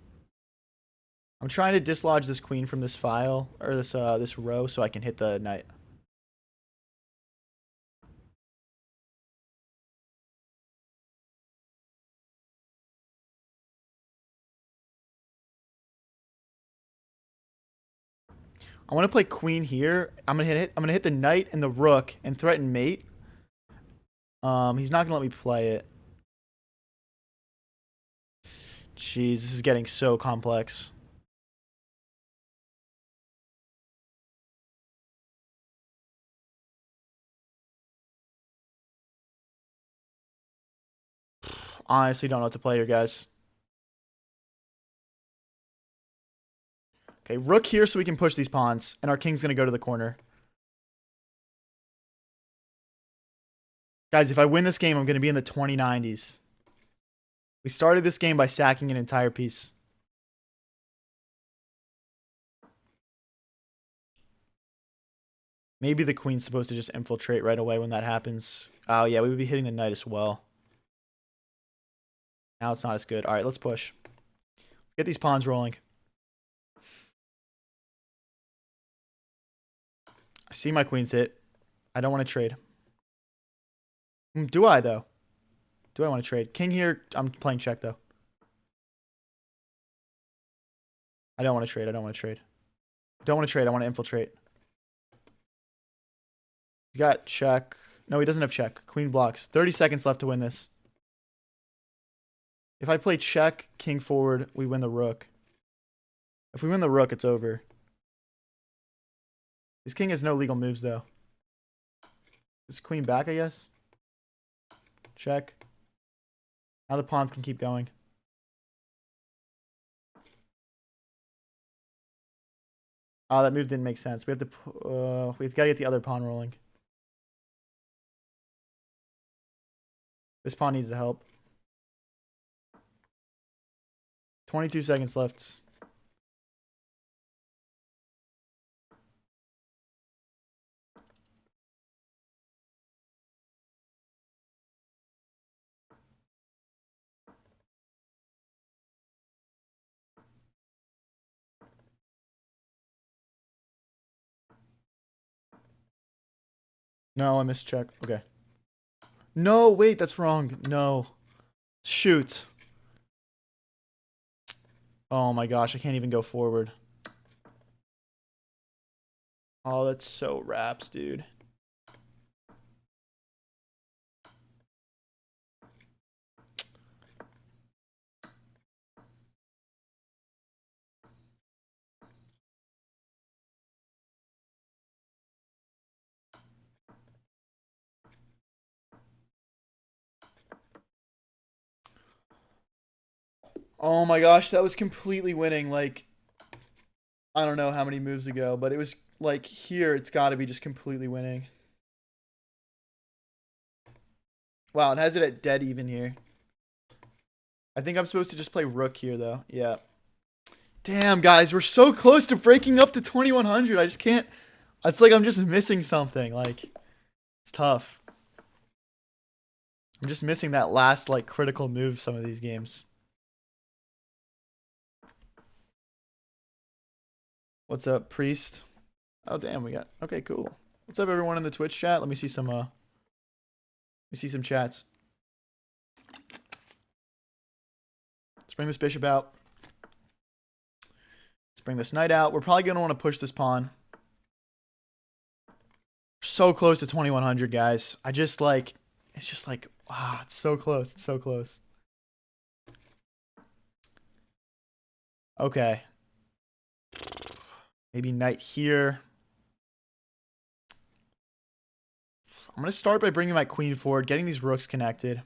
Speaker 1: I'm trying to dislodge this queen from this file or this row so I can hit the knight. I want to play queen here. I'm gonna hit the knight and the rook and threaten mate. He's not gonna let me play it. Jeez, this is getting so complex. Honestly, don't know what to play here, guys. Okay, rook here so we can push these pawns. And our king's going to go to the corner. Guys, if I win this game, I'm going to be in the 2090s. We started this game by sacking an entire piece. Maybe the queen's supposed to just infiltrate right away when that happens. Oh, yeah, we would be hitting the knight as well. Now it's not as good. All right, let's push. Get these pawns rolling. I see my queen's hit. I don't want to trade. Do I, though? Do I want to trade? King here. I'm playing check, though. I don't want to trade. I don't want to trade. Don't want to trade. I want to infiltrate. He's got check. No, he doesn't have check. Queen blocks. 30 seconds left to win this. If I play check, king forward, we win the rook. If we win the rook, it's over. His king has no legal moves, though. Is queen back, I guess? Check. Now the pawns can keep going. Oh, that move didn't make sense. We have to. We've got to get the other pawn rolling. This pawn needs the help. 22 seconds left. No, I missed check. Okay. No, wait, that's wrong. No. Shoot. Oh my gosh, I can't even go forward. Oh, that's so raps, dude. Oh my gosh, that was completely winning. Like, I don't know how many moves ago, but it was like here, it's got to be just completely winning. Wow, it has it at dead even here. I think I'm supposed to just play rook here, though. Yeah. Damn, guys, we're so close to breaking up to 2100. I just can't. It's like I'm just missing something. Like, it's tough. I'm just missing that last, like, critical move some of these games. What's up, Priest? Oh, damn, we got... Okay, cool. What's up, everyone in the Twitch chat? Let me see some, chats. Let's bring this bishop out. Let's bring this knight out. We're probably going to want to push this pawn. So close to 2100, guys. I just, like... It's just like... Wow, it's so close. It's so close. Okay. Maybe knight here. I'm going to start by bringing my queen forward, getting these rooks connected.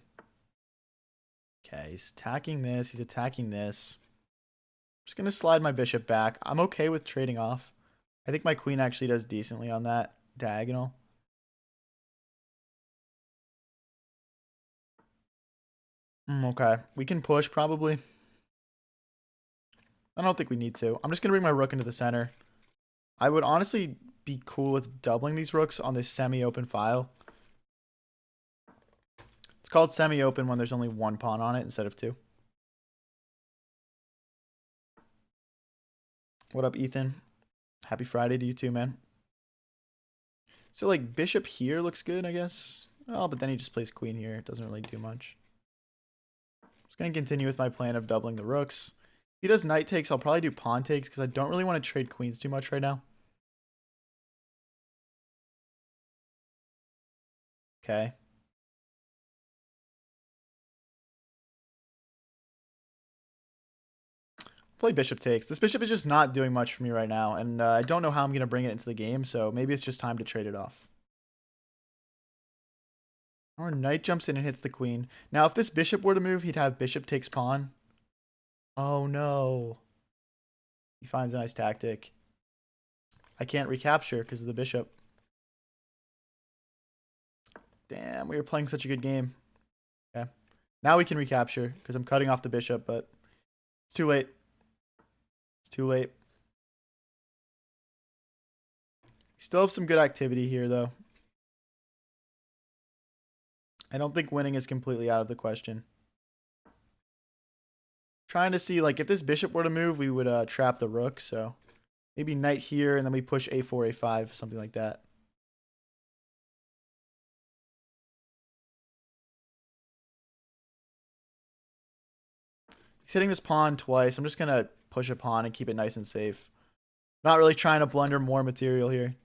Speaker 1: Okay, he's attacking this. He's attacking this. I'm just going to slide my bishop back. I'm okay with trading off. I think my queen actually does decently on that diagonal. Okay, we can push probably. I don't think we need to. I'm just going to bring my rook into the center. I would honestly be cool with doubling these rooks on this semi-open file. It's called semi-open when there's only one pawn on it instead of two. What up, Ethan? Happy Friday to you too, man. So, like, bishop here looks good, I guess. Oh, but then he just plays queen here. It doesn't really do much. Just going to continue with my plan of doubling the rooks. If he does knight takes, I'll probably do pawn takes because I don't really want to trade queens too much right now. Okay. Play bishop takes. This bishop is just not doing much for me right now, and I don't know how I'm going to bring it into the game, so maybe it's just time to trade it off. Our knight jumps in and hits the queen. Now, if this bishop were to move, he'd have bishop takes pawn. Oh, no. He finds a nice tactic. I can't recapture because of the bishop. Damn, we were playing such a good game. Okay. Now we can recapture because I'm cutting off the bishop, but it's too late. It's too late. We still have some good activity here, though. I don't think winning is completely out of the question. Trying to see, like, if this bishop were to move, we would trap the rook, so maybe knight here, and then we push a4, a5, something like that. He's hitting this pawn twice. I'm just going to push a pawn and keep it nice and safe. Not really trying to blunder more material here.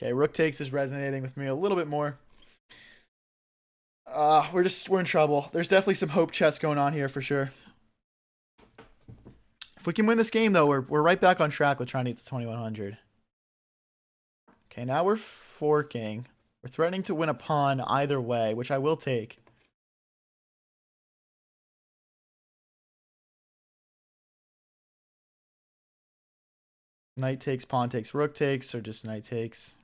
Speaker 1: Okay, rook takes is resonating with me a little bit more. We're in trouble. There's definitely some hope chess going on here for sure. If we can win this game, though, we're right back on track with trying to get to 2100. Okay, now we're forking. We're threatening to win a pawn either way, which I will take. Knight takes, pawn takes, rook takes, or just knight takes.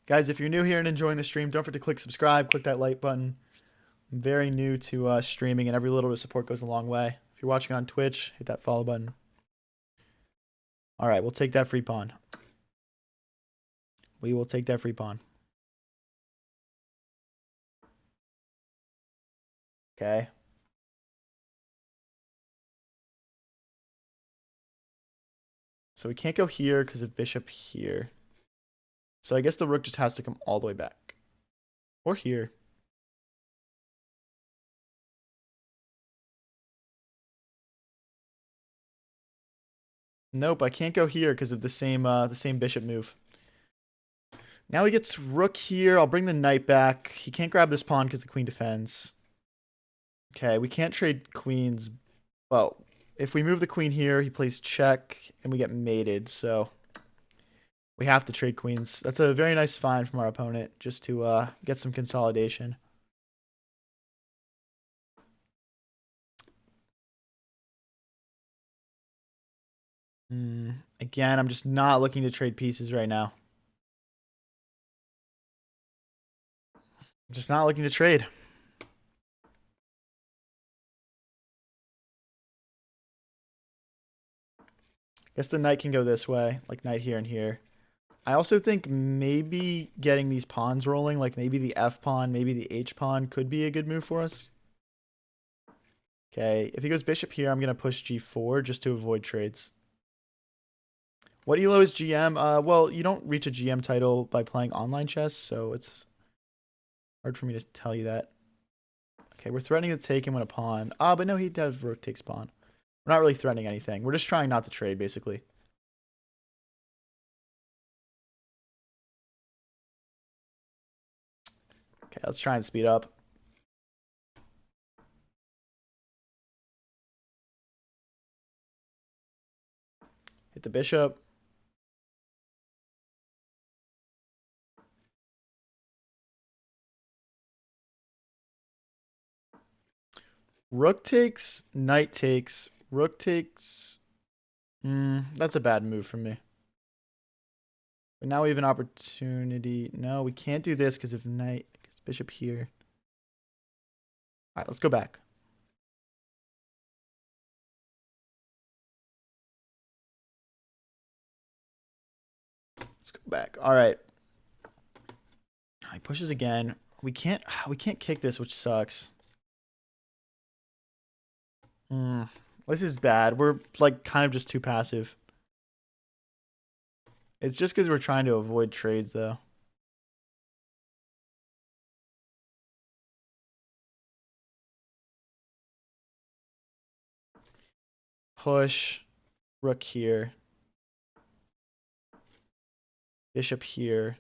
Speaker 1: Guys, if you're new here and enjoying the stream, don't forget to click subscribe, click that like button. I'm very new to streaming, and every little bit of support goes a long way. If you're watching on Twitch, hit that follow button. All right, we'll take that free pawn. We will take that free pawn. Okay. So we can't go here because of bishop here. So I guess the rook just has to come all the way back. Or here. Nope, I can't go here because of the same bishop move. Now he gets rook here. I'll bring the knight back. He can't grab this pawn because the queen defends. Okay, we can't trade queens. Well, if we move the queen here, he plays check, and we get mated, so we have to trade queens. That's a very nice find from our opponent, just to get some consolidation. Again, I'm just not looking to trade pieces right now. I'm just not looking to trade. Guess the knight can go this way, like knight here and here. I also think maybe getting these pawns rolling, like maybe the F pawn, maybe the H pawn could be a good move for us. Okay, if he goes bishop here, I'm going to push G4 just to avoid trades. What elo is GM? Well, you don't reach a GM title by playing online chess, so it's hard for me to tell you that. Okay, we're threatening to take him with a pawn. But no, he does rook takes pawn. We're not really threatening anything. We're just trying not to trade, basically. Okay, let's try and speed up. Hit the bishop. Rook takes, knight takes, rook takes. That's a bad move for me. But now we have an opportunity. No, we can't do this because of knight. Bishop here. All right, let's go back. Let's go back. All right. He pushes again. We can't kick this, which sucks. This is bad. We're like kind of just too passive. It's just because we're trying to avoid trades, though. Push. Rook here. Bishop here.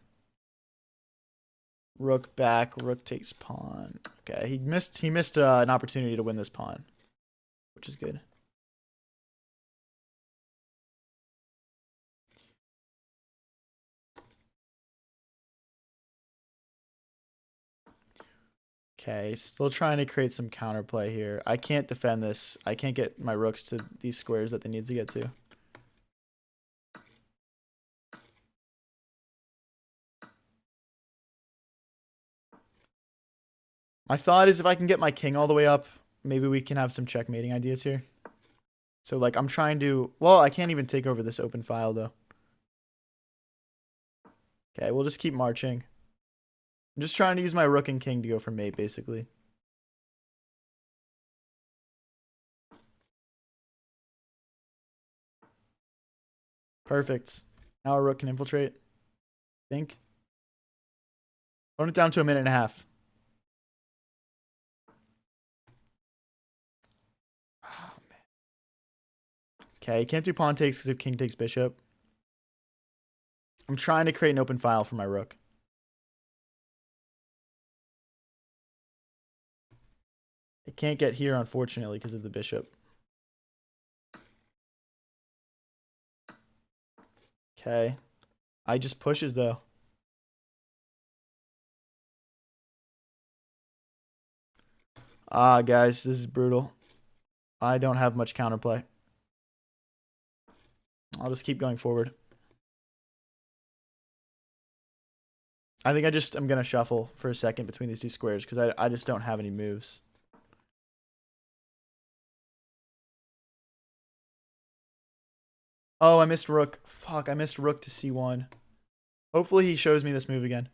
Speaker 1: Rook back. Rook takes pawn. Okay, he missed an opportunity to win this pawn, which is good. Okay, still trying to create some counterplay here. I can't defend this. I can't get my rooks to these squares that they need to get to. My thought is if I can get my king all the way up, maybe we can have some checkmating ideas here. So, like, I'm trying to... Well, I can't even take over this open file, though. Okay, we'll just keep marching. I'm just trying to use my rook and king to go for mate, basically. Perfect. Now our rook can infiltrate. I think. Run it down to a minute and a half. Oh, man. Okay, can't do pawn takes because if king takes bishop. I'm trying to create an open file for my rook. It can't get here, unfortunately, because of the bishop. Okay. I just pushes, though. Ah, guys, this is brutal. I don't have much counterplay. I'll just keep going forward. I think I'm going to shuffle for a second between these two squares because I just don't have any moves. Oh, I missed rook. Fuck, I missed rook to c1. Hopefully he shows me this move again.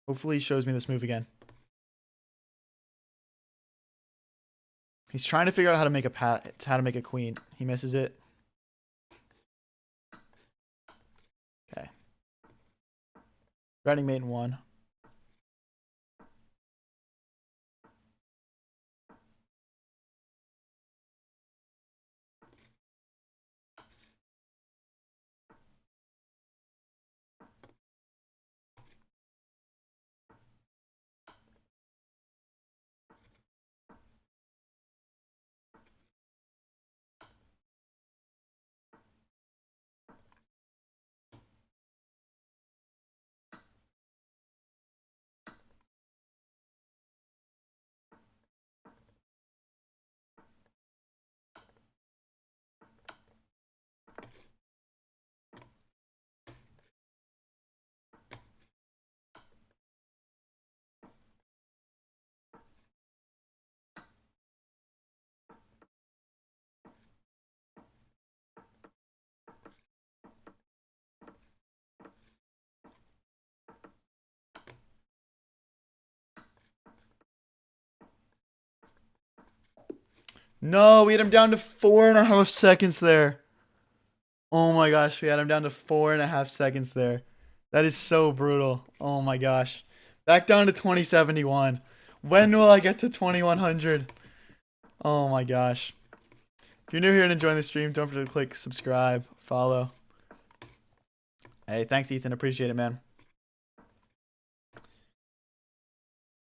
Speaker 1: Hopefully he shows me this move again. He's trying to figure out how to make a queen. He misses it. Okay. Threatening mate in 1. No, we had him down to 4.5 seconds there. Oh my gosh, we had him down to 4.5 seconds there. That is so brutal. Oh my gosh. Back down to 2071. When will I get to 2100? Oh my gosh. If you're new here and enjoying the stream, don't forget to click subscribe, follow. Hey, thanks, Ethan. Appreciate it, man.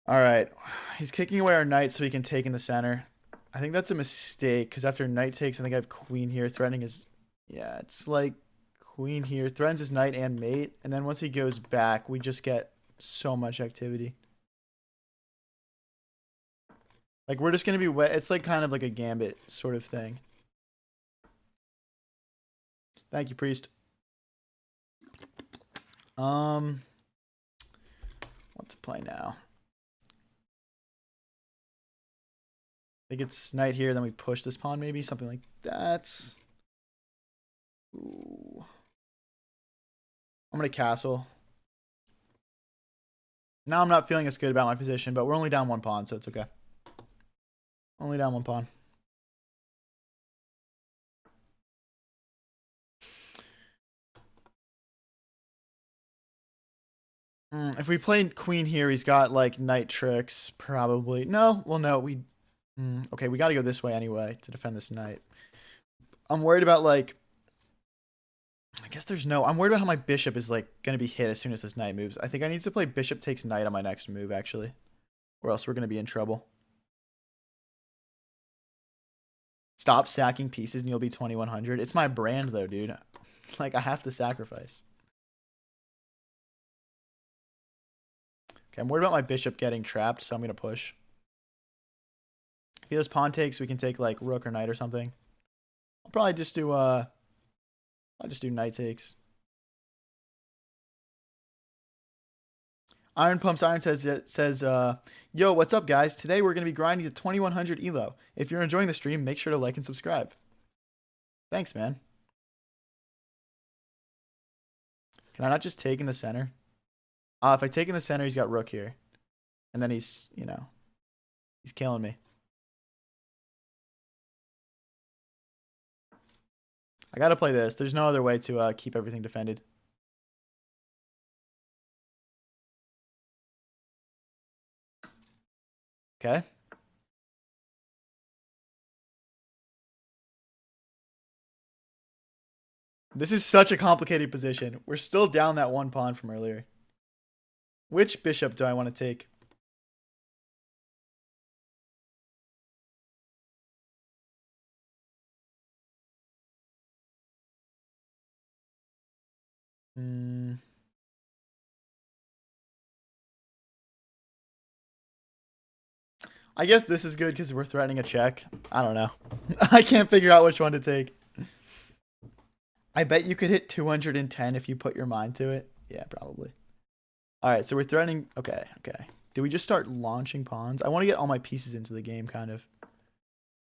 Speaker 1: All right. He's kicking away our knight so he can take in the center. I think that's a mistake because after knight takes, I think I have queen here. Threatening his... Yeah, it's like queen here. Threatens his knight and mate. And then once he goes back, we just get so much activity. Like, we're just going to be wet. It's like kind of like a gambit sort of thing. Thank you, priest. What to play now? I think it's knight here, then we push this pawn maybe, something like that. Ooh. I'm going to castle. Now I'm not feeling as good about my position, but we're only down 1 pawn, so it's okay. Only down 1 pawn. If we play queen here, he's got like knight tricks, probably. No, well, no, we... okay, we got to go this way anyway to defend this knight. I'm worried about like... I guess there's no... I'm worried about how my bishop is like going to be hit as soon as this knight moves. I think I need to play bishop takes knight on my next move, actually. Or else we're going to be in trouble. Stop sacking pieces and you'll be 2100. It's my brand though, dude. Like, I have to sacrifice. Okay, I'm worried about my bishop getting trapped, so I'm going to push. If he does pawn takes, we can take like rook or knight or something. I'll probably just do knight takes. Iron Pumps Iron says, yo, what's up, guys? Today we're going to be grinding to 2100 elo. If you're enjoying the stream, make sure to like and subscribe. Thanks, man. Can I not just take in the center? If I take in the center, he's got rook here. And then he's, he's killing me. I got to play this. There's no other way to keep everything defended. Okay. This is such a complicated position. We're still down that one pawn from earlier. Which bishop do I want to take? I guess this is good because we're threatening a check. I don't know. I can't figure out which one to take. I bet you could hit 210 if you put your mind to it. Yeah, probably. All right, so we're threatening. Okay. Do we just start launching pawns? I want to get all my pieces into the game, kind of.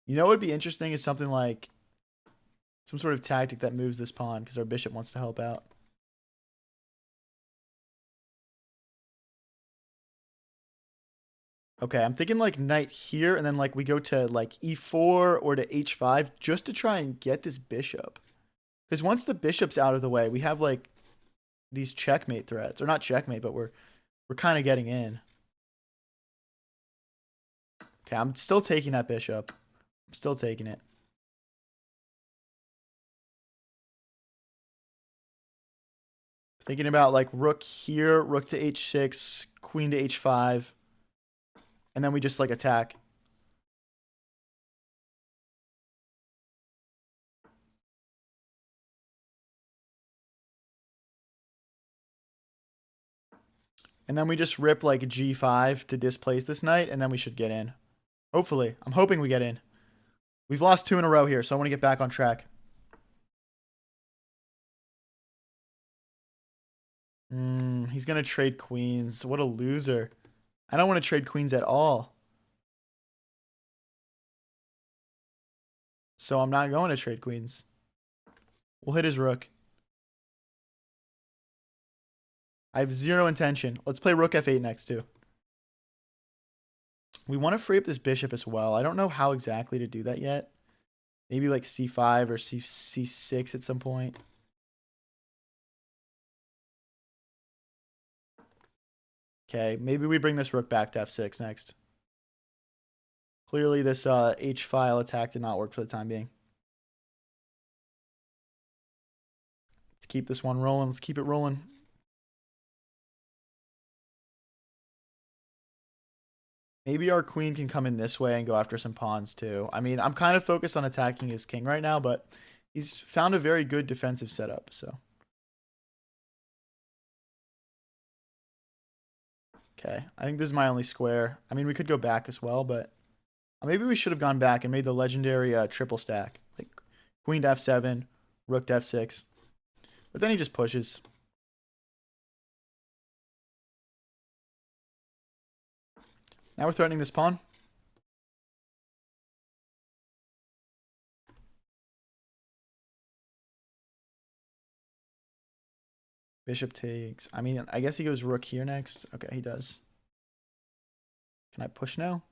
Speaker 1: You know what would be interesting is something like some sort of tactic that moves this pawn because our bishop wants to help out. Okay, I'm thinking like knight here, and then like we go to like e4 or to h5 just to try and get this bishop. Because once the bishop's out of the way, we have like these checkmate threats. Or not checkmate, but we're kind of getting in. Okay, I'm still taking that bishop. I'm still taking it. Thinking about like rook here, rook to h6, queen to h5. And then we just like attack. And then we just rip like g5 to displace this knight, and then we should get in. Hopefully. I'm hoping we get in. We've lost 2 in a row here, so I want to get back on track. He's going to trade queens. What a loser. I don't want to trade queens at all. So I'm not going to trade queens. We'll hit his rook. I have 0 intention. Let's play rook f8 next too. We want to free up this bishop as well. I don't know how exactly to do that yet. Maybe like c5 or c6 at some point. Okay, maybe we bring this rook back to f6 next. Clearly this h-file attack did not work for the time being. Let's keep this one rolling. Let's keep it rolling. Maybe our queen can come in this way and go after some pawns too. I mean, I'm kind of focused on attacking his king right now, but he's found a very good defensive setup, so. Okay, I think this is my only square. I mean, we could go back as well, but maybe we should have gone back and made the legendary triple stack. Like queen to f7, rook to f6. But then he just pushes. Now we're threatening this pawn. Bishop takes. I mean, I guess he goes rook here next. Okay, he does. Can I push now?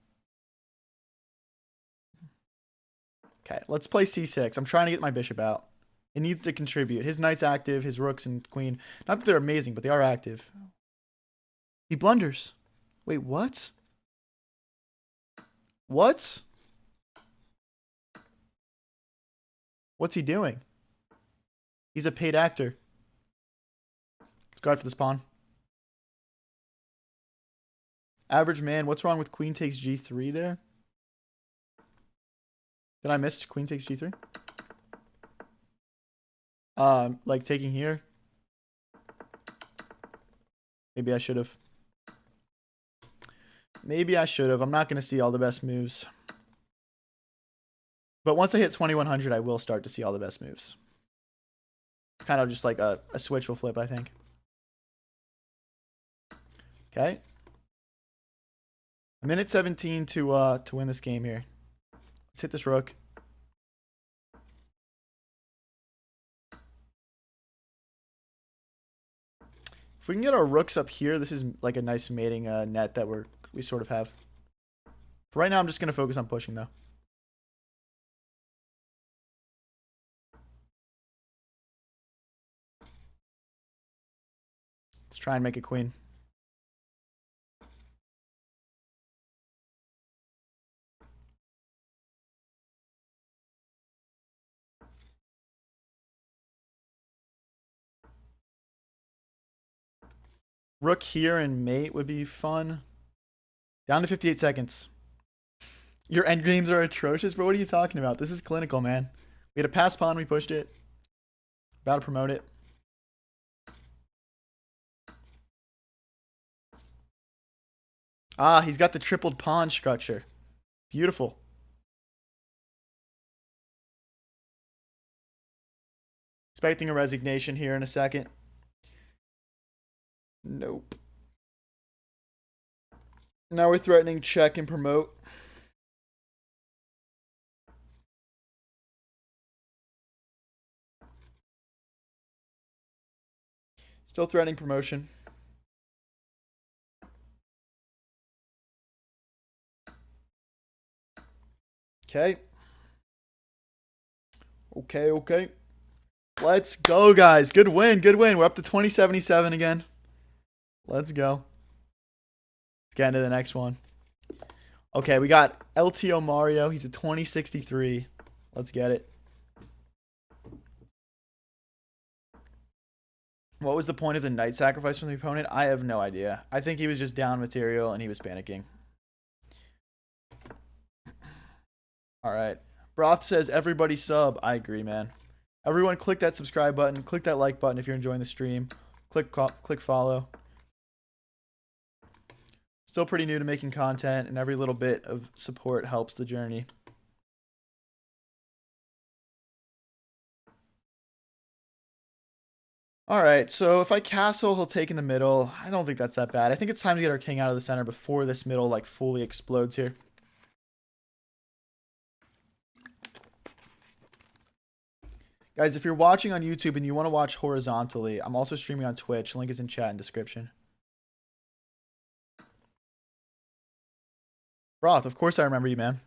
Speaker 1: Okay, let's play c6. I'm trying to get my bishop out. It needs to contribute. His knight's active, his rooks and queen. Not that they're amazing, but they are active. He blunders. Wait, what? What? What's he doing? He's a paid actor. Let's go after this pawn. Average man, what's wrong with queen takes g3 there? Did I miss queen takes g3? Like taking here. Maybe I should have. Maybe I should have. I'm not going to see all the best moves. But once I hit 2100, I will start to see all the best moves. It's kind of just like a switch will flip, I think. Okay. A minute 17 to win this game here. Let's hit this rook. If we can get our rooks up here, this is like a nice mating net that we sort of have. For right now, I'm just going to focus on pushing, though. Let's try and make a queen. Rook here and mate would be fun. Down to 58 seconds. Your endgames are atrocious, bro. What are you talking about? This is clinical, man. We had a pass pawn. We pushed it. About to promote it. Ah, he's got the tripled pawn structure. Beautiful. Expecting a resignation here in a second. Nope. Now we're threatening check and promote. Still threatening promotion. Okay. Okay. Let's go, guys. Good win. We're up to 2077 again. Let's go. Let's get into the next one. Okay, we got LTO Mario. He's a 2063. Let's get it. What was the point of the knight sacrifice from the opponent? I have no idea. I think he was just down material and he was panicking. All right. Broth says everybody sub. I agree, man. Everyone click that subscribe button. Click that like button if you're enjoying the stream. Click follow. Still pretty new to making content, and every little bit of support helps the journey. All right, so if I castle, he'll take in the middle. I don't think that's that bad. I think it's time to get our king out of the center before this middle like fully explodes here. Guys, if you're watching on YouTube and you want to watch horizontally, I'm also streaming on Twitch. Link is in chat and description. Broth, of course I remember you, man.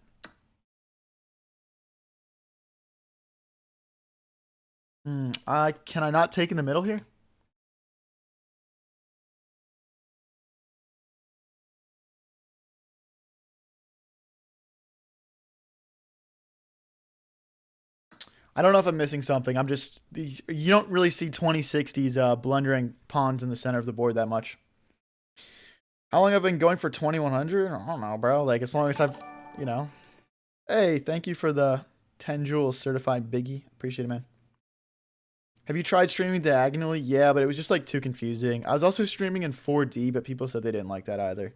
Speaker 1: Can I not take in the middle here? I don't know if I'm missing something. I'm just... You don't really see 2060s blundering pawns in the center of the board that much. How long have I been going for 2100? I don't know, bro. Like, as long as I've... You know. Hey, thank you for the 10 jewels certified biggie. Appreciate it, man. Have you tried streaming diagonally? Yeah, but it was just like too confusing. I was also streaming in 4D, but people said they didn't like that either.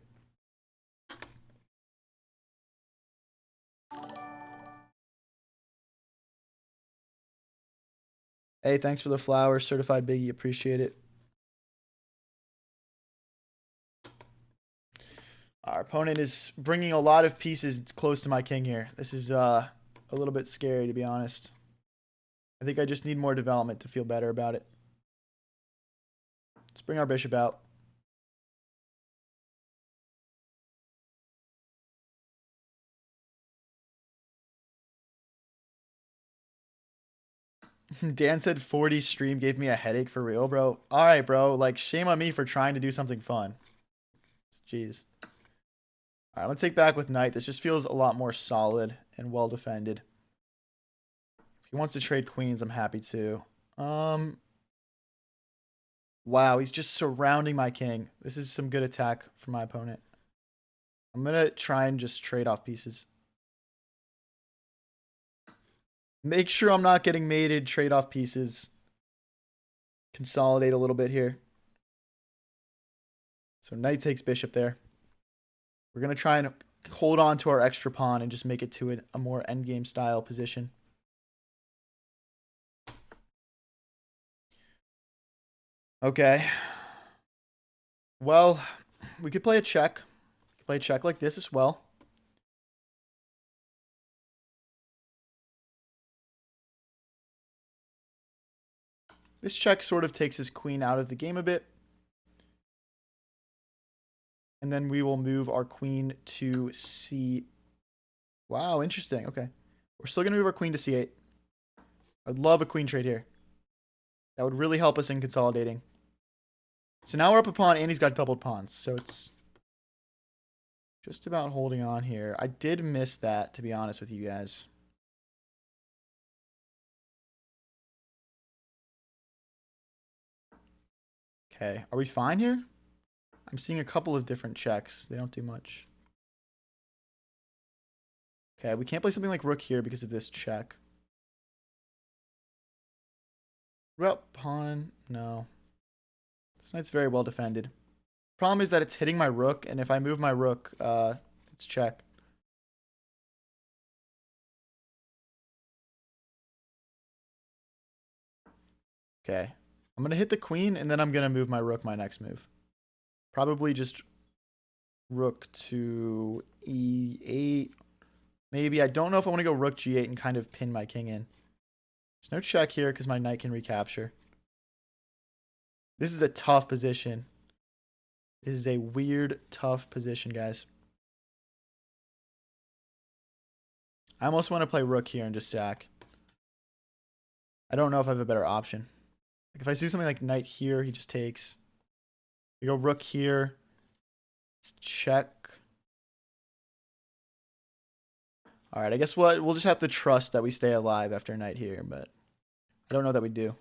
Speaker 1: Hey, thanks for the flowers, certified biggie. Appreciate it. Our opponent is bringing a lot of pieces close to my king here. This is a little bit scary, to be honest. I think I just need more development to feel better about it. Let's bring our bishop out. Dan said 40 stream gave me a headache for real, bro. All right, bro. Like, shame on me for trying to do something fun. Jeez. All right, let's take back with knight. This just feels a lot more solid and well defended. If he wants to trade queens, I'm happy to. Wow, he's just surrounding my king. This is some good attack for my opponent. I'm going to try and just trade off pieces. Make sure I'm not getting mated, trade off pieces. Consolidate a little bit here. So knight takes bishop there. We're going to try and hold on to our extra pawn and just make it to a more endgame style position. Okay. Well, we could play a check. Play a check like this as well. This check sort of takes his queen out of the game a bit. And then we will move our queen to C. Wow, interesting. Okay. We're still going to move our queen to C8. I'd love a queen trade here. That would really help us in consolidating. So now we're up a pawn and he's got doubled pawns. So it's just about holding on here. I did miss that, to be honest with you guys. Okay. Are we fine here? I'm seeing a couple of different checks. They don't do much. Okay, we can't play something like rook here because of this check. Well, pawn. No. This knight's very well defended. Problem is that it's hitting my rook, and if I move my rook, it's check. Okay. I'm going to hit the queen, and then I'm going to move my rook my next move. Probably just rook to E8. Maybe. I don't know if I want to go rook G8 and kind of pin my king in. There's no check here because my knight can recapture. This is a tough position. This is a weird, tough position, guys. I almost want to play rook here and just sack. I don't know if I have a better option. Like if I do something like knight here, he just takes. We go rook here. Let's check. All right, I guess we'll just have to trust that we stay alive after knight here, but I don't know that we do.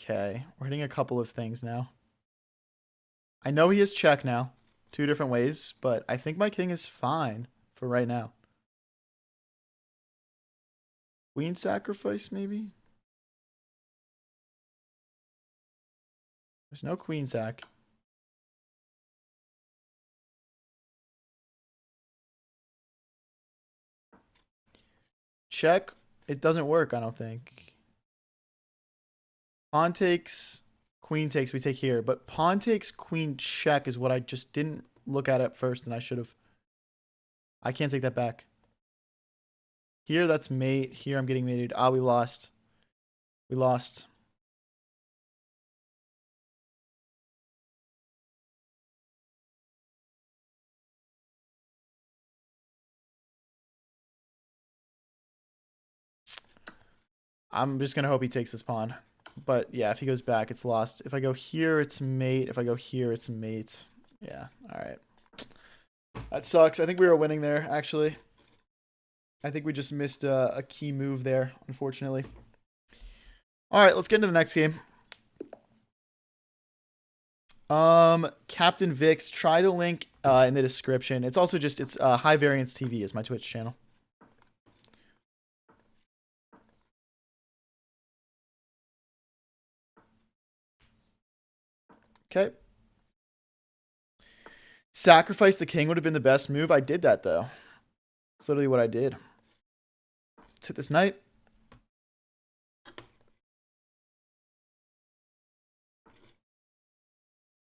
Speaker 1: Okay, we're hitting a couple of things now. I know he has check now, 2 different ways, but I think my king is fine for right now. Queen sacrifice, maybe? There's no queen sack. Check. It doesn't work, I don't think. Pawn takes, queen takes, we take here. But pawn takes, queen check is what I just didn't look at first, and I should have. I can't take that back. Here, that's mate. Here, I'm getting mated. Ah, we lost. We lost. I'm just going to hope he takes this pawn. But yeah, if he goes back, it's lost. If I go here, it's mate. If I go here, it's mate. Yeah, all right. That sucks. I think we were winning there, actually. I think we just missed a key move there, unfortunately. All right, let's get into the next game. Captain Vix, try the link in the description. It's also just, it's High Variance TV is my Twitch channel. Okay. Sacrifice the king would have been the best move. I did that, though. That's literally what I did. Let's hit this knight.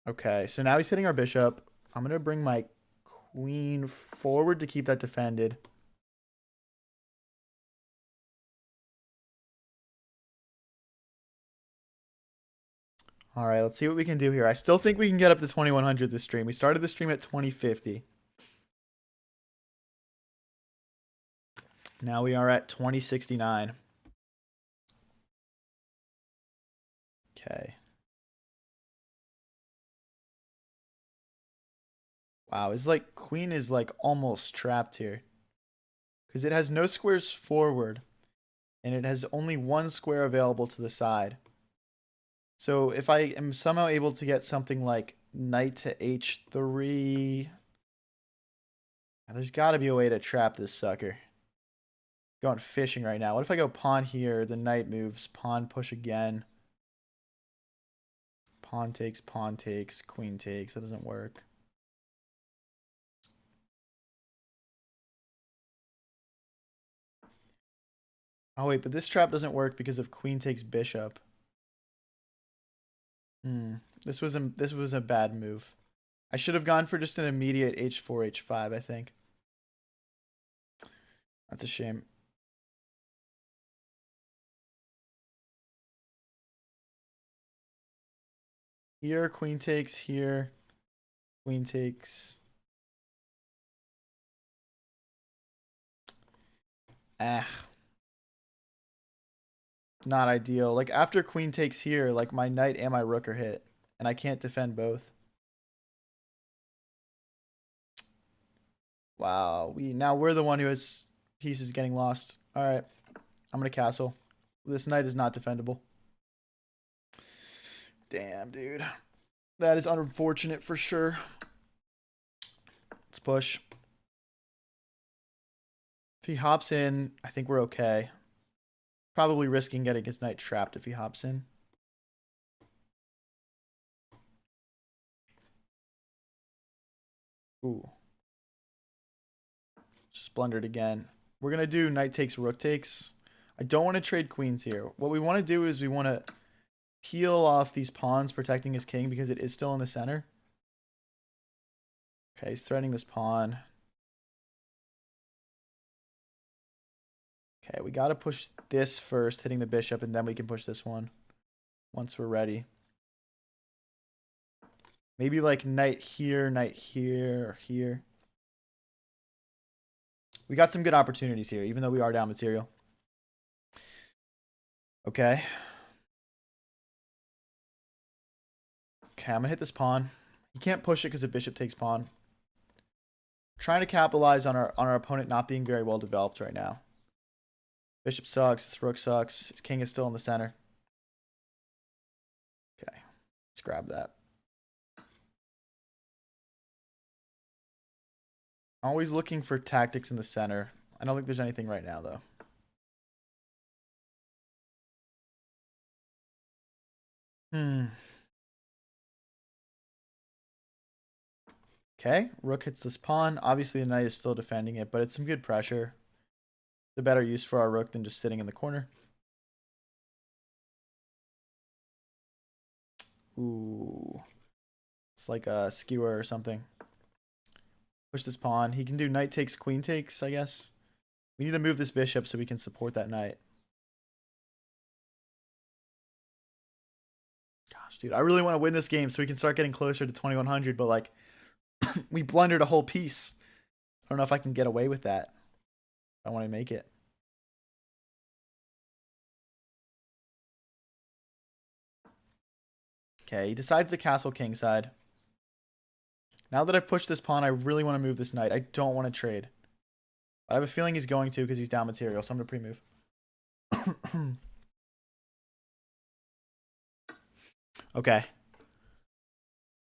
Speaker 1: Okay, so now he's hitting our bishop. I'm going to bring my queen forward to keep that defended. All right, let's see what we can do here. I still think we can get up to 2100 this stream. We started the stream at 2050. Now we are at 2069. Okay. Wow, it's like queen is like almost trapped here. Because it has no squares forward. And it has only one square available to the side. So if I am somehow able to get something like knight to h3, There's got to be a way to trap this sucker. Going fishing right now. What if I go pawn here? The knight moves. Pawn push again. Pawn takes, queen takes. That doesn't work. Oh wait, but this trap doesn't work because of queen takes bishop. This was a bad move. I should have gone for just an immediate h4, h5, I think. That's a shame. Here, queen takes. Here, queen takes. Not ideal. Like, after queen takes here, like, my knight and my rook are hit. And I can't defend both. Wow. Now we're the one who has pieces getting lost. Alright. I'm going to castle. This knight is not defendable. Damn, dude. That is unfortunate for sure. Let's push. If he hops in, I think we're okay. Probably risking getting his knight trapped if he hops in. Ooh. Just blundered again. We're going to do knight takes, rook takes. I don't want to trade queens here. What we want to do is we want to peel off these pawns protecting his king because it is still in the center. Okay, he's threatening this pawn. Okay, we got to push this first, hitting the bishop, and then we can push this one once we're ready. Maybe like knight here, or here. We got some good opportunities here, even though we are down material. Okay. Okay, I'm going to hit this pawn. You can't push it because the bishop takes pawn. Trying to capitalize on our opponent not being very well developed right now. Bishop sucks. This rook sucks. His king is still in the center. Okay. Let's grab that. Always looking for tactics in the center. I don't think there's anything right now, though. Okay, rook hits this pawn. Obviously, the knight is still defending it, but it's some good pressure. It's a better use for our rook than just sitting in the corner. Ooh. It's like a skewer or something. Push this pawn. He can do knight takes, queen takes, I guess. We need to move this bishop so we can support that knight. Gosh, dude, I really want to win this game so we can start getting closer to 2100, but like, we blundered a whole piece. I don't know if I can get away with that. I want to make it. Okay, he decides to castle kingside. Now that I've pushed this pawn, I really want to move this knight. I don't want to trade. But I have a feeling he's going to because he's down material, so I'm going to pre-move. Okay.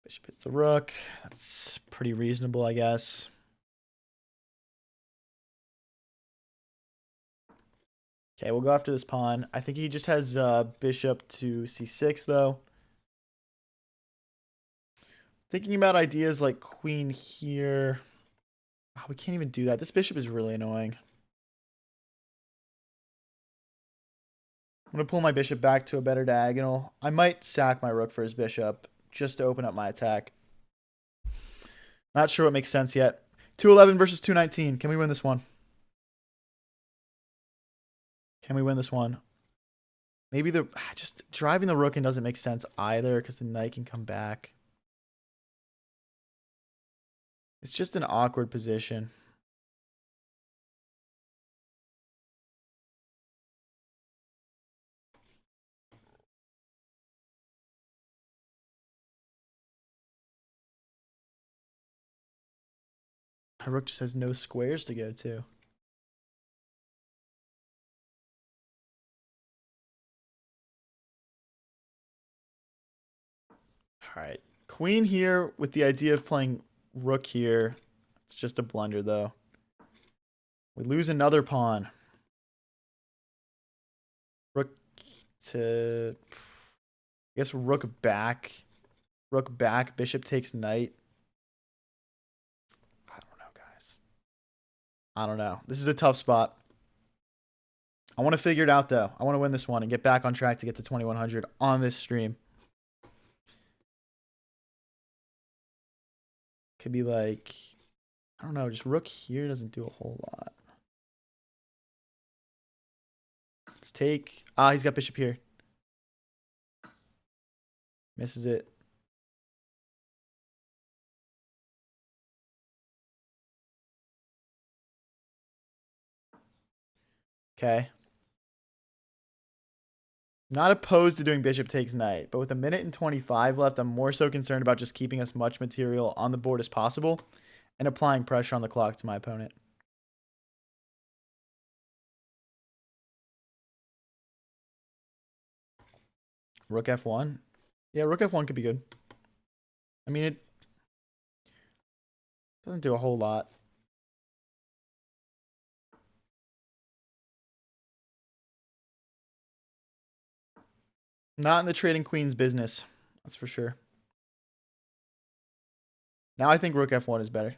Speaker 1: Bishop hits the rook. That's pretty reasonable, I guess. Okay, we'll go after this pawn. I think he just has bishop to c6, though. Thinking about ideas like queen here. Oh, we can't even do that. This bishop is really annoying. I'm going to pull my bishop back to a better diagonal. I might sack my rook for his bishop just to open up my attack. Not sure what makes sense yet. 211 versus 219. Can we win this one? Can we win this one? Maybe just driving the rook in doesn't make sense either because the knight can come back. It's just an awkward position. My rook just has no squares to go to. All right. Queen here with the idea of playing rook here. It's just a blunder, though. We lose another pawn. Rook to... I guess rook back. Rook back. Bishop takes knight. I don't know, guys. I don't know. This is a tough spot. I want to figure it out, though. I want to win this one and get back on track to get to 2100 on this stream. Could be like... I don't know. Just rook here doesn't do a whole lot. Let's take... Ah, he's got bishop here. Misses it. Okay. Not opposed to doing bishop takes knight, but with a minute and 25 left, I'm more so concerned about just keeping as much material on the board as possible and applying pressure on the clock to my opponent. Rook f1. Yeah, rook f1 could be good. I mean, it doesn't do a whole lot. Not in the trading queen's business. That's for sure. Now I think rook f1 is better.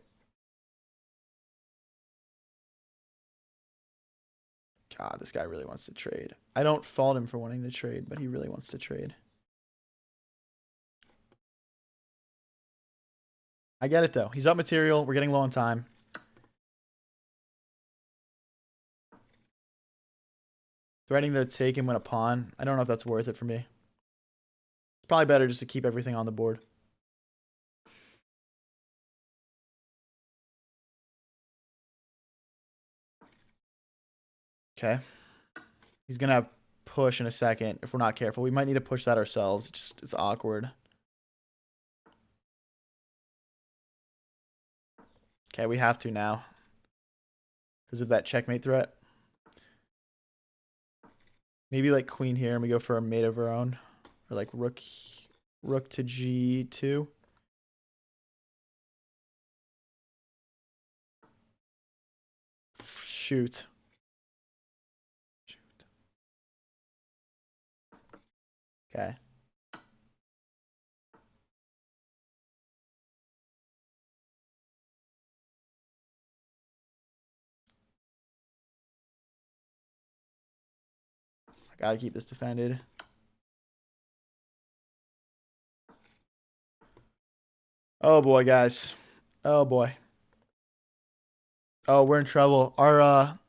Speaker 1: God, this guy really wants to trade. I don't fault him for wanting to trade, but he really wants to trade. I get it, though. He's up material. We're getting low on time. Threatening to take him with a pawn. I don't know if that's worth it for me. It's probably better just to keep everything on the board. Okay. He's going to have push in a second if we're not careful. We might need to push that ourselves. It's awkward. Okay, we have to now because of that checkmate threat. Maybe like queen here and we go for a mate of our own. Or like rook to g2. Shoot. Okay. I gotta keep this defended. Oh boy, guys. Oh boy. Oh, we're in trouble. Our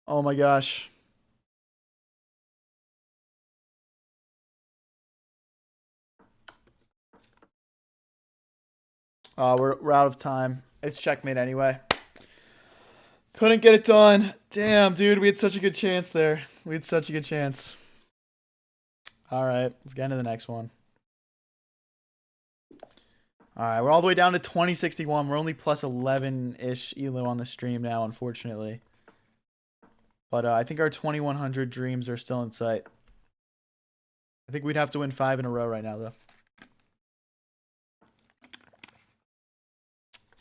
Speaker 1: oh my gosh. We're out of time. It's checkmate anyway. Couldn't get it done. Damn, dude, we had such a good chance there. We had such a good chance. All right, let's get into the next one. All right, we're all the way down to 2061. We're only plus 11-ish elo on the stream now, unfortunately. But I think our 2100 dreams are still in sight. I think we'd have to win 5 in a row right now, though.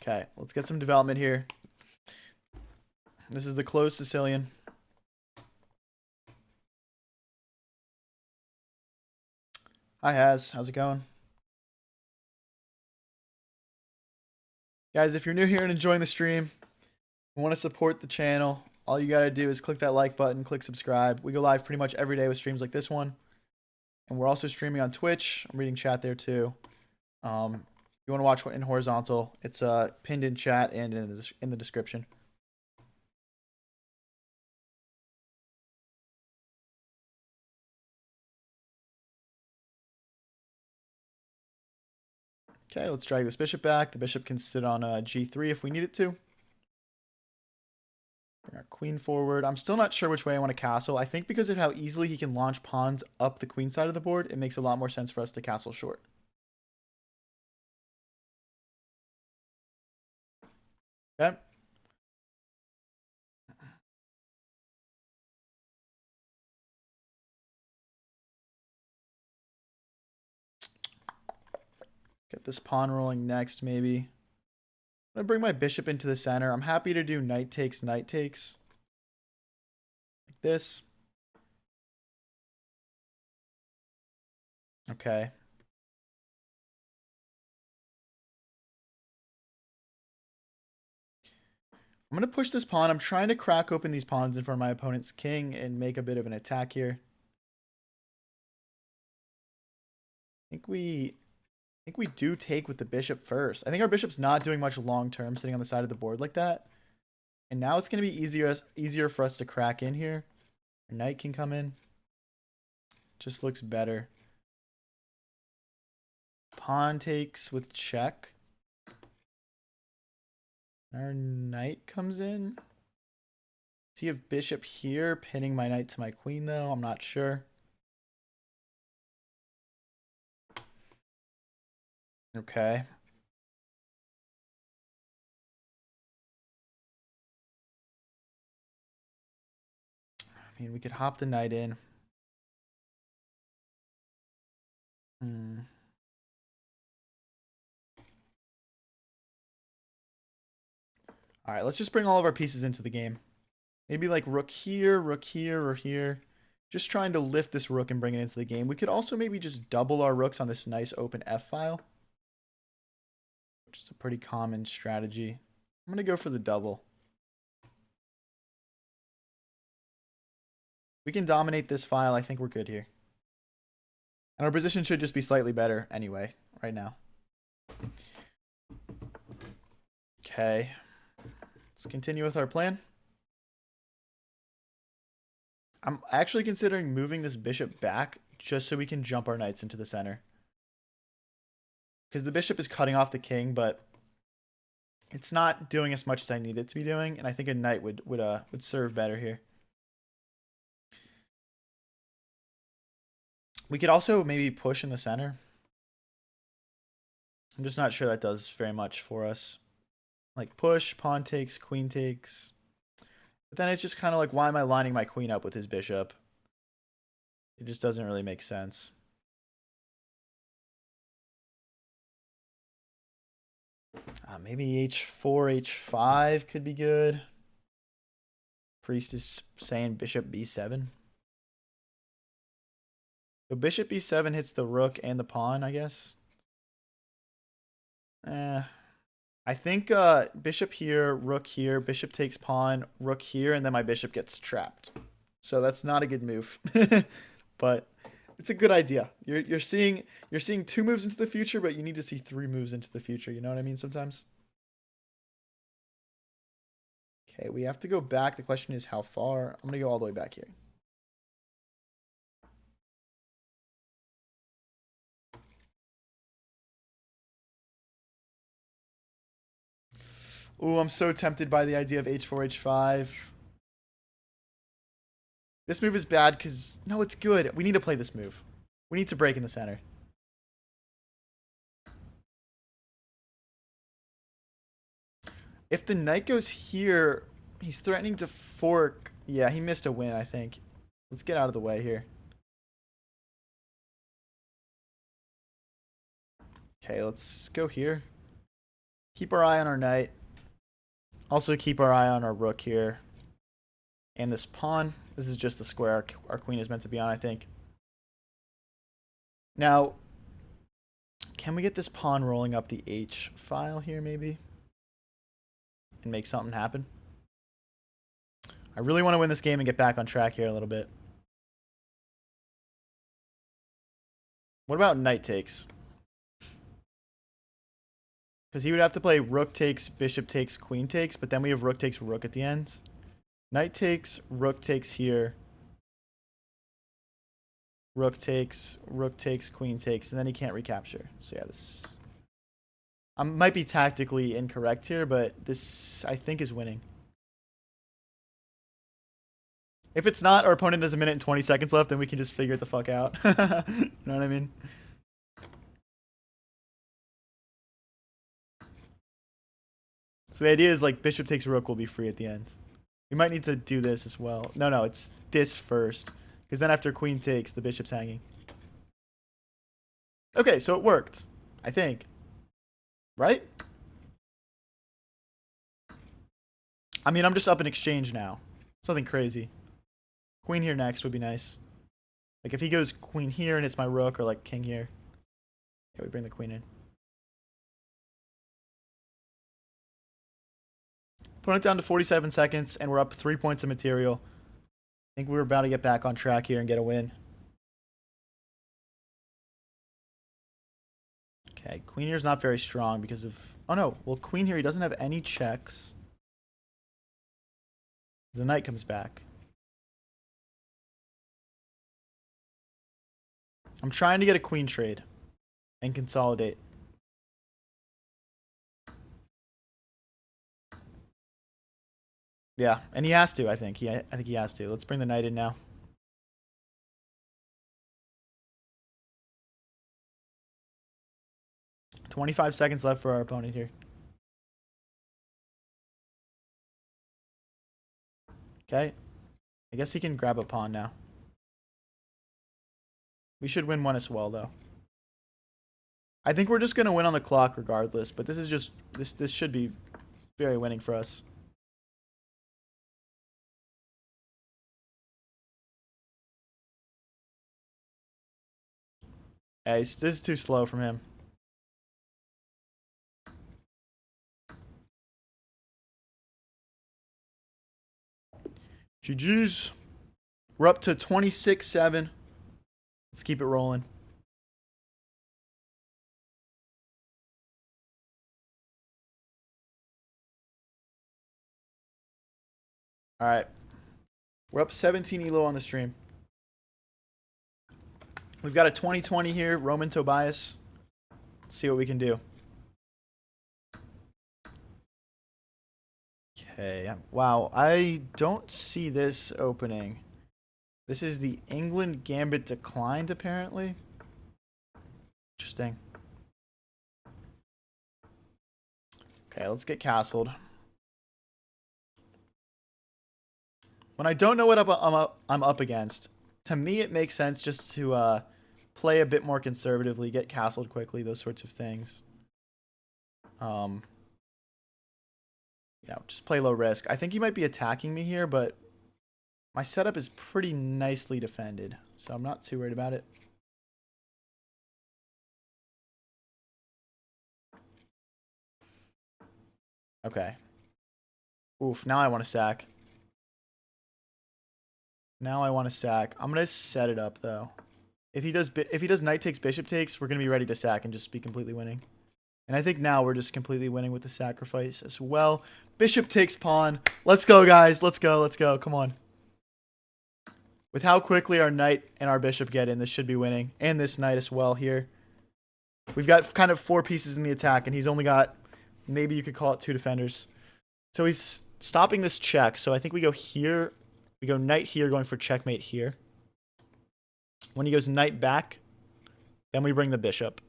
Speaker 1: Okay, let's get some development here. This is the closed Sicilian. Hi, Haz. How's it going? Guys, if you're new here and enjoying the stream, and want to support the channel, all you got to do is click that like button, click subscribe. We go live pretty much every day with streams like this one. And we're also streaming on Twitch. I'm reading chat there too. If you want to watch in horizontal, it's pinned in chat and in the description. Okay, let's drag this bishop back. The bishop can sit on g3 if we need it to. Bring our queen forward. I'm still not sure which way I want to castle. I think because of how easily he can launch pawns up the queen side of the board, it makes a lot more sense for us to castle short. Okay. Get this pawn rolling next, maybe. I'm going to bring my bishop into the center. I'm happy to do knight takes, knight takes. Like this. Okay. I'm going to push this pawn. I'm trying to crack open these pawns in front of my opponent's king and make a bit of an attack here. I think we do take with the bishop first. I think our bishop's not doing much long term sitting on the side of the board like that. And now it's going to be easier for us to crack in here. Our knight can come in. Just looks better. Pawn takes with check. Our knight comes in. See if bishop here, pinning my knight to my queen though. I'm not sure. Okay. I mean, we could hop the knight in. All right, let's just bring all of our pieces into the game. Maybe like rook here, or here. Just trying to lift this rook and bring it into the game. We could also maybe just double our rooks on this nice open F file, which is a pretty common strategy. I'm going to go for the double. We can dominate this file. I think we're good here. And our position should just be slightly better anyway, right now. Okay. Let's continue with our plan. I'm actually considering moving this bishop back just so we can jump our knights into the center. Because the bishop is cutting off the king, but it's not doing as much as I need it to be doing, and I think a knight would serve better here. We could also maybe push in the center. I'm just not sure that does very much for us. Like push, pawn takes, queen takes. But then it's just kind of like, why am I lining my queen up with his bishop? It just doesn't really make sense. Maybe h4, h5 could be good. Priest is saying bishop b7. So bishop b7 hits the rook and the pawn, I guess. I think bishop here, bishop takes pawn, rook here, and then my bishop gets trapped. So that's not a good move. But it's a good idea. You're seeing 2 moves into the future, but you need to see 3 moves into the future. You know what I mean sometimes? Okay, we have to go back. The question is how far. I'm going to go all the way back here. Ooh, I'm so tempted by the idea of h4, h5. This move is bad because... No, it's good. We need to play this move. We need to break in the center. If the knight goes here, he's threatening to fork. Yeah, he missed a win, I think. Let's get out of the way here. Okay, let's go here. Keep our eye on our knight. Also keep our eye on our rook here. And this pawn. This is just the square our queen is meant to be on, I think. Now, can we get this pawn rolling up the H file here, maybe? And make something happen? I really want to win this game and get back on track here a little bit. What about knight takes? Because he would have to play rook takes, bishop takes, queen takes, but then we have rook takes, rook at the end. Knight takes, rook takes here. Rook takes, queen takes, and then he can't recapture. So yeah, this... I might be tactically incorrect here, but this, I think, is winning. If it's not, our opponent has 1 minute and 20 seconds left, then we can just figure it the fuck out. You know what I mean? So the idea is like bishop takes rook will be free at the end. We might need to do this as well. No, it's this first. Because then after queen takes, the bishop's hanging. Okay, so it worked. I think. Right? I mean, I'm just up in exchange now. Something crazy. Queen here next would be nice. Like if he goes queen here and it's my rook, or like king here. Yeah, we bring the queen in. Put it down to 47 seconds, and we're up 3 points of material. I think we're about to get back on track here and get a win. Okay, queen here is not very strong because of... Oh no, well queen here, he doesn't have any checks. The knight comes back. I'm trying to get a queen trade and consolidate. Yeah, and he has to, I think. I think he has to. Let's bring the knight in now. $25 seconds left for our opponent here. Okay. I guess he can grab a pawn now. We should win one as well, though. I think we're just going to win on the clock regardless, but this is just... This should be very winning for us. Yeah, this is too slow from him. GG's. We're up to 26-7. Let's keep it rolling. All right. We're up 17 elo on the stream. We've got a 2020 here, Roman Tobias. Let's see what we can do. Okay. Wow, I don't see this opening. This is the England Gambit declined, apparently. Interesting. Okay, let's get castled. When I don't know what I'm up against, to me it makes sense just to play a bit more conservatively, get castled quickly, those sorts of things. Yeah, just play low risk. I think he might be attacking me here, but my setup is pretty nicely defended, so I'm not too worried about it. Okay. Oof, now I want to sack. Now I want to sack. I'm going to set it up, though. If he does knight takes, bishop takes, we're going to be ready to sack and just be completely winning. And I think now we're just completely winning with the sacrifice as well. Bishop takes pawn. Let's go, guys. Let's go. Let's go. Come on. With how quickly our knight and our bishop get in, this should be winning. And this knight as well here. We've got kind of 4 pieces in the attack, and he's only got, maybe you could call it 2 defenders. So he's stopping this check. So I think we go here. We go knight here, going for checkmate here. When he goes knight back, then we bring the bishop.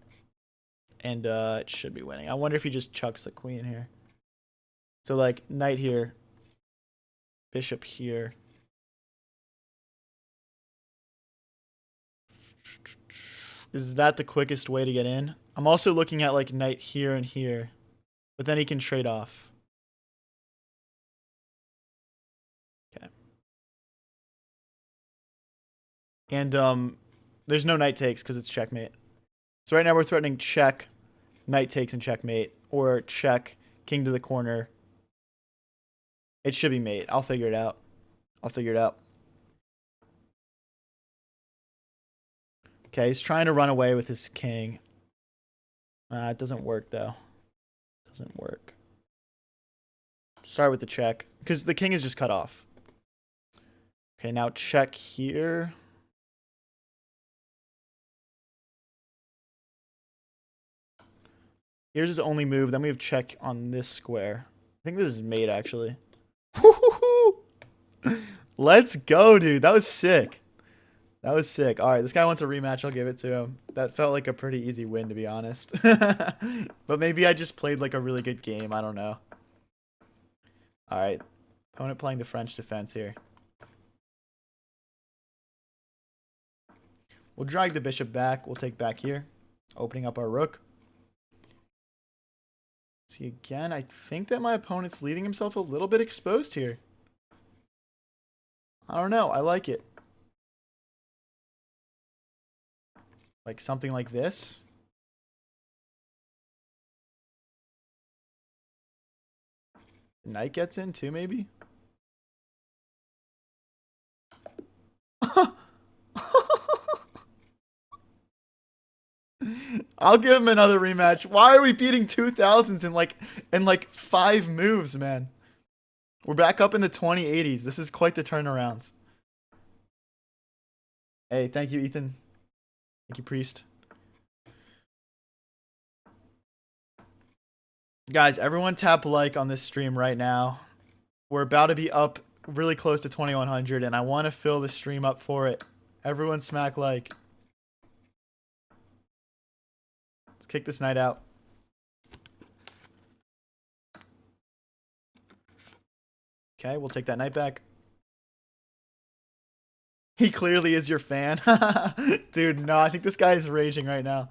Speaker 1: And it should be winning. I wonder if he just chucks the queen here. So like knight here, bishop here. Is that the quickest way to get in? I'm also looking at like knight here and here, but then he can trade off. Okay. And there's no knight takes because it's checkmate. So right now we're threatening check, knight takes and checkmate, or check, king to the corner. It should be mate. I'll figure it out. I'll figure it out. Okay, he's trying to run away with his king. It doesn't work, though. Doesn't work. Start with the check, because the king is just cut off. Okay, now check here. Here's his only move. Then we have check on this square. I think this is mate, actually. Let's go, dude. That was sick. That was sick. All right, this guy wants a rematch. I'll give it to him. That felt like a pretty easy win, to be honest. But maybe I just played like a really good game. I don't know. All right. Opponent playing the French defense here. We'll drag the bishop back. We'll take back here. Opening up our rook. See, again, I think that my opponent's leaving himself a little bit exposed here. I don't know. I like it. Like something like this. Knight gets in too, maybe? I'll give him another rematch. Why are we beating 2000s in like 5 moves, man? We're back up in the 2080s. This is quite the turnaround. Hey, thank you, Ethan. Thank you, Priest. Guys, everyone tap like on this stream right now. We're about to be up really close to 2100, and I want to fill the stream up for it. Everyone smack like. Let's kick this knight out. Okay, we'll take that knight back. He clearly is your fan. Dude, no, I think this guy is raging right now.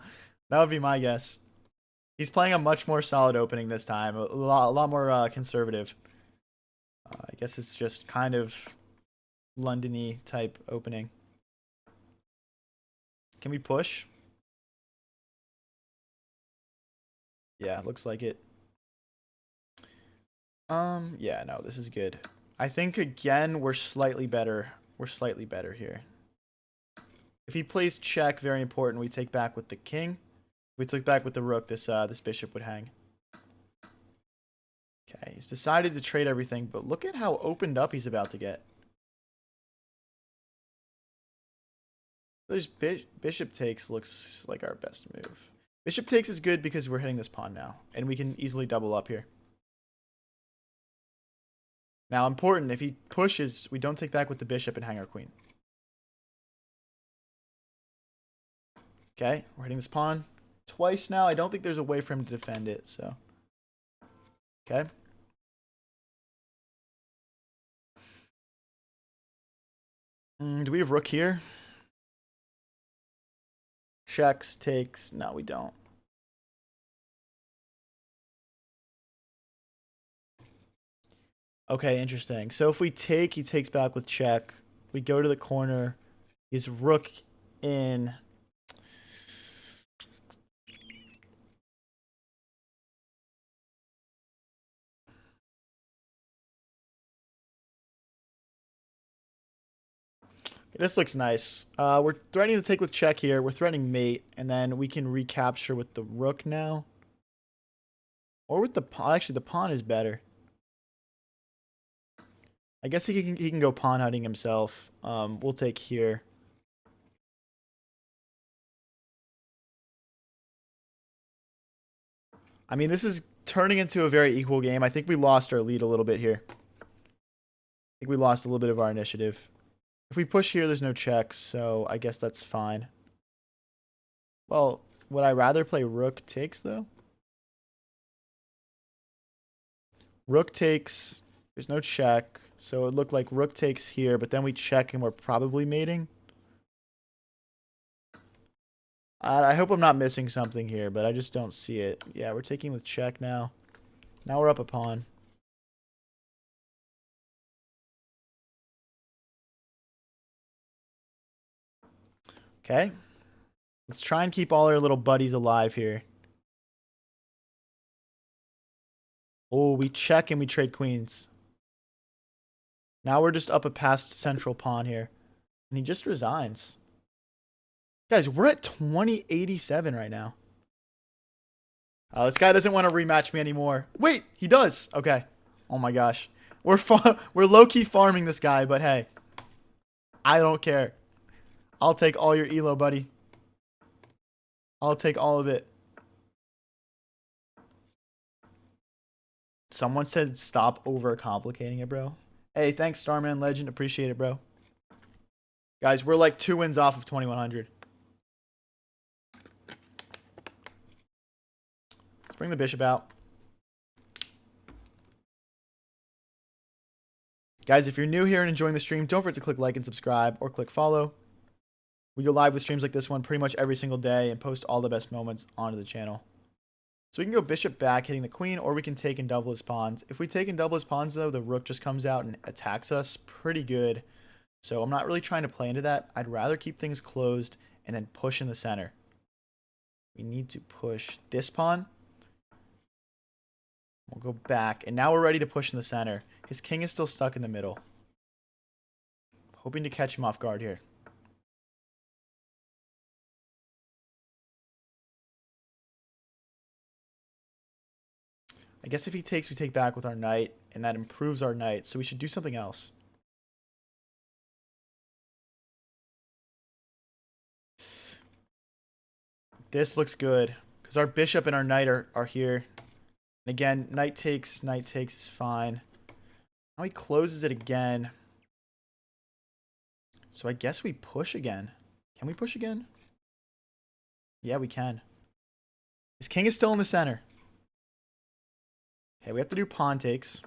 Speaker 1: That would be my guess. He's playing a much more solid opening this time. A lot more conservative. I guess it's just kind of London-y type opening. Can we push? Yeah, looks like it. Yeah, no, this is good. I think, again, we're slightly better. We're slightly better here. If he plays check, very important, we take back with the king. If we took back with the rook, this bishop would hang. Okay, he's decided to trade everything, but look at how opened up he's about to get. There's bishop takes looks like our best move. Bishop takes is good because we're hitting this pawn now, and we can easily double up here. Now, important, if he pushes, we don't take back with the bishop and hang our queen. Okay, we're hitting this pawn twice now. I don't think there's a way for him to defend it, so. Okay. Do we have rook here? Checks, takes. No, we don't. Okay, interesting. So if we take, he takes back with check. We go to the corner. He's rook in. This looks nice. We're threatening to take with check here. We're threatening mate, and then we can recapture with the rook now. Or with the pawn. Actually, the pawn is better. I guess he can go pawn hunting himself. We'll take here. I mean, this is turning into a very equal game. I think we lost our lead a little bit here. I think we lost a little bit of our initiative. If we push here, there's no checks, so I guess that's fine. Well, would I rather play rook takes, though? Rook takes. There's no check, so it looked like rook takes here, but then we check and we're probably mating. I hope I'm not missing something here, but I just don't see it. Yeah, we're taking with check now. Now we're up a pawn. Okay. Let's try and keep all our little buddies alive here. Oh, we check and we trade queens. Now we're just up a past central pawn here. And he just resigns. Guys, we're at 2087 right now. This guy doesn't want to rematch me anymore. Wait, he does. Okay. Oh my gosh. We're low-key farming this guy, but hey. I don't care. I'll take all your elo, buddy. I'll take all of it. Someone said stop overcomplicating it, bro. Hey, thanks, Starman Legend. Appreciate it, bro. Guys, we're like 2 wins off of 2100. Let's bring the bishop out. Guys, if you're new here and enjoying the stream, don't forget to click like and subscribe or click follow. We go live with streams like this one pretty much every single day and post all the best moments onto the channel. So we can go bishop back hitting the queen, or we can take and double his pawns. If we take and double his pawns, though, the rook just comes out and attacks us pretty good. So I'm not really trying to play into that. I'd rather keep things closed and then push in the center. We need to push this pawn. We'll go back, and now we're ready to push in the center. His king is still stuck in the middle. Hoping to catch him off guard here. I guess if he takes, we take back with our knight, and that improves our knight, so we should do something else. This looks good, because our bishop and our knight are here. And again, knight takes is fine. Now he closes it again. So I guess we push again. Can we push again? Yeah, we can. His king is still in the center. Okay, we have to do pawn takes.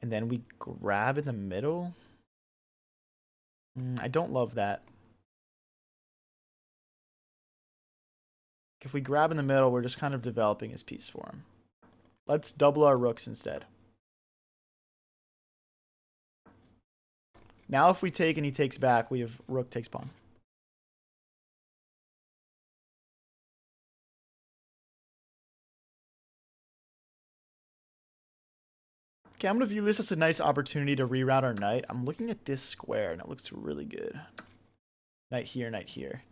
Speaker 1: And then we grab in the middle. I don't love that. If we grab in the middle, we're just kind of developing his piece for him. Let's double our rooks instead. Now if we take and he takes back, we have rook takes pawn. Okay, I'm going to view this as a nice opportunity to reroute our knight. I'm looking at this square, and it looks really good. Knight here, knight here.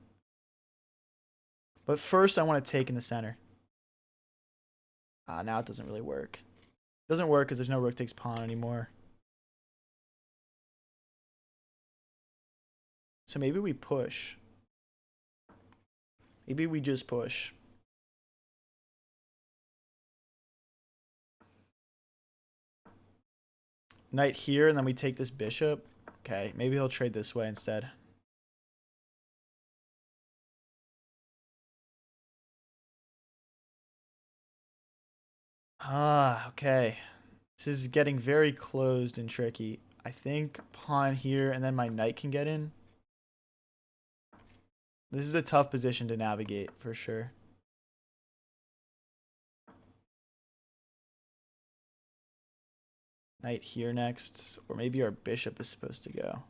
Speaker 1: But first, I want to take in the center. Now it doesn't really work. It doesn't work because there's no rook takes pawn anymore. So maybe we push. Maybe we just push. Knight here, and then we take this bishop. Okay, maybe he'll trade this way instead. Okay. This is getting very closed and tricky. I think pawn here, and then my knight can get in. This is a tough position to navigate, for sure. Knight here next, or maybe our bishop is supposed to go.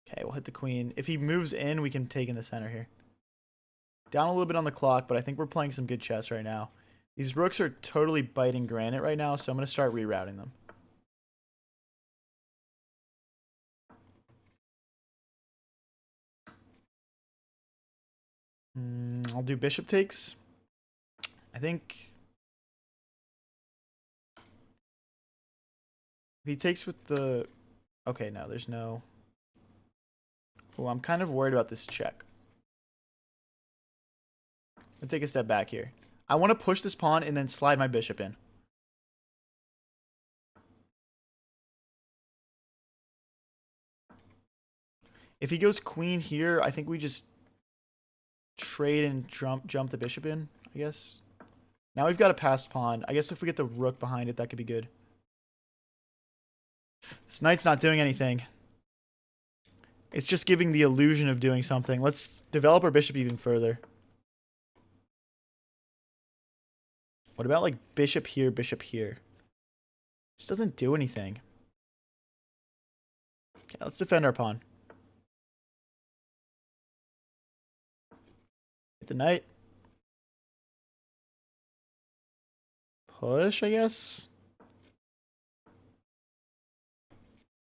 Speaker 1: Okay, we'll hit the queen. If he moves in, we can take in the center here. Down a little bit on the clock, but I think we're playing some good chess right now. These rooks are totally biting granite right now, so I'm going to start rerouting them. I'll do bishop takes. I think if he takes with the... Okay, no, there's no... Oh, I'm kind of worried about this check. Let's take a step back here. I want to push this pawn and then slide my bishop in. If he goes queen here, I think we just trade and jump the bishop in, I guess. Now we've got a passed pawn. I guess if we get the rook behind it, that could be good. This knight's not doing anything. It's just giving the illusion of doing something. Let's develop our bishop even further. What about like bishop here, bishop here? Just doesn't do anything. Okay, let's defend our pawn. Hit the knight. Push, I guess.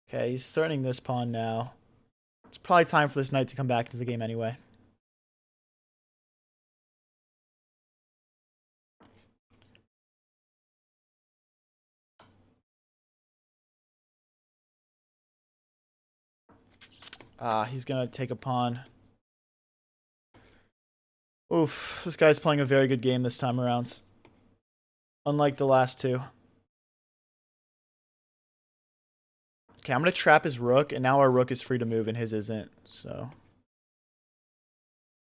Speaker 1: Okay, he's threatening this pawn now. It's probably time for this knight to come back into the game anyway. He's gonna take a pawn. Oof, this guy's playing a very good game this time around. Unlike the last two. Okay, I'm going to trap his rook, and now our rook is free to move and his isn't. So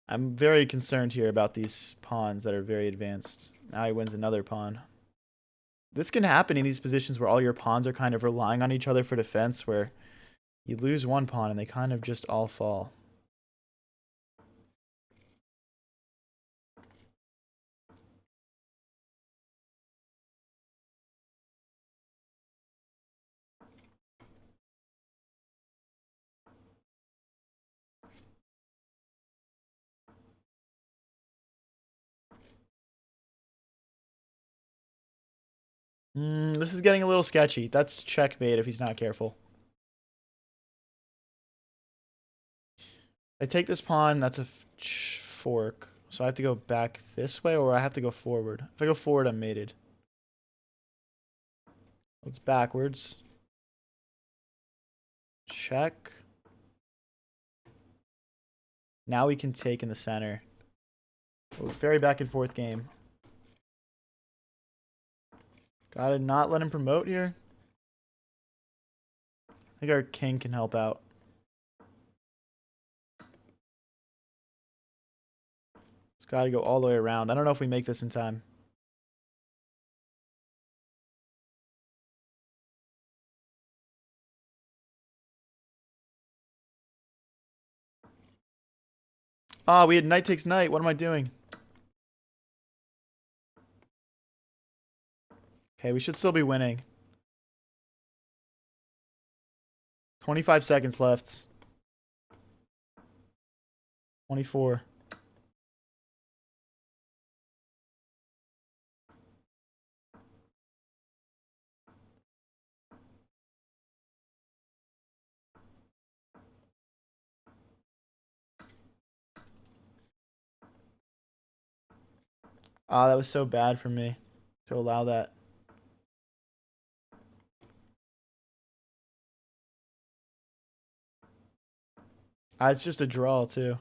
Speaker 1: I'm very concerned here about these pawns that are very advanced. Now he wins another pawn. This can happen in these positions where all your pawns are kind of relying on each other for defense, where you lose one pawn and they kind of just all fall. This is getting a little sketchy. That's checkmate if he's not careful. I take this pawn, that's a fork. So I have to go back this way, or I have to go forward. If I go forward, I'm mated. It's backwards. Check. Now we can take in the center. Oh, very back and forth game. Gotta not let him promote here. I think our king can help out. It's gotta go all the way around. I don't know if we make this in time. Ah, we had knight takes knight. What am I doing? Okay, we should still be winning. 25 seconds left. 24. Ah, that was so bad for me to allow that. It's just a draw, too.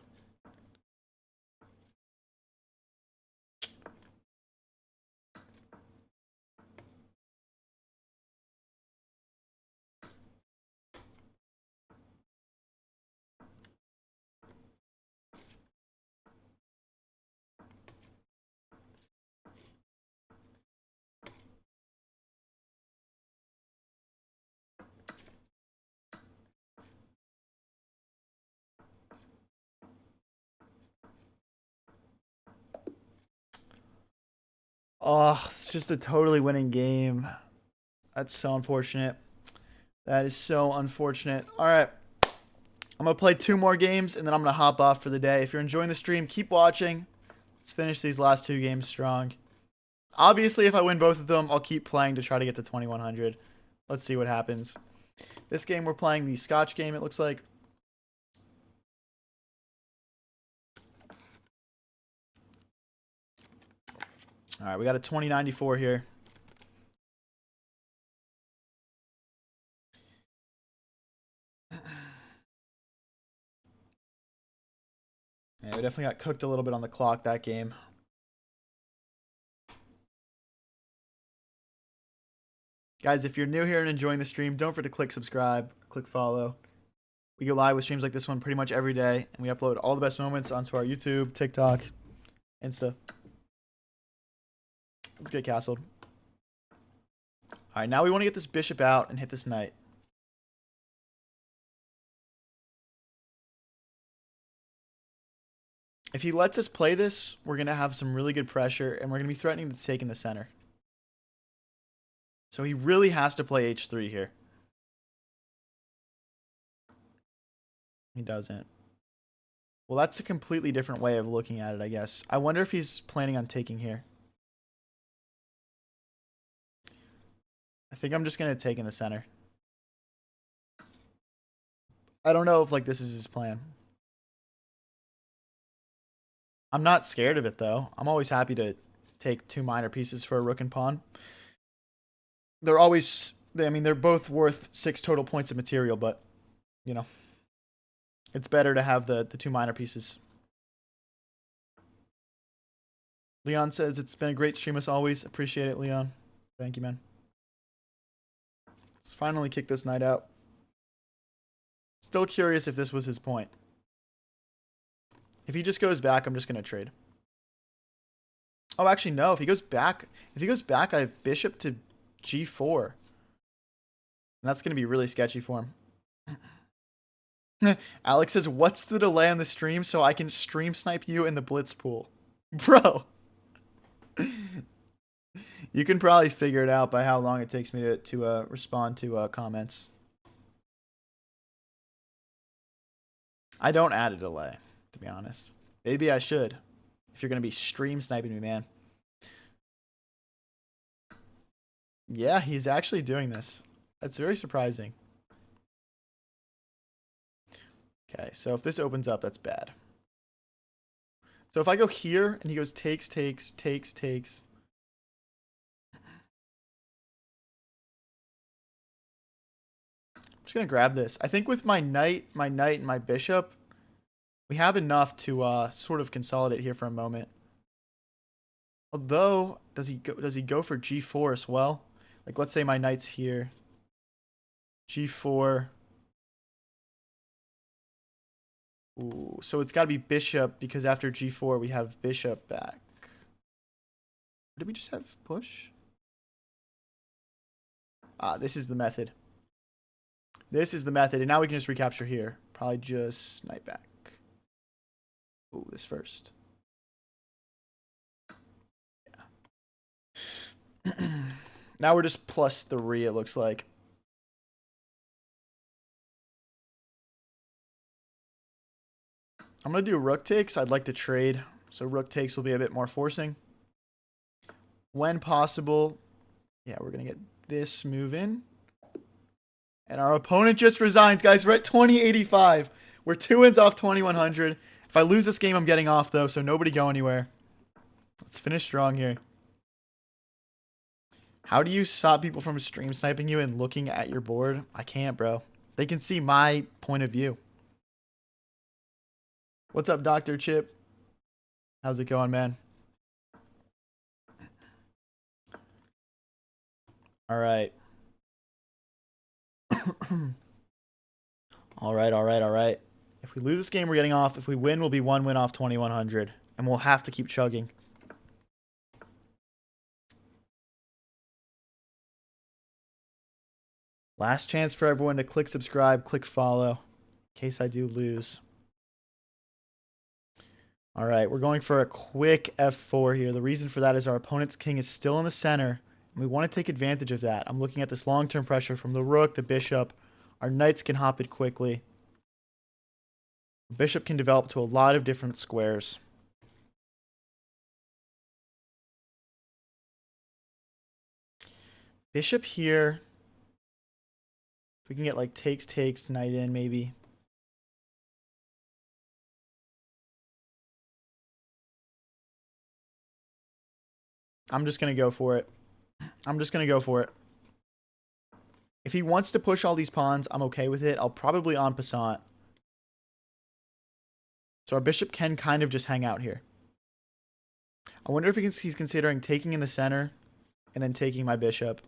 Speaker 1: Oh, it's just a totally winning game. That's so unfortunate. That is so unfortunate. All right. I'm going to play 2 more games, and then I'm going to hop off for the day. If you're enjoying the stream, keep watching. Let's finish these last 2 games strong. Obviously, if I win both of them, I'll keep playing to try to get to 2100. Let's see what happens. This game, we're playing the Scotch game, it looks like. All right, we got a 2094 here. Yeah, we definitely got cooked a little bit on the clock that game. Guys, if you're new here and enjoying the stream, don't forget to click subscribe, click follow. We go live with streams like this one pretty much every day, and we upload all the best moments onto our YouTube, TikTok, Insta. Let's get castled. All right, now we want to get this bishop out and hit this knight. If he lets us play this, we're going to have some really good pressure, and we're going to be threatening to take in the center. So he really has to play h3 here. He doesn't. Well, that's a completely different way of looking at it, I guess. I wonder if he's planning on taking here. I think I'm just going to take in the center. I don't know if like this is his plan. I'm not scared of it, though. I'm always happy to take 2 minor pieces for a rook and pawn. They're always, I mean, they're both worth 6 total points of material, but, you know, it's better to have the 2 minor pieces. Leon says, it's been a great stream as always. Appreciate it, Leon. Thank you, man. Let's finally kick this knight out. Still curious if this was his point. If he just goes back, I'm just going to trade. Oh, actually, no. If he goes back, I have bishop to g4. And that's going to be really sketchy for him. Alex says, what's the delay on the stream so I can stream snipe you in the Blitz pool? Bro. You can probably figure it out by how long it takes me to respond to comments. I don't add a delay, to be honest. Maybe I should. If you're going to be stream sniping me, man. Yeah, he's actually doing this. That's very surprising. Okay, so if this opens up, that's bad. So if I go here and he goes takes. I'm just going to grab this. I think with my knight, and my bishop, we have enough to sort of consolidate here for a moment. Although, does he go for g4 as well? Like, let's say my knight's here. g4. Ooh, so it's got to be bishop because after g4 we have bishop back. Did we just have push? Ah, this is the method. This is the method, and now we can just recapture here. Probably just snipe back. Ooh, this first. Yeah. Now we're just +3, it looks like. I'm going to do rook takes. I'd like to trade. So rook takes will be a bit more forcing. When possible. Yeah, we're going to get this move in. And our opponent just resigns, guys. We're at 2085. We're 2 wins off 2100. If I lose this game, I'm getting off, though, so nobody go anywhere. Let's finish strong here. How do you stop people from stream sniping you and looking at your board? I can't, bro. They can see my point of view. What's up, Dr. Chip? How's it going, man? All right. All right. If we lose this game, we're getting off. If we win, we'll be 1 win off 2100. And we'll have to keep chugging. Last chance for everyone to click subscribe, click follow, in case I do lose. All right, we're going for a quick f4 here. The reason for that is our opponent's king is still in the center, and we want to take advantage of that. I'm looking at this long-term pressure from the rook, the bishop. Our knights can hop it quickly. The bishop can develop to a lot of different squares. Bishop here. If we can get like takes, knight in maybe. I'm just going to go for it. If he wants to push all these pawns, I'm okay with it. I'll probably en passant. So our bishop can kind of just hang out here. I wonder if he's considering taking in the center and then taking my bishop.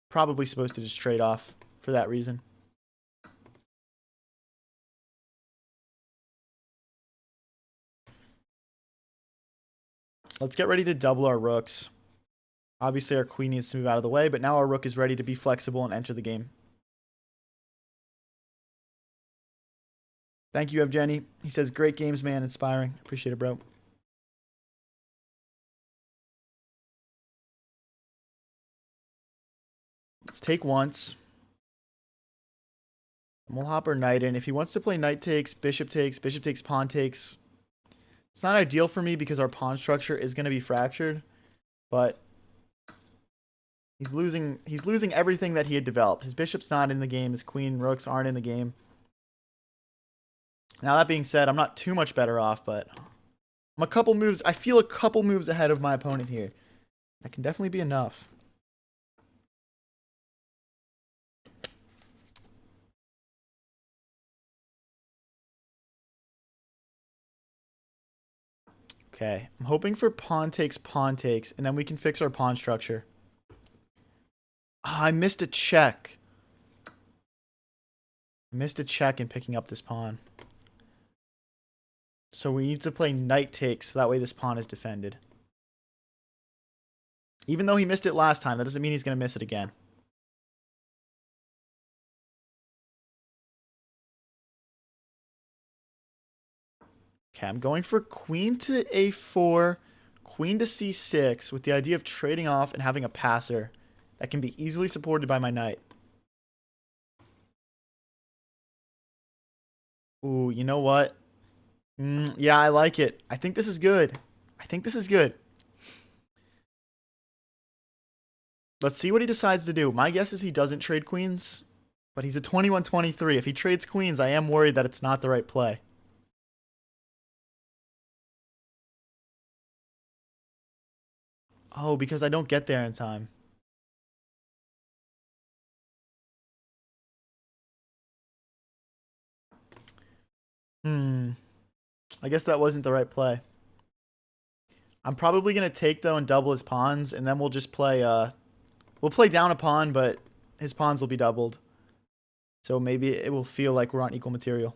Speaker 1: Probably supposed to just trade off for that reason. Let's get ready to double our rooks. Obviously, our queen needs to move out of the way, but now our rook is ready to be flexible and enter the game. Thank you, Evgeny. He says, great games, man. Inspiring. Appreciate it, bro. Let's take once. And we'll hop our knight in. If he wants to play knight takes, bishop takes, pawn takes. It's not ideal for me because our pawn structure is going to be fractured. But he's losing everything that he had developed. His bishop's not in the game. His queen and rooks aren't in the game. Now, that being said, I'm not too much better off, but I'm a couple moves. I feel a couple moves ahead of my opponent here. That can definitely be enough. Okay, I'm hoping for pawn takes, and then we can fix our pawn structure. Oh, I missed a check. I missed a check in picking up this pawn. So we need to play knight takes, so that way this pawn is defended. Even though he missed it last time, that doesn't mean he's going to miss it again. Okay, I'm going for queen to a4, queen to c6, with the idea of trading off and having a passer that can be easily supported by my knight. Ooh, you know what? Yeah, I like it. I think this is good. I think this is good. Let's see what he decides to do. My guess is he doesn't trade queens, but he's a 21-23. If he trades queens, I am worried that it's not the right play. Oh, because I don't get there in time. I guess that wasn't the right play. I'm probably going to take, though, and double his pawns, and then we'll just play, we'll play down a pawn, but his pawns will be doubled. So maybe it will feel like we're on equal material.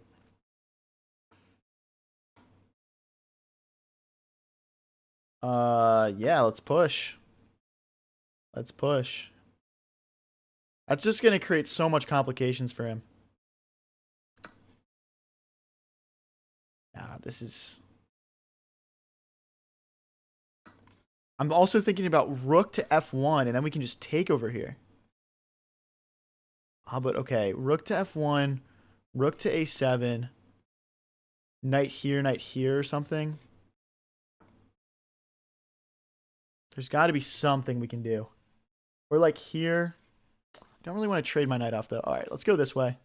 Speaker 1: Yeah, let's push. Let's push. That's just going to create so much complications for him. This is... I'm also thinking about rook to f1, and then we can just take over here. But okay, rook to f1, rook to a7, knight here or something. There's got to be something we can do. Or like here. I don't really want to trade my knight off, though. All right, let's go this way.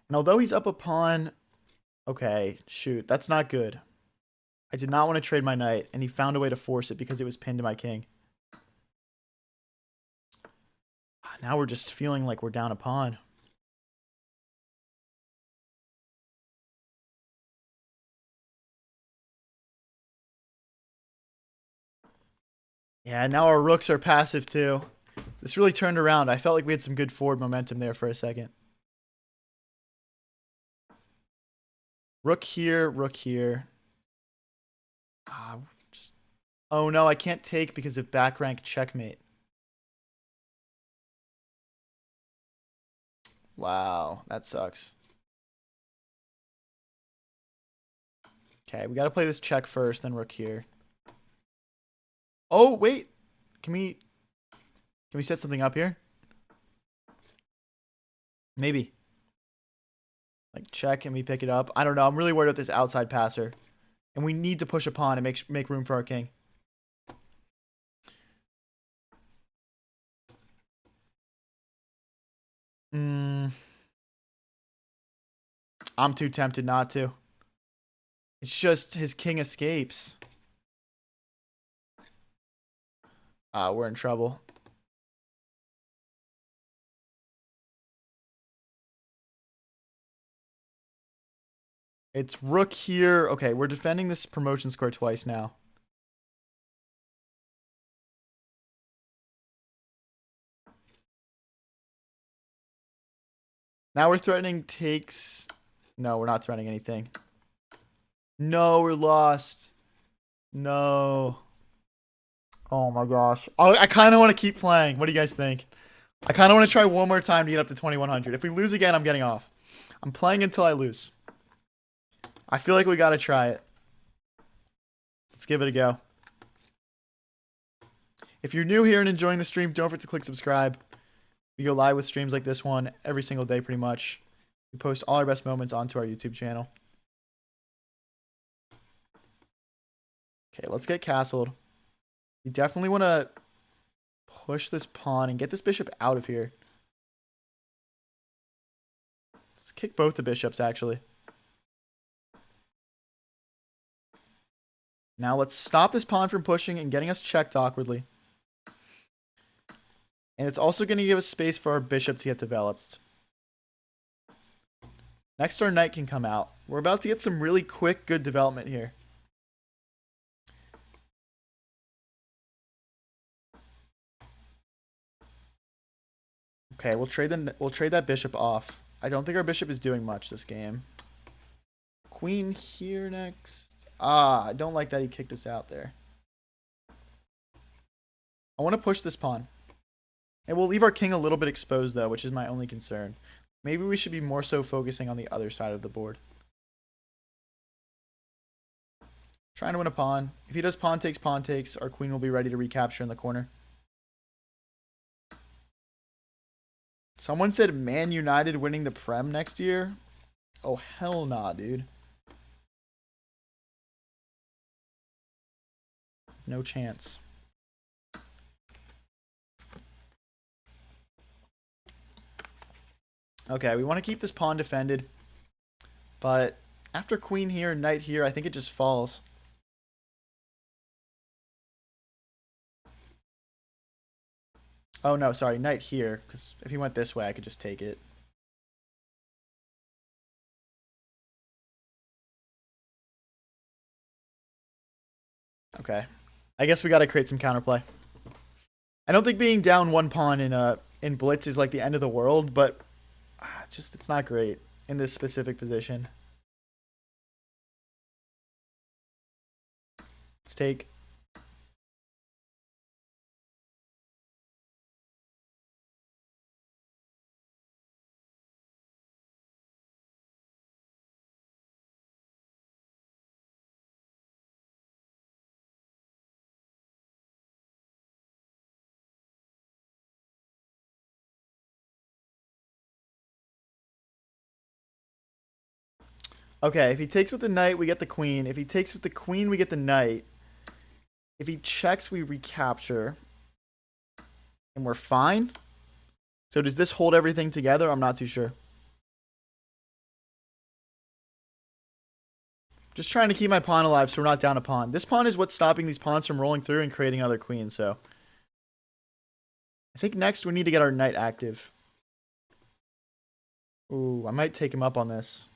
Speaker 1: And although he's up a pawn... Okay, shoot. That's not good. I did not want to trade my knight, and he found a way to force it because it was pinned to my king. Now we're just feeling like we're down a pawn. Yeah, now our rooks are passive too. This really turned around. I felt like we had some good forward momentum there for a second. Rook here, rook here. Oh no, I can't take because of back rank checkmate. Wow, that sucks. Okay, we got to play this check first, then rook here. Oh, wait. Can we set something up here? Maybe. Like check and we pick it up. I don't know. I'm really worried about this outside passer. And we need to push a pawn and make room for our king. I'm too tempted not to. It's just his king escapes. We're in trouble. It's rook here. Okay, we're defending this promotion score twice now. Now we're threatening takes. No, we're not threatening anything. No, we're lost. No. Oh my gosh. I kind of want to keep playing. What do you guys think? I kind of want to try one more time to get up to 2100. If we lose again, I'm getting off. I'm playing until I lose. I feel like we got to try it. Let's give it a go. If you're new here and enjoying the stream, don't forget to click subscribe. We go live with streams like this one every single day pretty much. We post all our best moments onto our YouTube channel. Okay, let's get castled. You definitely want to push this pawn and get this bishop out of here. Let's kick both the bishops, actually. Now let's stop this pawn from pushing and getting us checked awkwardly. And it's also going to give us space for our bishop to get developed. Next, our knight can come out. We're about to get some really quick, good development here. Okay, we'll trade that bishop off. I don't think our bishop is doing much this game. Queen here next. Ah, I don't like that he kicked us out there. I want to push this pawn. And we'll leave our king a little bit exposed, though, which is my only concern. Maybe we should be more so focusing on the other side of the board. Trying to win a pawn. If he does pawn takes, our queen will be ready to recapture in the corner. Someone said Man United winning the Prem next year. Oh, hell nah, dude. No chance. Okay, we want to keep this pawn defended. But after queen here, knight here, I think it just falls. Oh, no, sorry, knight here. Because if he went this way, I could just take it. Okay. I guess we got to create some counterplay. I don't think being down one pawn in Blitz is like the end of the world, but just it's not great in this specific position. Let's take. Okay, if he takes with the knight, we get the queen. If he takes with the queen, we get the knight. If he checks, we recapture. And we're fine. So does this hold everything together? I'm not too sure. Just trying to keep my pawn alive so we're not down a pawn. This pawn is what's stopping these pawns from rolling through and creating other queens, so. I think next we need to get our knight active. Ooh, I might take him up on this.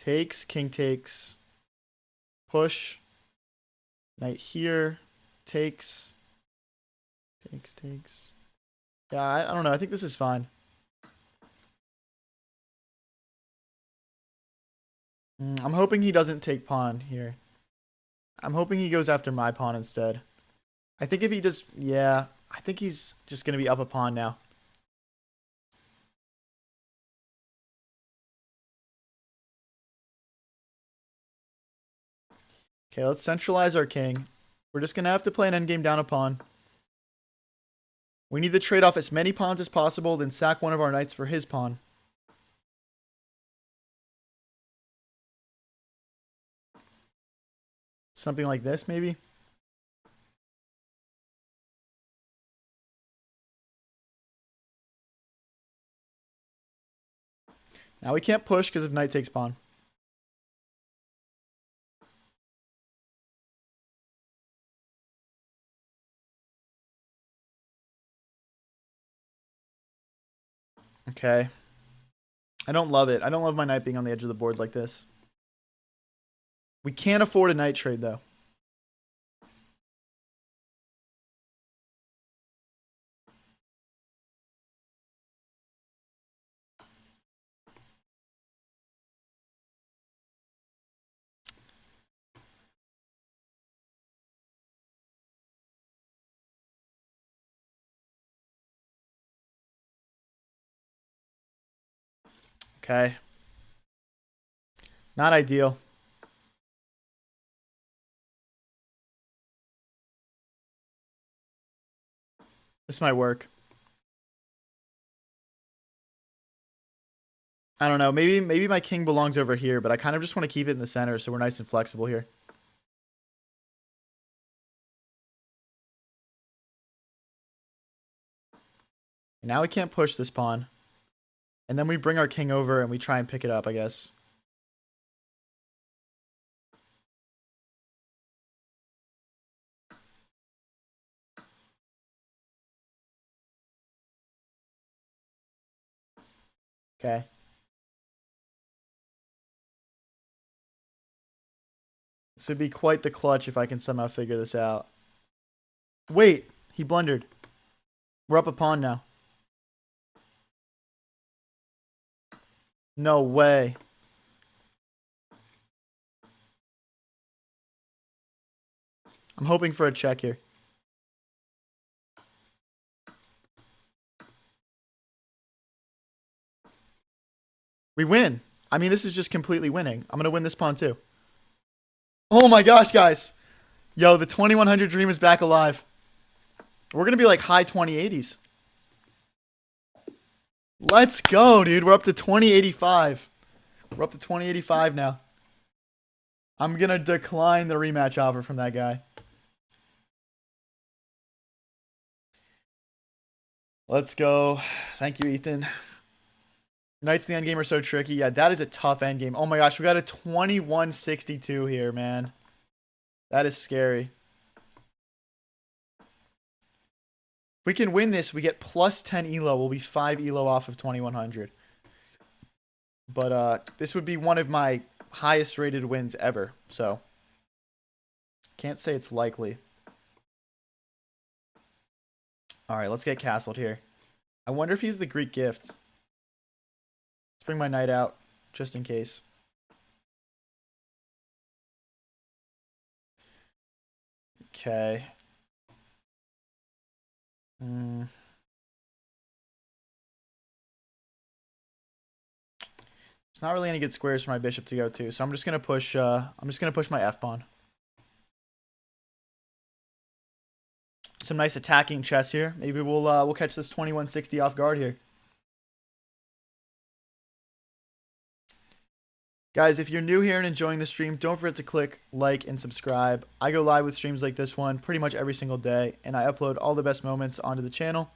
Speaker 1: Takes, king takes. Push. Knight here. Takes. Takes. Yeah, I don't know. I think this is fine. I'm hoping he doesn't take pawn here. I'm hoping he goes after my pawn instead. I think if he does, yeah, I think he's just going to be up a pawn now. Okay, let's centralize our king. We're just going to have to play an endgame down a pawn. We need to trade off as many pawns as possible, then sack one of our knights for his pawn. Something like this, maybe? Now we can't push because if knight takes pawn. Okay. I don't love it. I don't love my knight being on the edge of the board like this. We can't afford a knight trade, though. Okay. Not ideal. This might work. I don't know. Maybe my king belongs over here, but I kind of just want to keep it in the center so we're nice and flexible here. Now we can't push this pawn. And then we bring our king over and we try and pick it up, I guess. Okay. This would be quite the clutch if I can somehow figure this out. Wait, he blundered. We're up a pawn now. No way. I'm hoping for a check here. We win. I mean, this is just completely winning. I'm going to win this pawn too. Oh my gosh, guys. Yo, the 2100 dream is back alive. We're going to be like high 2080s. Let's go, dude. We're up to 2085. We're up to 2085 now. I'm going to decline the rematch offer from that guy. Let's go. Thank you, Ethan. Knights in the endgame are so tricky. Yeah, that is a tough endgame. Oh my gosh, we got a 2162 here, man. That is scary. If we can win this, we get plus 10 elo. We'll be 5 elo off of 2100. But this would be one of my highest rated wins ever. So, can't say it's likely. Alright, let's get castled here. I wonder if he's the Greek gift. Let's bring my knight out, just in case. Okay. There's not really any good squares for my bishop to go to, so I'm just gonna push. I'm just gonna push my f pawn. Some nice attacking chess here. Maybe we'll catch this 2160 off guard here. Guys, if you're new here and enjoying the stream, don't forget to click like and subscribe. I go live with streams like this one pretty much every single day, and I upload all the best moments onto the channel.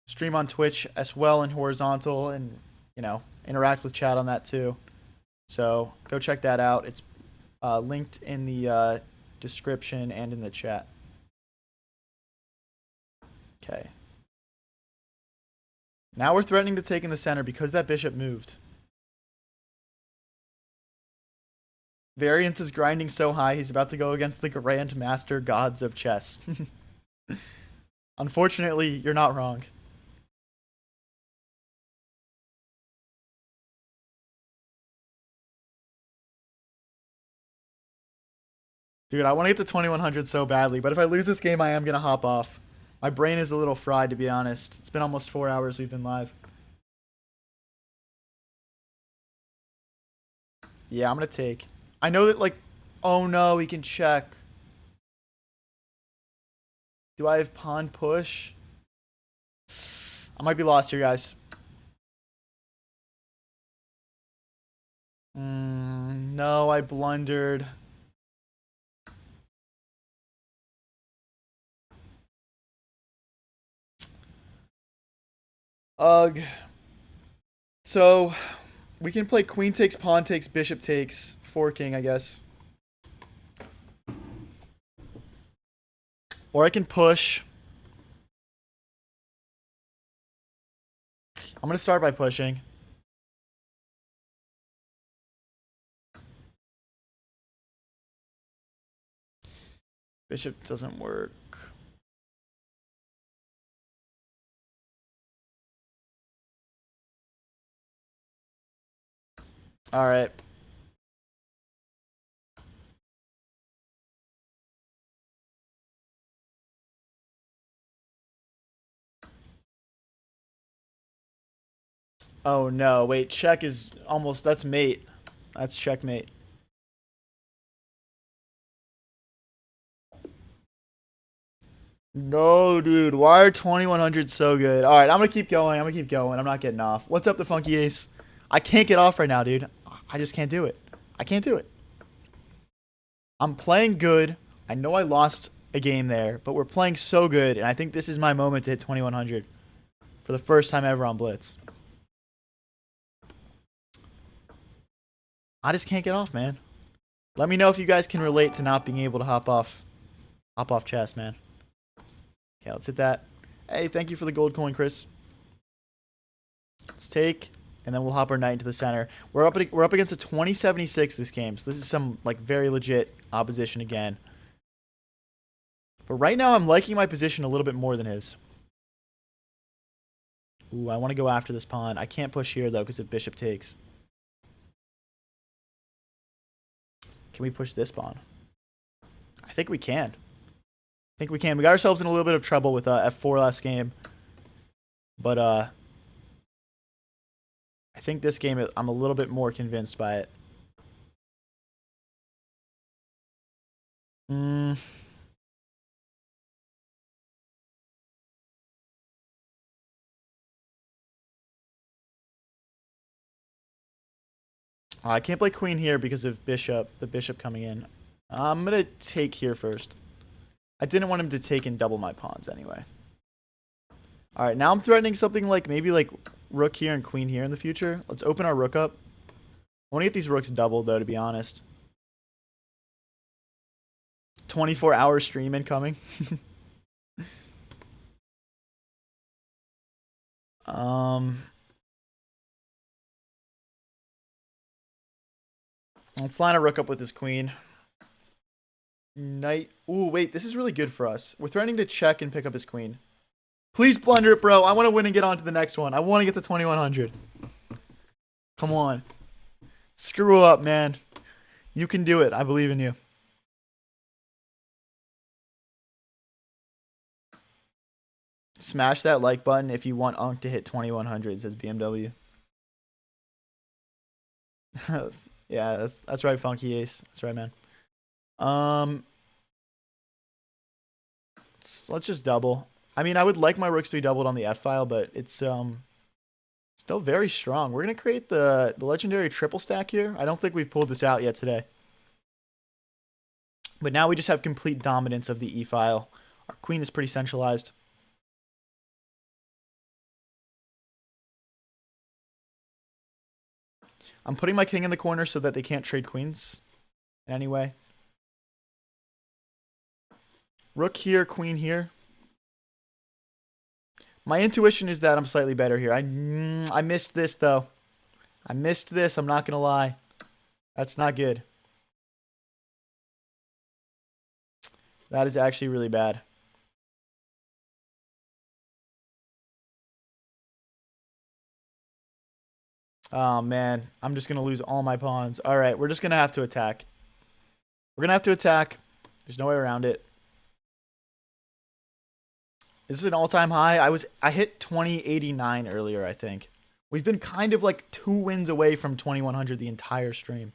Speaker 1: Stream on Twitch as well in horizontal, and, you know, interact with chat on that too. So go check that out. It's linked in the description and in the chat. Okay. Now we're threatening to take in the center because that bishop moved. Variance is grinding so high, he's about to go against the Grandmaster Gods of Chess. Unfortunately, you're not wrong. Dude, I want to get to 2100 so badly, but if I lose this game, I am going to hop off. My brain is a little fried, to be honest. It's been almost 4 hours we've been live. Yeah, I'm going to take. I know that, like, oh no, he can check. Do I have pawn push? I might be lost here, guys. No, I blundered. Ugh. So, we can play queen takes, pawn takes, bishop takes, forking, I guess. Or I can push. I'm going to start by pushing. Bishop doesn't work. All right. Oh no, wait, check is almost, that's mate. That's checkmate. No, dude, why are 2100 so good? All right, I'm gonna keep going. I'm not getting off. What's up, the funky ace? I can't get off right now, dude. I just can't do it. I can't do it. I'm playing good. I know I lost a game there, but we're playing so good, and I think this is my moment to hit 2100 for the first time ever on Blitz. I just can't get off, man. Let me know if you guys can relate to not being able to hop off chess, man. Okay, let's hit that. Hey, thank you for the gold coin, Chris. Let's take, and then we'll hop our knight into the center. We're up against a 2076 this game, so this is some like very legit opposition again. But right now, I'm liking my position a little bit more than his. Ooh, I want to go after this pawn. I can't push here, though, because if bishop takes. Can we push this pawn? I think we can. I think we can. We got ourselves in a little bit of trouble with f4 last game. But I think this game, I'm a little bit more convinced by it. I can't play queen here because of the bishop coming in. I'm going to take here first. I didn't want him to take and double my pawns anyway. All right, now I'm threatening something like maybe like rook here and queen here in the future. Let's open our rook up. I want to get these rooks doubled, though, to be honest. 24-hour stream incoming. Let's line a rook up with his queen. Knight. Ooh, wait, this is really good for us. We're threatening to check and pick up his queen. Please blunder it, bro. I want to win and get on to the next one. I want to get to 2100. Come on. Screw up, man. You can do it. I believe in you. Smash that like button if you want Unk to hit 2100, says BMW. Yeah, that's right, Funky Ace. That's right, man. Let's just double. I mean, I would like my rooks to be doubled on the F file, but it's still very strong. We're gonna create the legendary triple stack here. I don't think we've pulled this out yet today. But now we just have complete dominance of the E file. Our queen is pretty centralized. I'm putting my king in the corner so that they can't trade queens in any way. Rook here, queen here. My intuition is that I'm slightly better here. I missed this, though. I missed this. I'm not going to lie. That's not good. That is actually really bad. Oh, man. I'm just going to lose all my pawns. All right, we're just going to have to attack. We're going to have to attack. There's no way around it. This is an all-time high. I hit 2089 earlier, I think. We've been kind of like 2 wins away from 2100 the entire stream.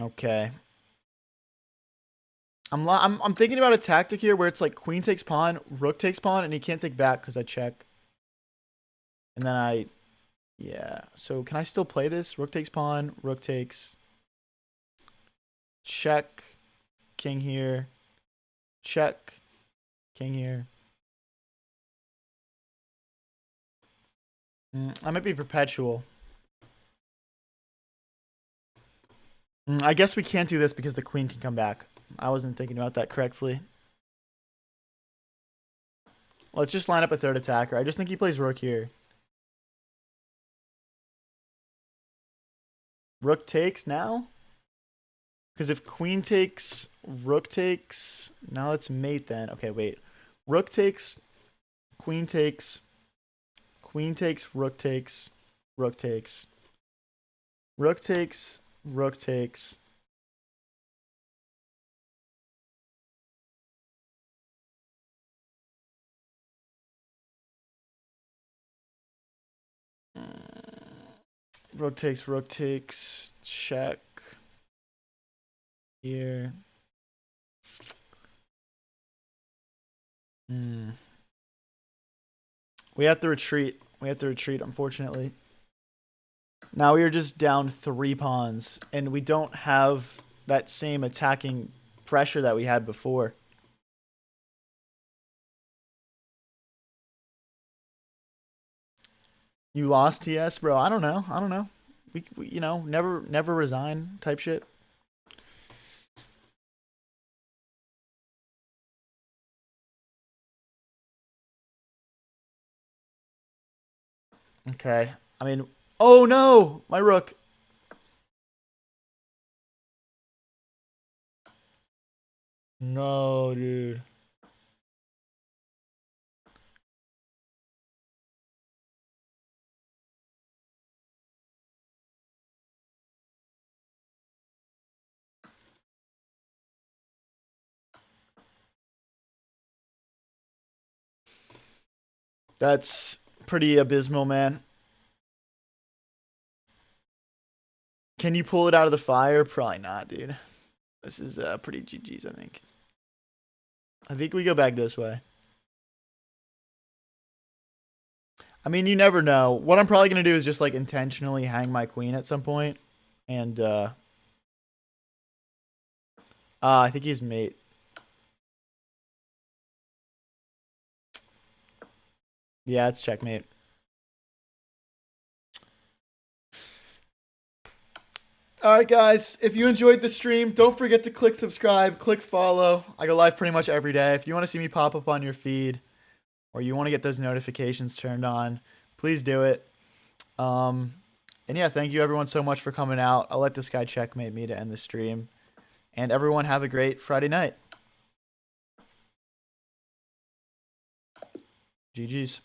Speaker 1: Okay. I'm thinking about a tactic here where it's like queen takes pawn, rook takes pawn, and he can't take back because I check. And then yeah. So can I still play this? Rook takes pawn, rook takes, check, king here, check, king here. I might be perpetual. I guess we can't do this because the queen can come back. I wasn't thinking about that correctly. Let's just line up a third attacker. I just think he plays rook here. Rook takes now? Because if queen takes, rook takes, now let's mate then. Okay, wait. Rook takes, queen takes, queen takes, rook takes, rook takes, rook takes, rook takes. Rook takes, check. Here. We have to retreat. We have to retreat, unfortunately. Now we are just down 3 pawns, and we don't have that same attacking pressure that we had before. You lost TS, bro. I don't know. I don't know. We you know, never resign type shit. Okay. I mean, oh no, my rook. No, dude. That's pretty abysmal, man. Can you pull it out of the fire? Probably not, dude. This is pretty GG's, I think. I think we go back this way. I mean, you never know. What I'm probably going to do is just, like, intentionally hang my queen at some point. And, I think he's mate. Yeah, it's checkmate. All right, guys. If you enjoyed the stream, don't forget to click subscribe, click follow. I go live pretty much every day. If you want to see me pop up on your feed or you want to get those notifications turned on, please do it. And yeah, thank you everyone so much for coming out. I'll let this guy checkmate me to end the stream. And everyone have a great Friday night. GG's.